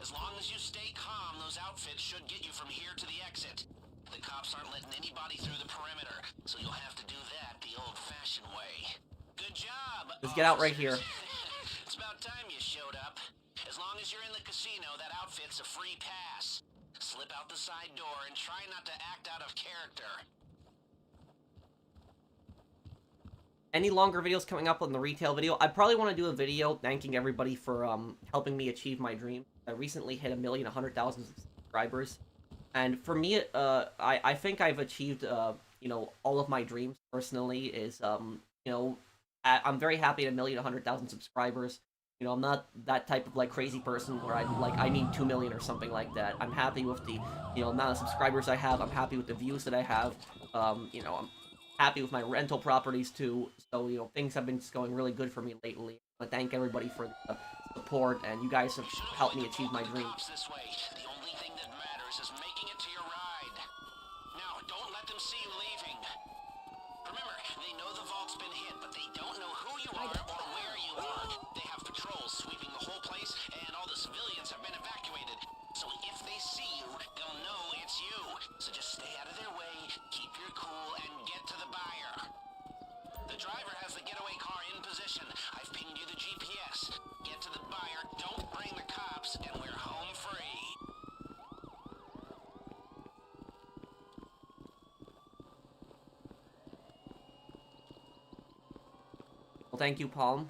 As long as you stay calm, those outfits should get you from here to the exit. The cops aren't letting anybody through the perimeter, so you'll have to do that the old-fashioned way. Good job, Let's get out right officers. here. It's about time you showed up. As long as you're in the casino, that outfit's a free pass. Slip out the side door and try not to act out of character. Any longer videos coming up on the retail video? I probably want to do a video thanking everybody for helping me achieve my dream. I recently hit 1,100,000 subscribers, and for me, I think I've achieved you know, all of my dreams personally. Is you know, I'm very happy at 1,100,000 subscribers. You know, I'm not that type of like crazy person where I need 2 million or something like that. I'm happy with the, you know, amount of subscribers I have. I'm happy with the views that I have. You know, I'm happy with my rental properties too. So, you know, things have been just going really good for me lately. I want to thank everybody for the support, and you guys have helped me achieve my dreams. This way. The only thing that matters is making it to your ride. Now, don't let them see you leaving. Remember, they know the vault's been hit, but they don't know who you are or where you are. They have patrols sweeping the whole place, and all the civilians have been evacuated. So if they see you, they'll know it's you. So just stay out of their way, keep your cool, and get to the buyer. The driver has the getaway car in position. I've pinged you the GPS. Get to the buyer, don't bring the cops, and we're home free. Well, thank you, Palm.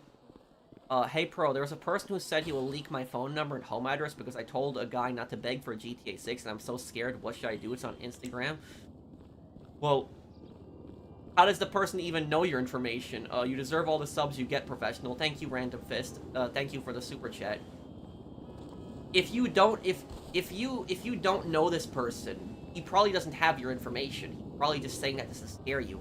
Hey Pro, there was a person who said he will leak my phone number and home address because I told a guy not to beg for a GTA 6 and I'm so scared. What should I do? It's on Instagram. Well, how does the person even know your information? You deserve all the subs you get, professional. Thank you, Random Fist. Thank you for the super chat. If you don't know this person, he probably doesn't have your information. He's probably just saying that just to scare you.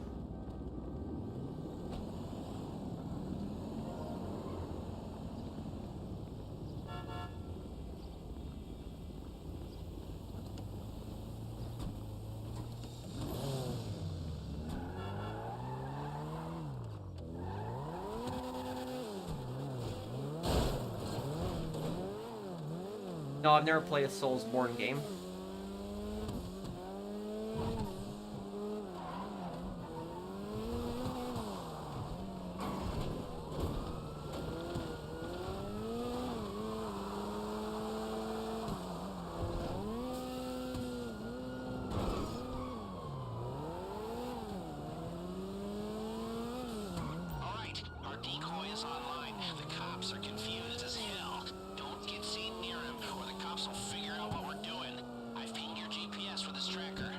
No, I've never played a Soulsborne game. Alright, our decoy is online. The cops are confused as hell. Don't get seen near him, or the cops will figure out what we're doing. I've pinged your GPS for this tracker.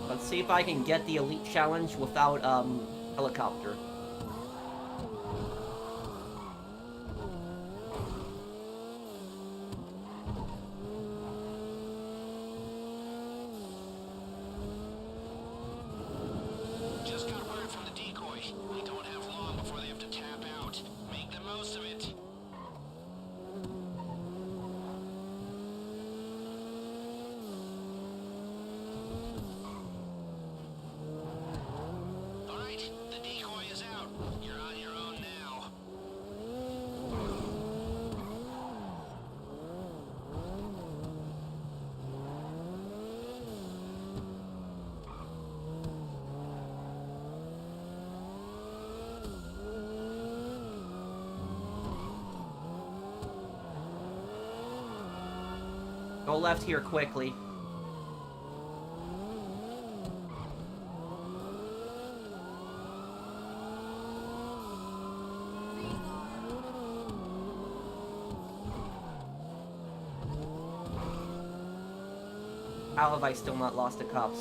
Let's see if I can get the Elite Challenge without, helicopter. Just got word from the decoy. We don't have long before they have to tap out. Make the most of it. Alright, the decoy is out. You're on your own now. Go left here quickly. How have I still not lost the cops?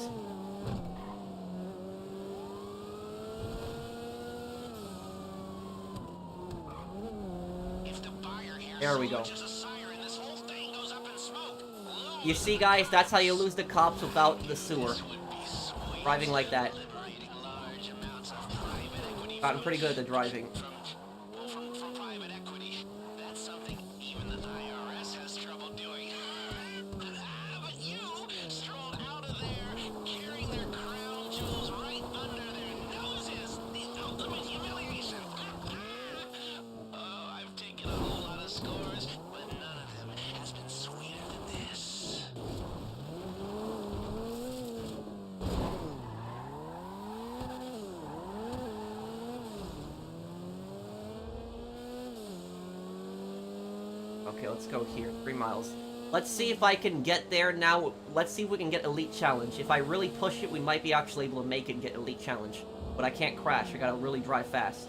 If the buyer hears There we so go. much as a siren, this whole thing goes up in smoke. You see, guys, that's how you lose the cops without the sewer. Would be sweet. Driving like that. Liberating a large Gotten pretty good at the driving. From private equity. That's something even the IRS has trouble doing. But you strolled out of there carrying their crown jewels right under their noses. The ultimate humiliation. Oh, I've taken a whole lot of scores, but none of them has been sweeter than this. Okay, let's go here. 3 miles. Let's see if I can get there now. Let's see if we can get Elite Challenge. If I really push it, we might be actually able to make it and get Elite Challenge. But I can't crash. I gotta really drive fast.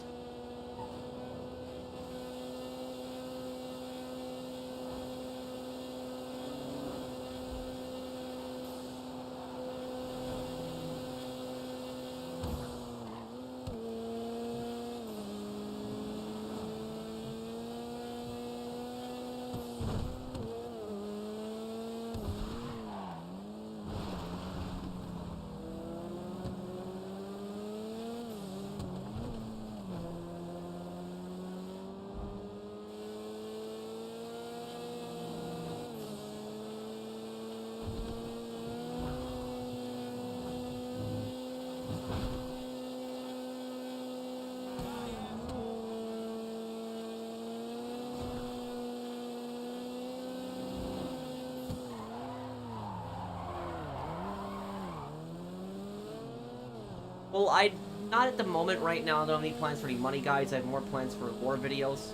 Well, not at the moment right now. I don't have any plans for any money guides. I have more plans for lore videos.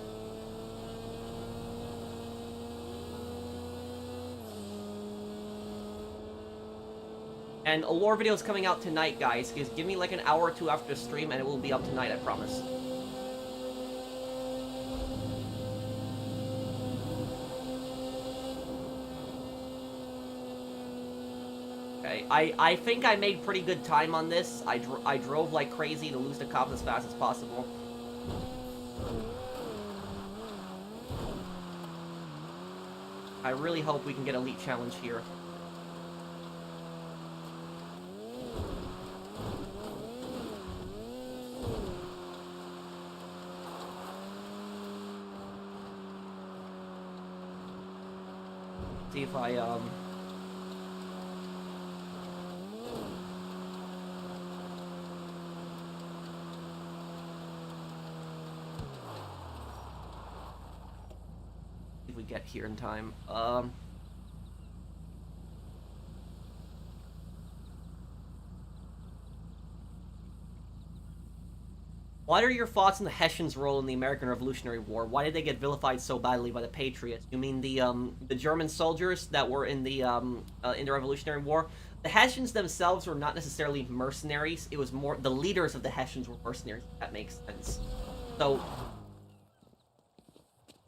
And a lore video is coming out tonight, guys. Just give me like an hour or two after the stream, and it will be up tonight, I promise. Okay, I think I made pretty good time on this. I drove like crazy to lose the cops as fast as possible. I really hope we can get Elite Challenge here. See if I, if we get here in time. What are your thoughts on the Hessians' role in the American Revolutionary War? Why did they get vilified so badly by the Patriots? You mean the German soldiers that were in the Revolutionary War? The Hessians themselves were not necessarily mercenaries. It was more the leaders of the Hessians were mercenaries. If that makes sense. So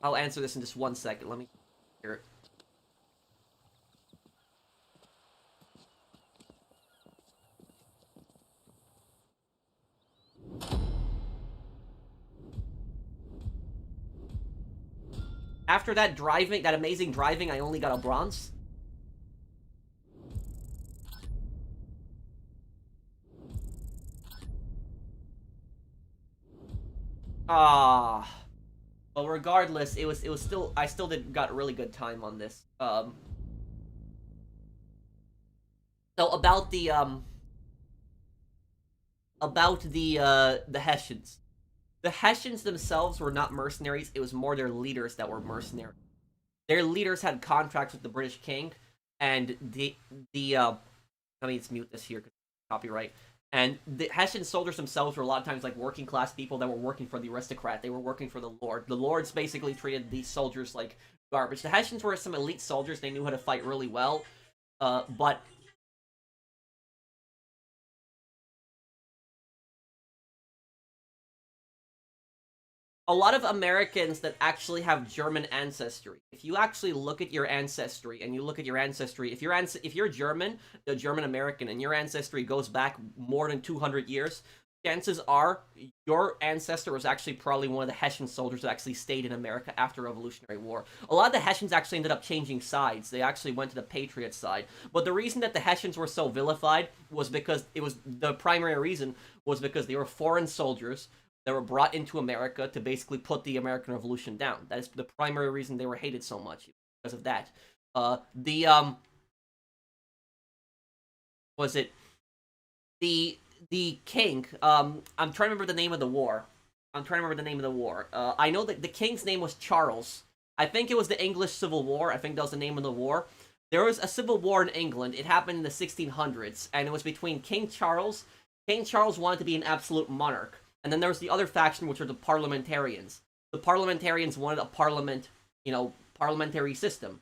I'll answer this in just 1 second. Let me hear it. After that driving, that amazing driving, I only got a bronze. Ah. Well, regardless, it was still, I still got really good time on this. So about the Hessians. The Hessians themselves were not mercenaries. It was more their leaders that were mercenaries. Their leaders had contracts with the British king, and let me just mute this here because copyright. And the Hessian soldiers themselves were a lot of times like working class people that were working for the aristocrat. They were working for the lord. The lords basically treated these soldiers like garbage. The Hessians were some elite soldiers. They knew how to fight really well, but a lot of Americans that actually have German ancestry. If you actually look at your ancestry and you look at your ancestry, if you're German, the German American, and your ancestry goes back more than 200 years, chances are your ancestor was actually probably one of the Hessian soldiers that actually stayed in America after the Revolutionary War. A lot of the Hessians actually ended up changing sides. They actually went to the Patriot side. But the reason that the Hessians were so vilified was because the primary reason was because they were foreign soldiers that were brought into America to basically put the American Revolution down. That is the primary reason they were hated so much, because of that. The was it the king? I'm trying to remember the name of the war. I know that the king's name was Charles. I think it was the English Civil War. I think that was the name of the war. There was a civil war in England. It happened in the 1600s, and it was between King Charles. King Charles wanted to be an absolute monarch, and then there was the other faction, which were the parliamentarians. The parliamentarians wanted a parliament, parliamentary system.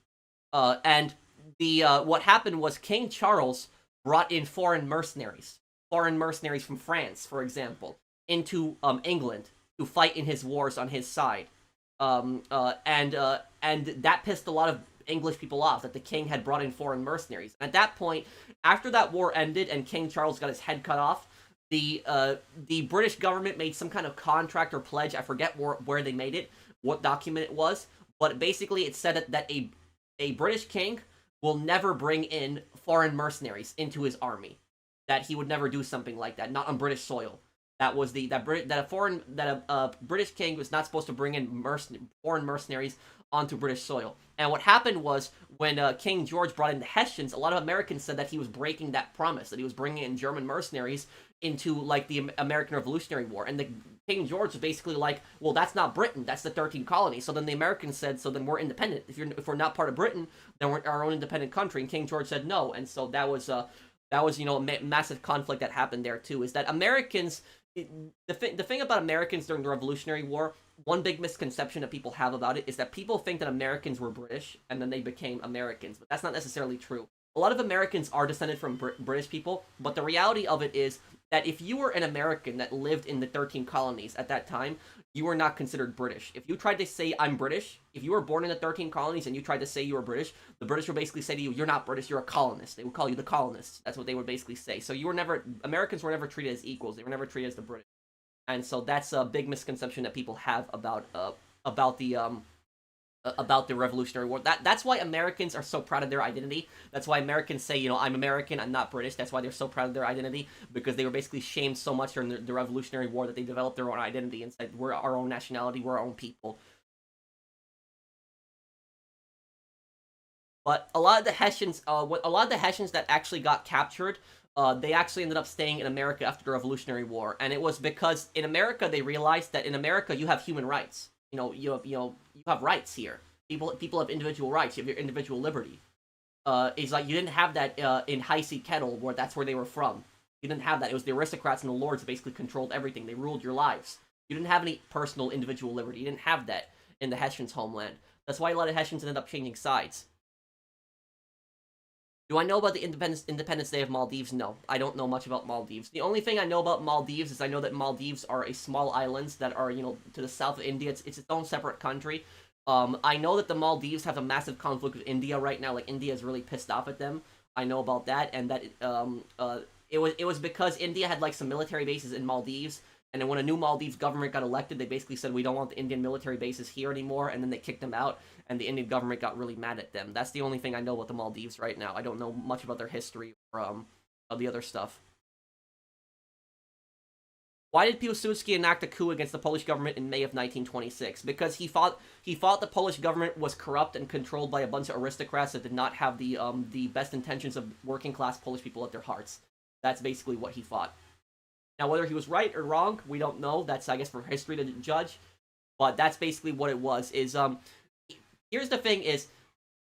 And the what happened was King Charles brought in foreign mercenaries from France, for example, into England to fight in his wars on his side. And that pissed a lot of English people off that the king had brought in foreign mercenaries. At that point, after that war ended and King Charles got his head cut off, the British government made some kind of contract or pledge. I forget where they made it, what document it was, but basically it said that a British king will never bring in foreign mercenaries into his army. That he would never do something like that, not on British soil. That was a British king was not supposed to bring in foreign mercenaries onto British soil. And what happened was when King George brought in the Hessians, a lot of Americans said that he was breaking that promise, that he was bringing in German mercenaries into like the American Revolutionary War. And the King George was basically like, well, that's not Britain, that's the 13 colonies. So then the Americans said, so then we're independent. If we're not part of Britain, then we're our own independent country. And King George said no. And so that was a massive conflict that happened there too. Is that Americans? The thing about Americans during the Revolutionary War, one big misconception that people have about it is that people think that Americans were British and then they became Americans, but that's not necessarily true. A lot of Americans are descended from British people, but the reality of it is that if you were an American that lived in the 13 colonies at that time, you were not considered British. If you tried to say, I'm British, if you were born in the 13 colonies and you tried to say you were British, the British would basically say to you, you're not British, you're a colonist. They would call you the colonists. That's what they would basically say. So Americans were never treated as equals. They were never treated as the British. And so that's a big misconception that people have about the Revolutionary War. That's why Americans are so proud of their identity. That's why Americans say, I'm American, I'm not British. That's why they're so proud of their identity, because they were basically shamed so much during the Revolutionary War that they developed their own identity and said, we're our own nationality, we're our own people. But a lot of the Hessians that actually got captured, they actually ended up staying in America after the Revolutionary War, and it was because in America they realized that in America you have human rights. You have rights here. People have individual rights. You have your individual liberty. It's like you didn't have that in High Sea Kettle, where that's where they were from. You didn't have that. It was the aristocrats and the lords that basically controlled everything. They ruled your lives. You didn't have any personal individual liberty. You didn't have that in the Hessians' homeland. That's why a lot of Hessians ended up changing sides. Do I know about the Independence Day of Maldives? No, I don't know much about Maldives. The only thing I know about Maldives is I know that Maldives are a small islands that are, to the south of India. It's its own separate country. I know that the Maldives have a massive conflict with India right now. Like, India is really pissed off at them. I know about that, and that it was because India had like some military bases in Maldives, and then when a new Maldives government got elected, they basically said, we don't want the Indian military bases here anymore, and then they kicked them out, and the Indian government got really mad at them. That's the only thing I know about the Maldives right now. I don't know much about their history or of the other stuff. Why did Piłsudski enact a coup against the Polish government in May of 1926? Because he thought the Polish government was corrupt and controlled by a bunch of aristocrats that did not have the best intentions of working class Polish people at their hearts. That's basically what he thought. Now, whether he was right or wrong, we don't know. That's, I guess, for history to judge. But that's basically what it was. Here's the thing: is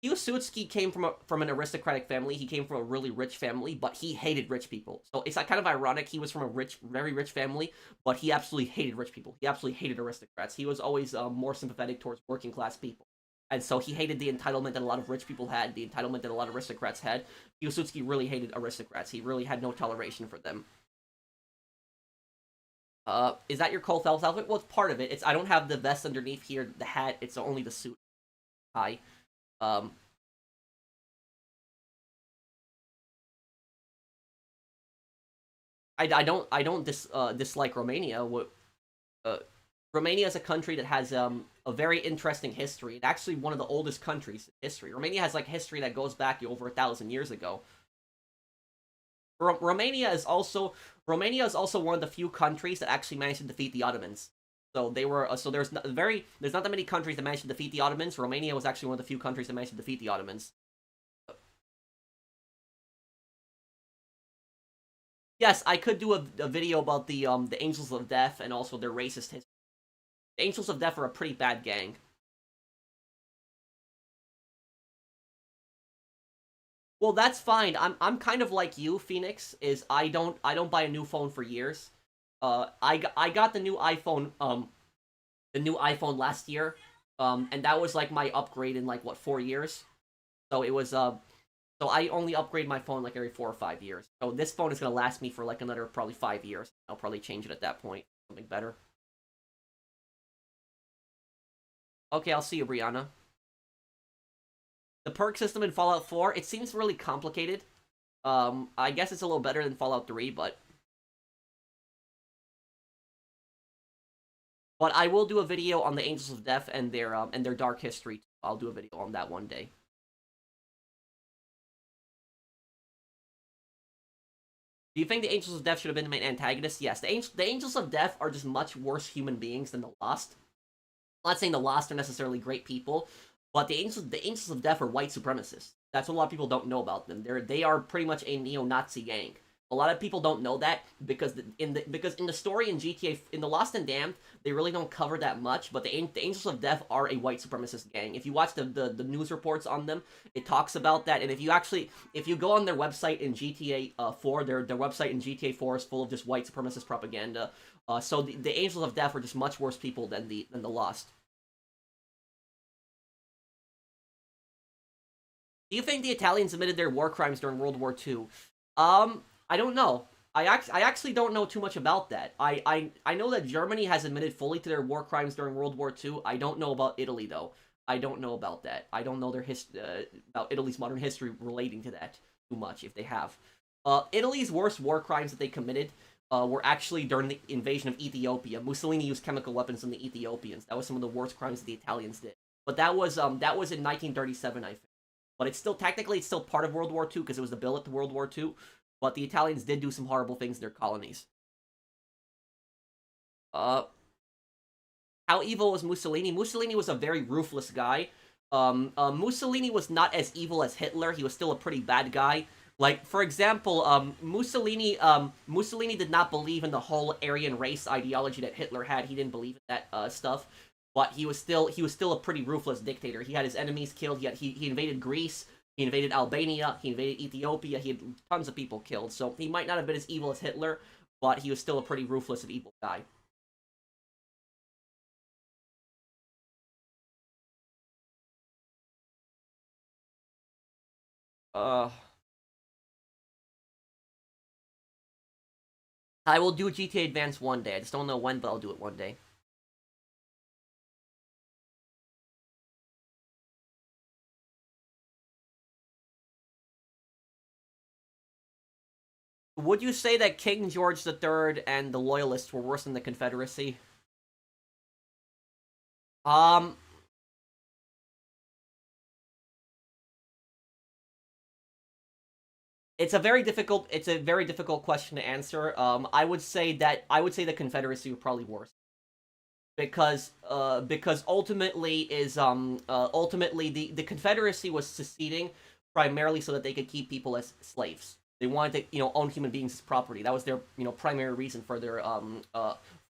Piłsudski came from an aristocratic family. He came from a really rich family, but he hated rich people. So it's like kind of ironic. He was from a very rich family, but he absolutely hated rich people. He absolutely hated aristocrats. He was always more sympathetic towards working class people. And so he hated the entitlement that a lot of rich people had, the entitlement that a lot of aristocrats had. Piłsudski really hated aristocrats. He really had no toleration for them. Is that your Cole Phelps outfit? Well, it's part of it. I don't have the vest underneath here, the hat. It's only the suit. Hi. I don't dislike Romania. Romania is a country that has a very interesting history. It's actually one of the oldest countries in history. Romania has like history that goes back over 1,000 years ago. Romania is also one of the few countries that actually managed to defeat the Ottomans. So they were so there's not that many countries that managed to defeat the Ottomans. Romania was actually one of the few countries that managed to defeat the Ottomans. Yes, I could do a video about the Angels of Death and also their racist history. The Angels of Death are a pretty bad gang. Well, that's fine. I'm kind of like you, Phoenix. Is I don't buy a new phone for years. I got the new iPhone last year, and that was like my upgrade in like what 4 years. So it was so I only upgrade my phone like every 4 or 5 years. So this phone is gonna last me for like another probably 5 years. I'll probably change it at that point, something better. Okay, I'll see you, Brianna. The perk system in Fallout 4, it seems really complicated. I guess it's a little better than Fallout 3, but I will do a video on the Angels of Death and their dark history. I'll do a video on that one day. Do you think the Angels of Death should have been the main antagonists? Yes, the Angels of Death are just much worse human beings than the Lost. I'm not saying the Lost are necessarily great people, but the Angels of Death are white supremacists. That's what a lot of people don't know about them. They are pretty much a neo-Nazi gang. A lot of people don't know that because in the story in GTA, in the Lost and Damned, they really don't cover that much. But the Angels of Death are a white supremacist gang. If you watch the news reports on them, it talks about that. And if you go on their website in GTA 4, their website in GTA 4 is full of just white supremacist propaganda. So the Angels of Death are just much worse people than the Lost. Do you think the Italians admitted their war crimes during World War II? I don't know. I actually don't know too much about that. I know that Germany has admitted fully to their war crimes during World War II. I don't know about Italy though. I don't know about that. I don't know their about Italy's modern history relating to that too much if they have. Italy's worst war crimes that they committed were actually during the invasion of Ethiopia. Mussolini used chemical weapons on the Ethiopians. That was some of the worst crimes that the Italians did. But that was in 1937, I think. But it's still technically part of World War II because it was the billet to World War II. But the Italians did do some horrible things in their colonies. How evil was Mussolini? Mussolini was a very ruthless guy. Mussolini was not as evil as Hitler. He was still a pretty bad guy. Like, for example, Mussolini did not believe in the whole Aryan race ideology that Hitler had. He didn't believe in that stuff. But he was still a pretty ruthless dictator. He had his enemies killed. He invaded Greece. He invaded Albania. He invaded Ethiopia. He had tons of people killed. So he might not have been as evil as Hitler, but he was still a pretty ruthless and evil guy. I will do GTA Advance one day. I just don't know when, but I'll do it one day. Would you say that King George III and the Loyalists were worse than the Confederacy? It's a very difficult question to answer. I would say the Confederacy were probably worse. Because ultimately the Confederacy was seceding primarily so that they could keep people as slaves. They wanted to own human beings as property. That was their primary reason for their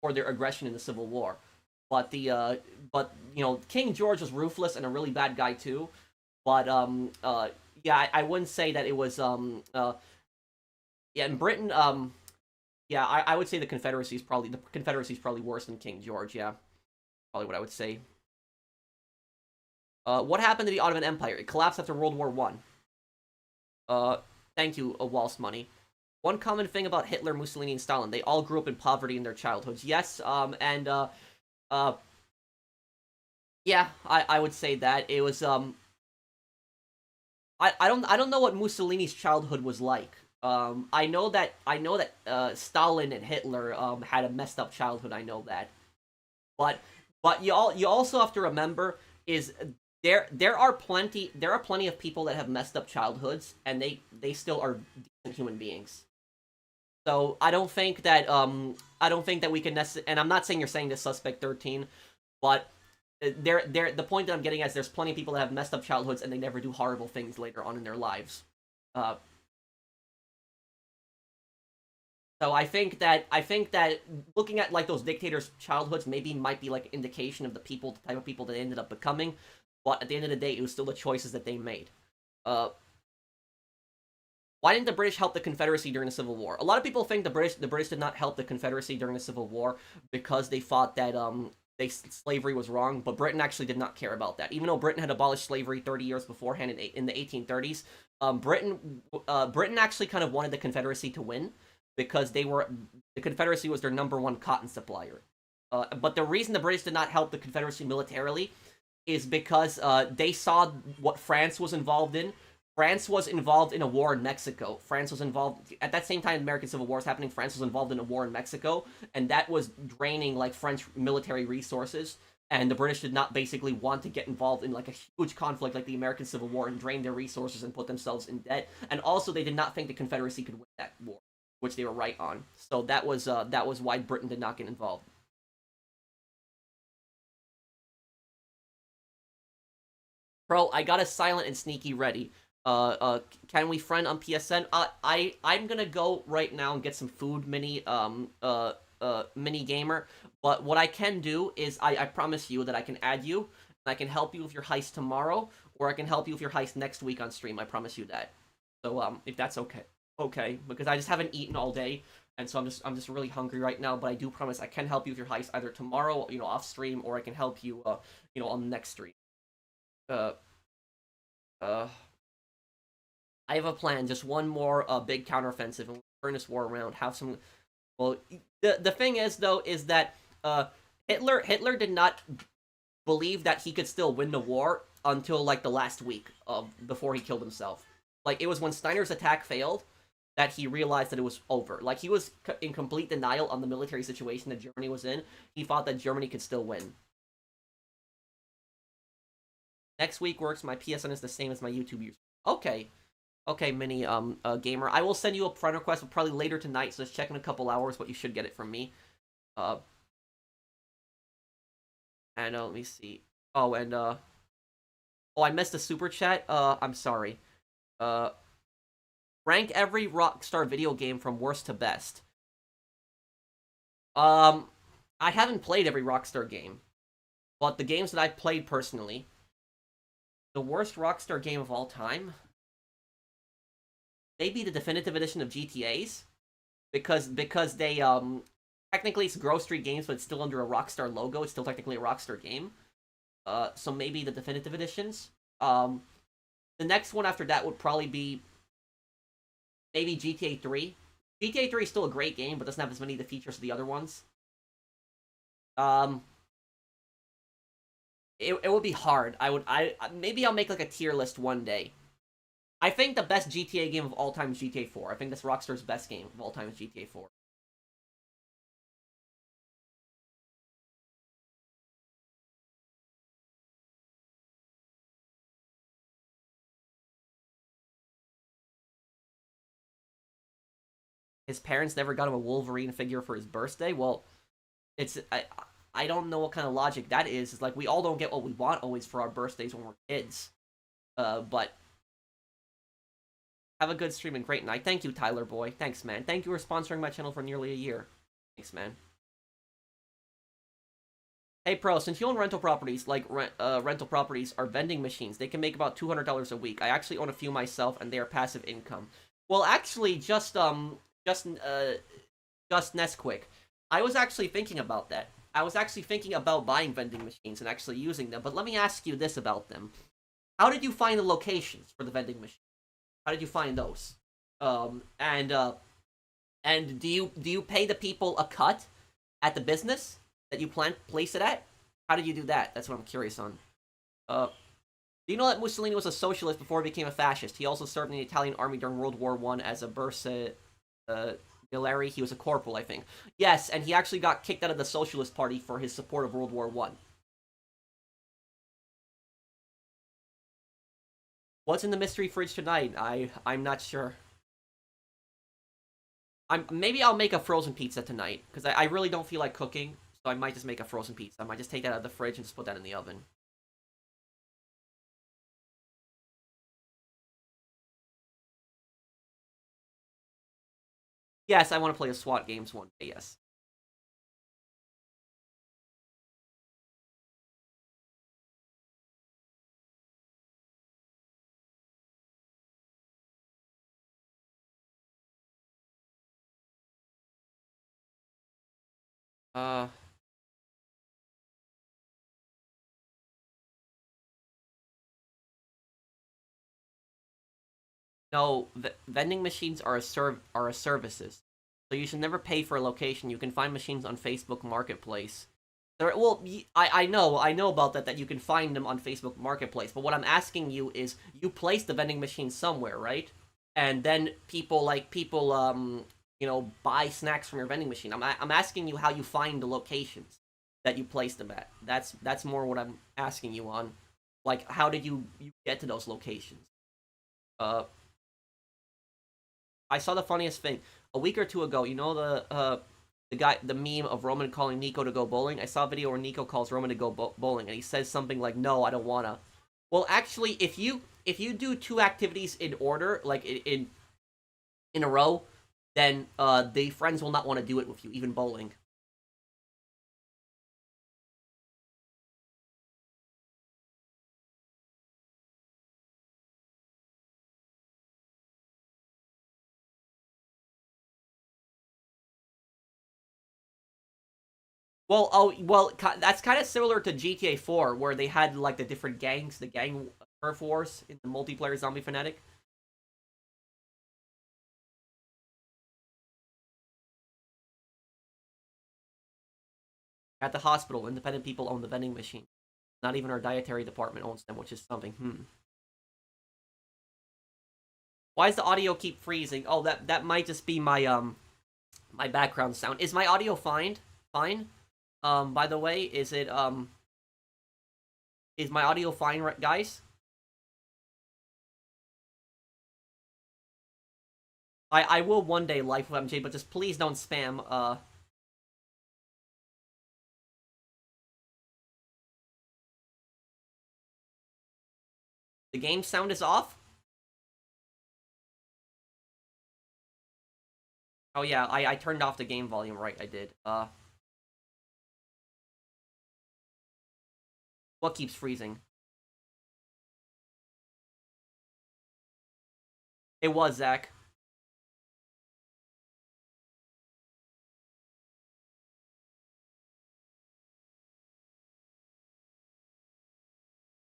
aggression in the Civil War. But King George was ruthless and a really bad guy too. But yeah, I wouldn't say that it was yeah, in Britain yeah, I would say the Confederacy is probably worse than King George. Yeah, probably what I would say. What happened to the Ottoman Empire? It collapsed after World War One. Thank you, Waltz Money. One common thing about Hitler, Mussolini, and Stalin: they all grew up in poverty in their childhoods. Yes, and yeah, I would say that it was I don't know what Mussolini's childhood was like. I know that Stalin and Hitler had a messed up childhood. I know that, but you also have to remember is there are plenty of people that have messed up childhoods and they still are decent human beings. So I don't think that we can necessarily. And I'm not saying you're saying this suspect 13, but the point that I'm getting at is there's plenty of people that have messed up childhoods and they never do horrible things later on in their lives. Uh, so I think that looking at like those dictators' childhoods maybe might be like an indication of the type of people that they ended up becoming. But at the end of the day, it was still the choices that they made. Uh, why didn't the British help the Confederacy during the Civil War? A lot of people think the British did not help the Confederacy during the Civil War because they thought that slavery was wrong, but Britain actually did not care about that. Even though Britain had abolished slavery 30 years beforehand in the 1830s, Britain actually kind of wanted the Confederacy to win because the Confederacy was their #1 cotton supplier. But the reason the British did not help the Confederacy militarily is because they saw what France was involved in. France was involved in a war in Mexico. France was involved at that same time the American Civil War was happening. France was involved in a war in Mexico, and that was draining like French military resources. And the British did not basically want to get involved in like a huge conflict like the American Civil War and drain their resources and put themselves in debt. And also, they did not think the Confederacy could win that war, which they were right on. So that was why Britain did not get involved. Bro, I got a silent and sneaky ready. Can we friend on PSN? I'm gonna go right now and get some food, mini gamer. But what I can do is I promise you that I can add you, and I can help you with your heist tomorrow, or I can help you with your heist next week on stream. I promise you that. So if that's okay, because I just haven't eaten all day, and so I'm just really hungry right now. But I do promise I can help you with your heist either tomorrow, off stream, or I can help you, on the next stream. Uh, uh. I have a plan. Just one more big counteroffensive, and we'll turn this war around. Have some. Well, the thing is though is that Hitler did not believe that he could still win the war until like the last week of before he killed himself. Like it was when Steiner's attack failed that he realized that it was over. Like he was in complete denial on the military situation that Germany was in. He thought that Germany could still win. Next week works. My PSN is the same as my YouTube user. Okay. Okay, mini gamer. I will send you a friend request, but probably later tonight. So just check in a couple hours, but you should get it from me. And let me see. Oh, and oh, I missed a super chat. I'm sorry. Rank every Rockstar video game from worst to best. I haven't played every Rockstar game, but the games that I've played personally, the worst Rockstar game of all time. Maybe the definitive edition of GTA's, because they technically it's Grove Street Games, but it's still under a Rockstar logo. It's still technically a Rockstar game. So maybe the definitive editions. The next one after that would probably be maybe GTA 3. GTA 3 is still a great game, but doesn't have as many of the features as the other ones. It would be hard. Maybe I'll make like a tier list one day. I think the best GTA game of all time is GTA 4. I think that's Rockstar's best game of all time is GTA 4. His parents never got him a Wolverine figure for his birthday. Well, I don't know what kind of logic that is. It's like we all don't get what we want always for our birthdays when we're kids. But have a good stream and great night. Thank you, Tyler Boy. Thanks, man. Thank you for sponsoring my channel for nearly a year. Thanks, man. Hey, Pro, since you own rental properties, like rental properties are vending machines, they can make about $200 a week. I actually own a few myself, and they are passive income. Well, actually, just Nesquik. I was actually thinking about that. I was actually thinking about buying vending machines and actually using them. But let me ask you this about them: how did you find the locations for the vending machines? How did you find those? And do you pay the people a cut at the business that you place it at? How did you do that? That's what I'm curious on. Do you know that Mussolini was a socialist before he became a fascist? He also served in the Italian army during World War I as a Bersagliere. He was a corporal, I think. Yes, and he actually got kicked out of the Socialist Party for his support of World War I. What's in the mystery fridge tonight? I'm not sure. Maybe I'll make a frozen pizza tonight, because I really don't feel like cooking, so I might just make a frozen pizza. I might just take that out of the fridge and just put that in the oven. Yes, I want to play the SWAT games one day, yes. Uh, no, vending machines are a services. So you should never pay for a location. You can find machines on Facebook Marketplace. Well, I know about that you can find them on Facebook Marketplace. But what I'm asking you is, you place the vending machine somewhere, right? And then people buy snacks from your vending machine. I'm asking you how you find the locations that you place them at. That's more what I'm asking you on. Like, how did you get to those locations? Uh, I saw the funniest thing a week or two ago. You know the meme of Roman calling Nico to go bowling. I saw a video where Nico calls Roman to go bowling, and he says something like, "No, I don't wanna." Well, actually, if you do two activities in order, like in a row, then the friends will not want to do it with you, even bowling. Well, that's kind of similar to GTA 4, where they had like the different gangs, the gang turf wars in the multiplayer Zombie Fanatic. At the hospital, independent people own the vending machine. Not even our dietary department owns them, which is something. Why does the audio keep freezing? Oh, that might just be my background sound. Is my audio fine? Fine. By the way, is my audio fine, right, guys? I will one day live with MJ, but just please don't spam. The game sound is off. Oh yeah, I turned off the game volume, right? I did. What keeps freezing? It was Zach.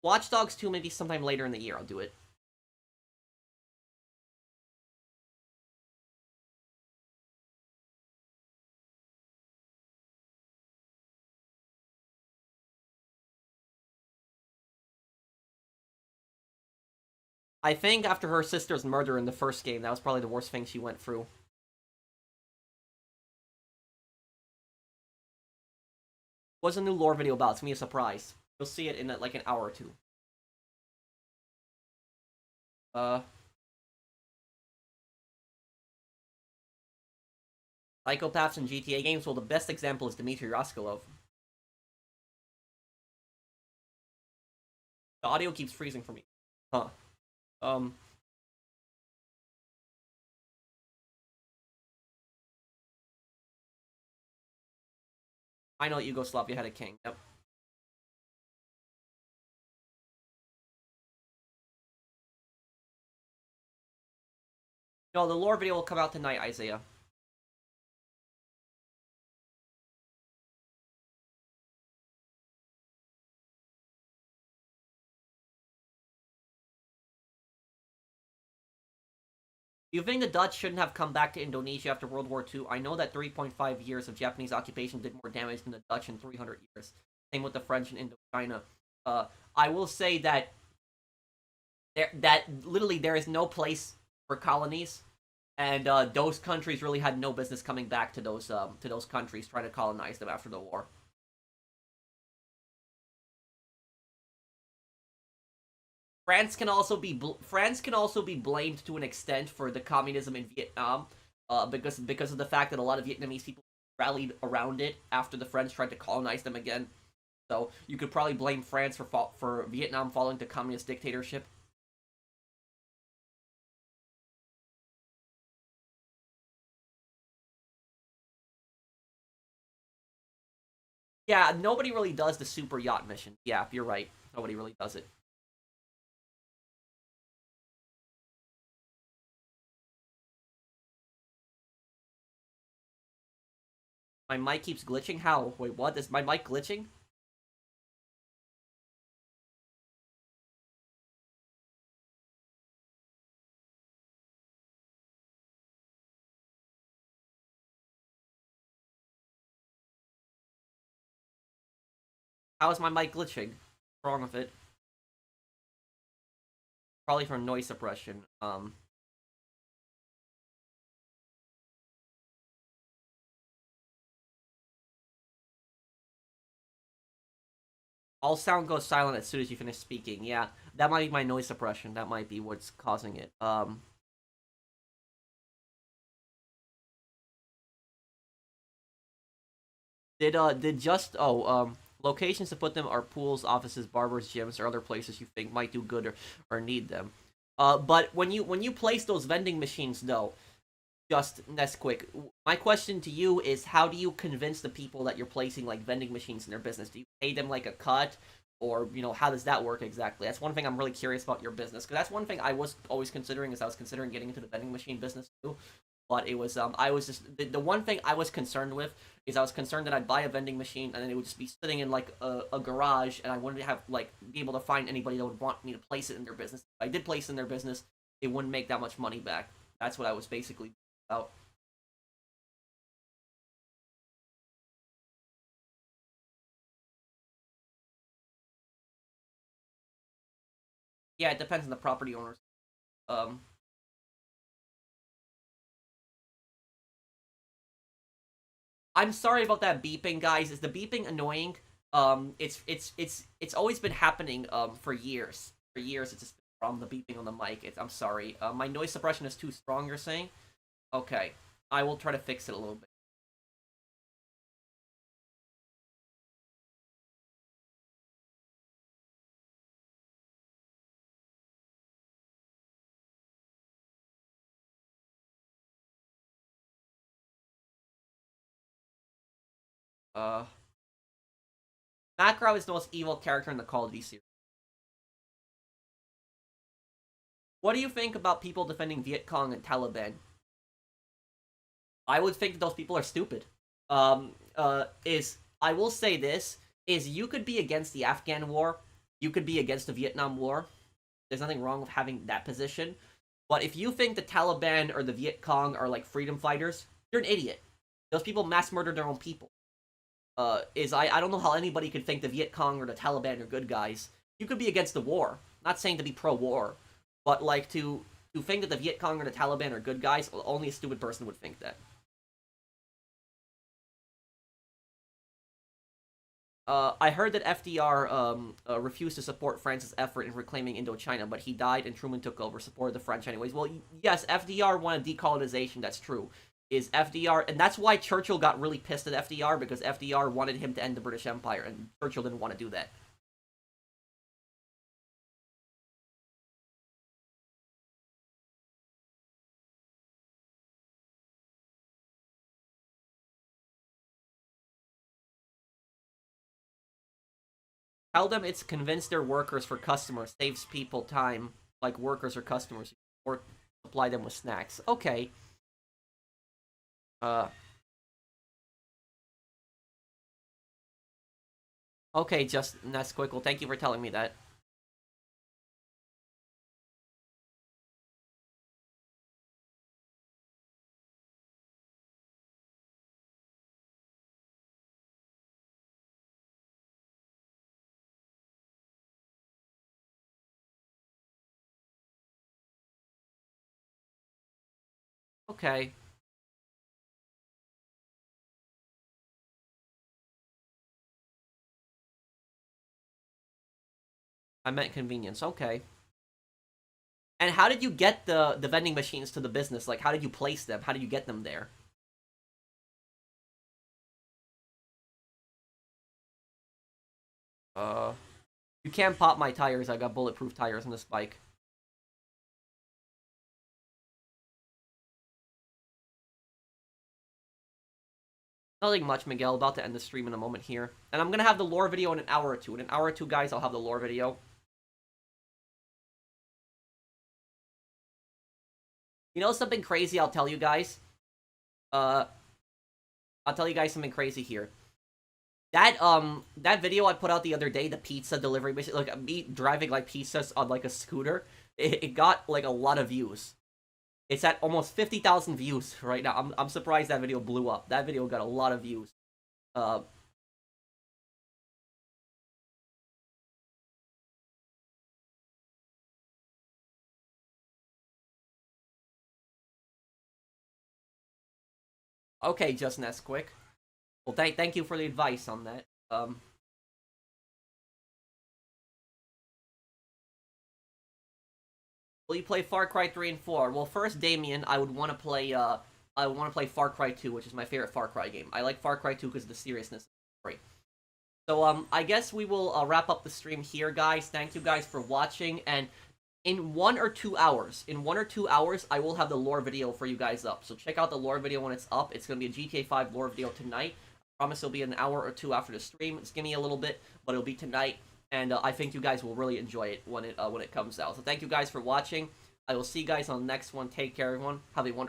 Watch Dogs 2 maybe sometime later in the year. I'll do it. I think after her sister's murder in the first game, that was probably the worst thing she went through. What's a new lore video about? It's gonna be a surprise. You'll see it in like an hour or two. Uh, Psychopaths in GTA games. Well, the best example is Dmitry Raskolov. The audio keeps freezing for me. Huh. Um. I know Yugoslavia had a king. Yep. No, the lore video will come out tonight, Isaiah. You think the Dutch shouldn't have come back to Indonesia after World War II? I know that 3.5 years of Japanese occupation did more damage than the Dutch in 300 years. Same with the French in Indochina. I will say that literally there is no place for colonies, and those countries really had no business coming back to those countries trying to colonize them after the war. France can also be blamed to an extent for the communism in Vietnam, because of the fact that a lot of Vietnamese people rallied around it after the French tried to colonize them again. So you could probably blame France for Vietnam falling to communist dictatorship. Yeah, nobody really does the super yacht mission. Yeah, you're right. Nobody really does it. My mic keeps glitching. How? Wait, what? Is my mic glitching? How is my mic glitching? What's wrong with it? Probably from noise suppression. All sound goes silent as soon as you finish speaking. Yeah, that might be my noise suppression. That might be what's causing it. Did just locations to put them are pools, offices, barbers, gyms, or other places you think might do good or need them. But when you place those vending machines though, just that's quick. My question to you is, how do you convince the people that you're placing like vending machines in their business? Do you pay them like a cut, or how does that work exactly? That's one thing I'm really curious about your business, because that's one thing I was always considering, is I was considering getting into the vending machine business too. But it was I was just the one thing I was concerned with is I was concerned that I'd buy a vending machine and then it would just be sitting in like a garage, and I wouldn't have like be able to find anybody that would want me to place it in their business. If I did place it in their business, it wouldn't make that much money back. That's what I was basically about. Yeah, it depends on the property owners. Um, I'm sorry about that beeping, guys. Is the beeping annoying? It's always been happening for years. For years, it's just from the beeping on the mic. I'm sorry. My noise suppression is too strong. You're saying? Okay, I will try to fix it a little bit. Uh, Macro is the most evil character in the Call of Duty series. What do you think about people defending Viet Cong and Taliban? I would think that those people are stupid. Is I will say this is you could be against the Afghan war, you could be against the Vietnam War. There's nothing wrong with having that position. But if you think the Taliban or the Viet Cong are like freedom fighters, you're an idiot. Those people mass murder their own people. I don't know how anybody could think the Viet Cong or the Taliban are good guys. You could be against the war. I'm not saying to be pro-war, but like to think that the Viet Cong or the Taliban are good guys, only a stupid person would think that. I heard that FDR refused to support France's effort in reclaiming Indochina, but he died and Truman took over, supported the French anyways. Well, yes, FDR wanted decolonization, that's true. Is FDR, and that's why Churchill got really pissed at FDR, because FDR wanted him to end the British Empire, and Churchill didn't want to do that. Tell them it's convince their workers for customers, saves people time, like workers or customers, or supply them with snacks. Okay. Uh, okay, just that's quick. Well, thank you for telling me that. Okay. I meant convenience. Okay. And how did you get the vending machines to the business? Like, how did you place them? How did you get them there? You can't pop my tires. I got bulletproof tires on this bike. Nothing much, Miguel. About to end the stream in a moment here. And I'm going to have the lore video in an hour or two. In an hour or two, guys, I'll have the lore video. You know something crazy I'll tell you guys? I'll tell you guys something crazy here. That video I put out the other day, the pizza delivery, like me driving like pizzas on like a scooter, it got like a lot of views. It's at almost 50,000 views right now. I'm surprised that video blew up. That video got a lot of views. Okay, just Nesquick. Well, thank you for the advice on that. Will you play Far Cry 3 and 4? Well, first, Damien, I would want to play Far Cry 2, which is my favorite Far Cry game. I like Far Cry 2 because of the seriousness of the story. So, I guess we will wrap up the stream here, guys. Thank you guys for watching, and in 1 or 2 hours, I will have the lore video for you guys up. So check out the lore video when it's up. It's going to be a GTA 5 lore video tonight. I promise it'll be an hour or two after the stream. Just give me a little bit, but it'll be tonight. And I think you guys will really enjoy it when it comes out. So thank you guys for watching. I will see you guys on the next one. Take care, everyone. Have a wonderful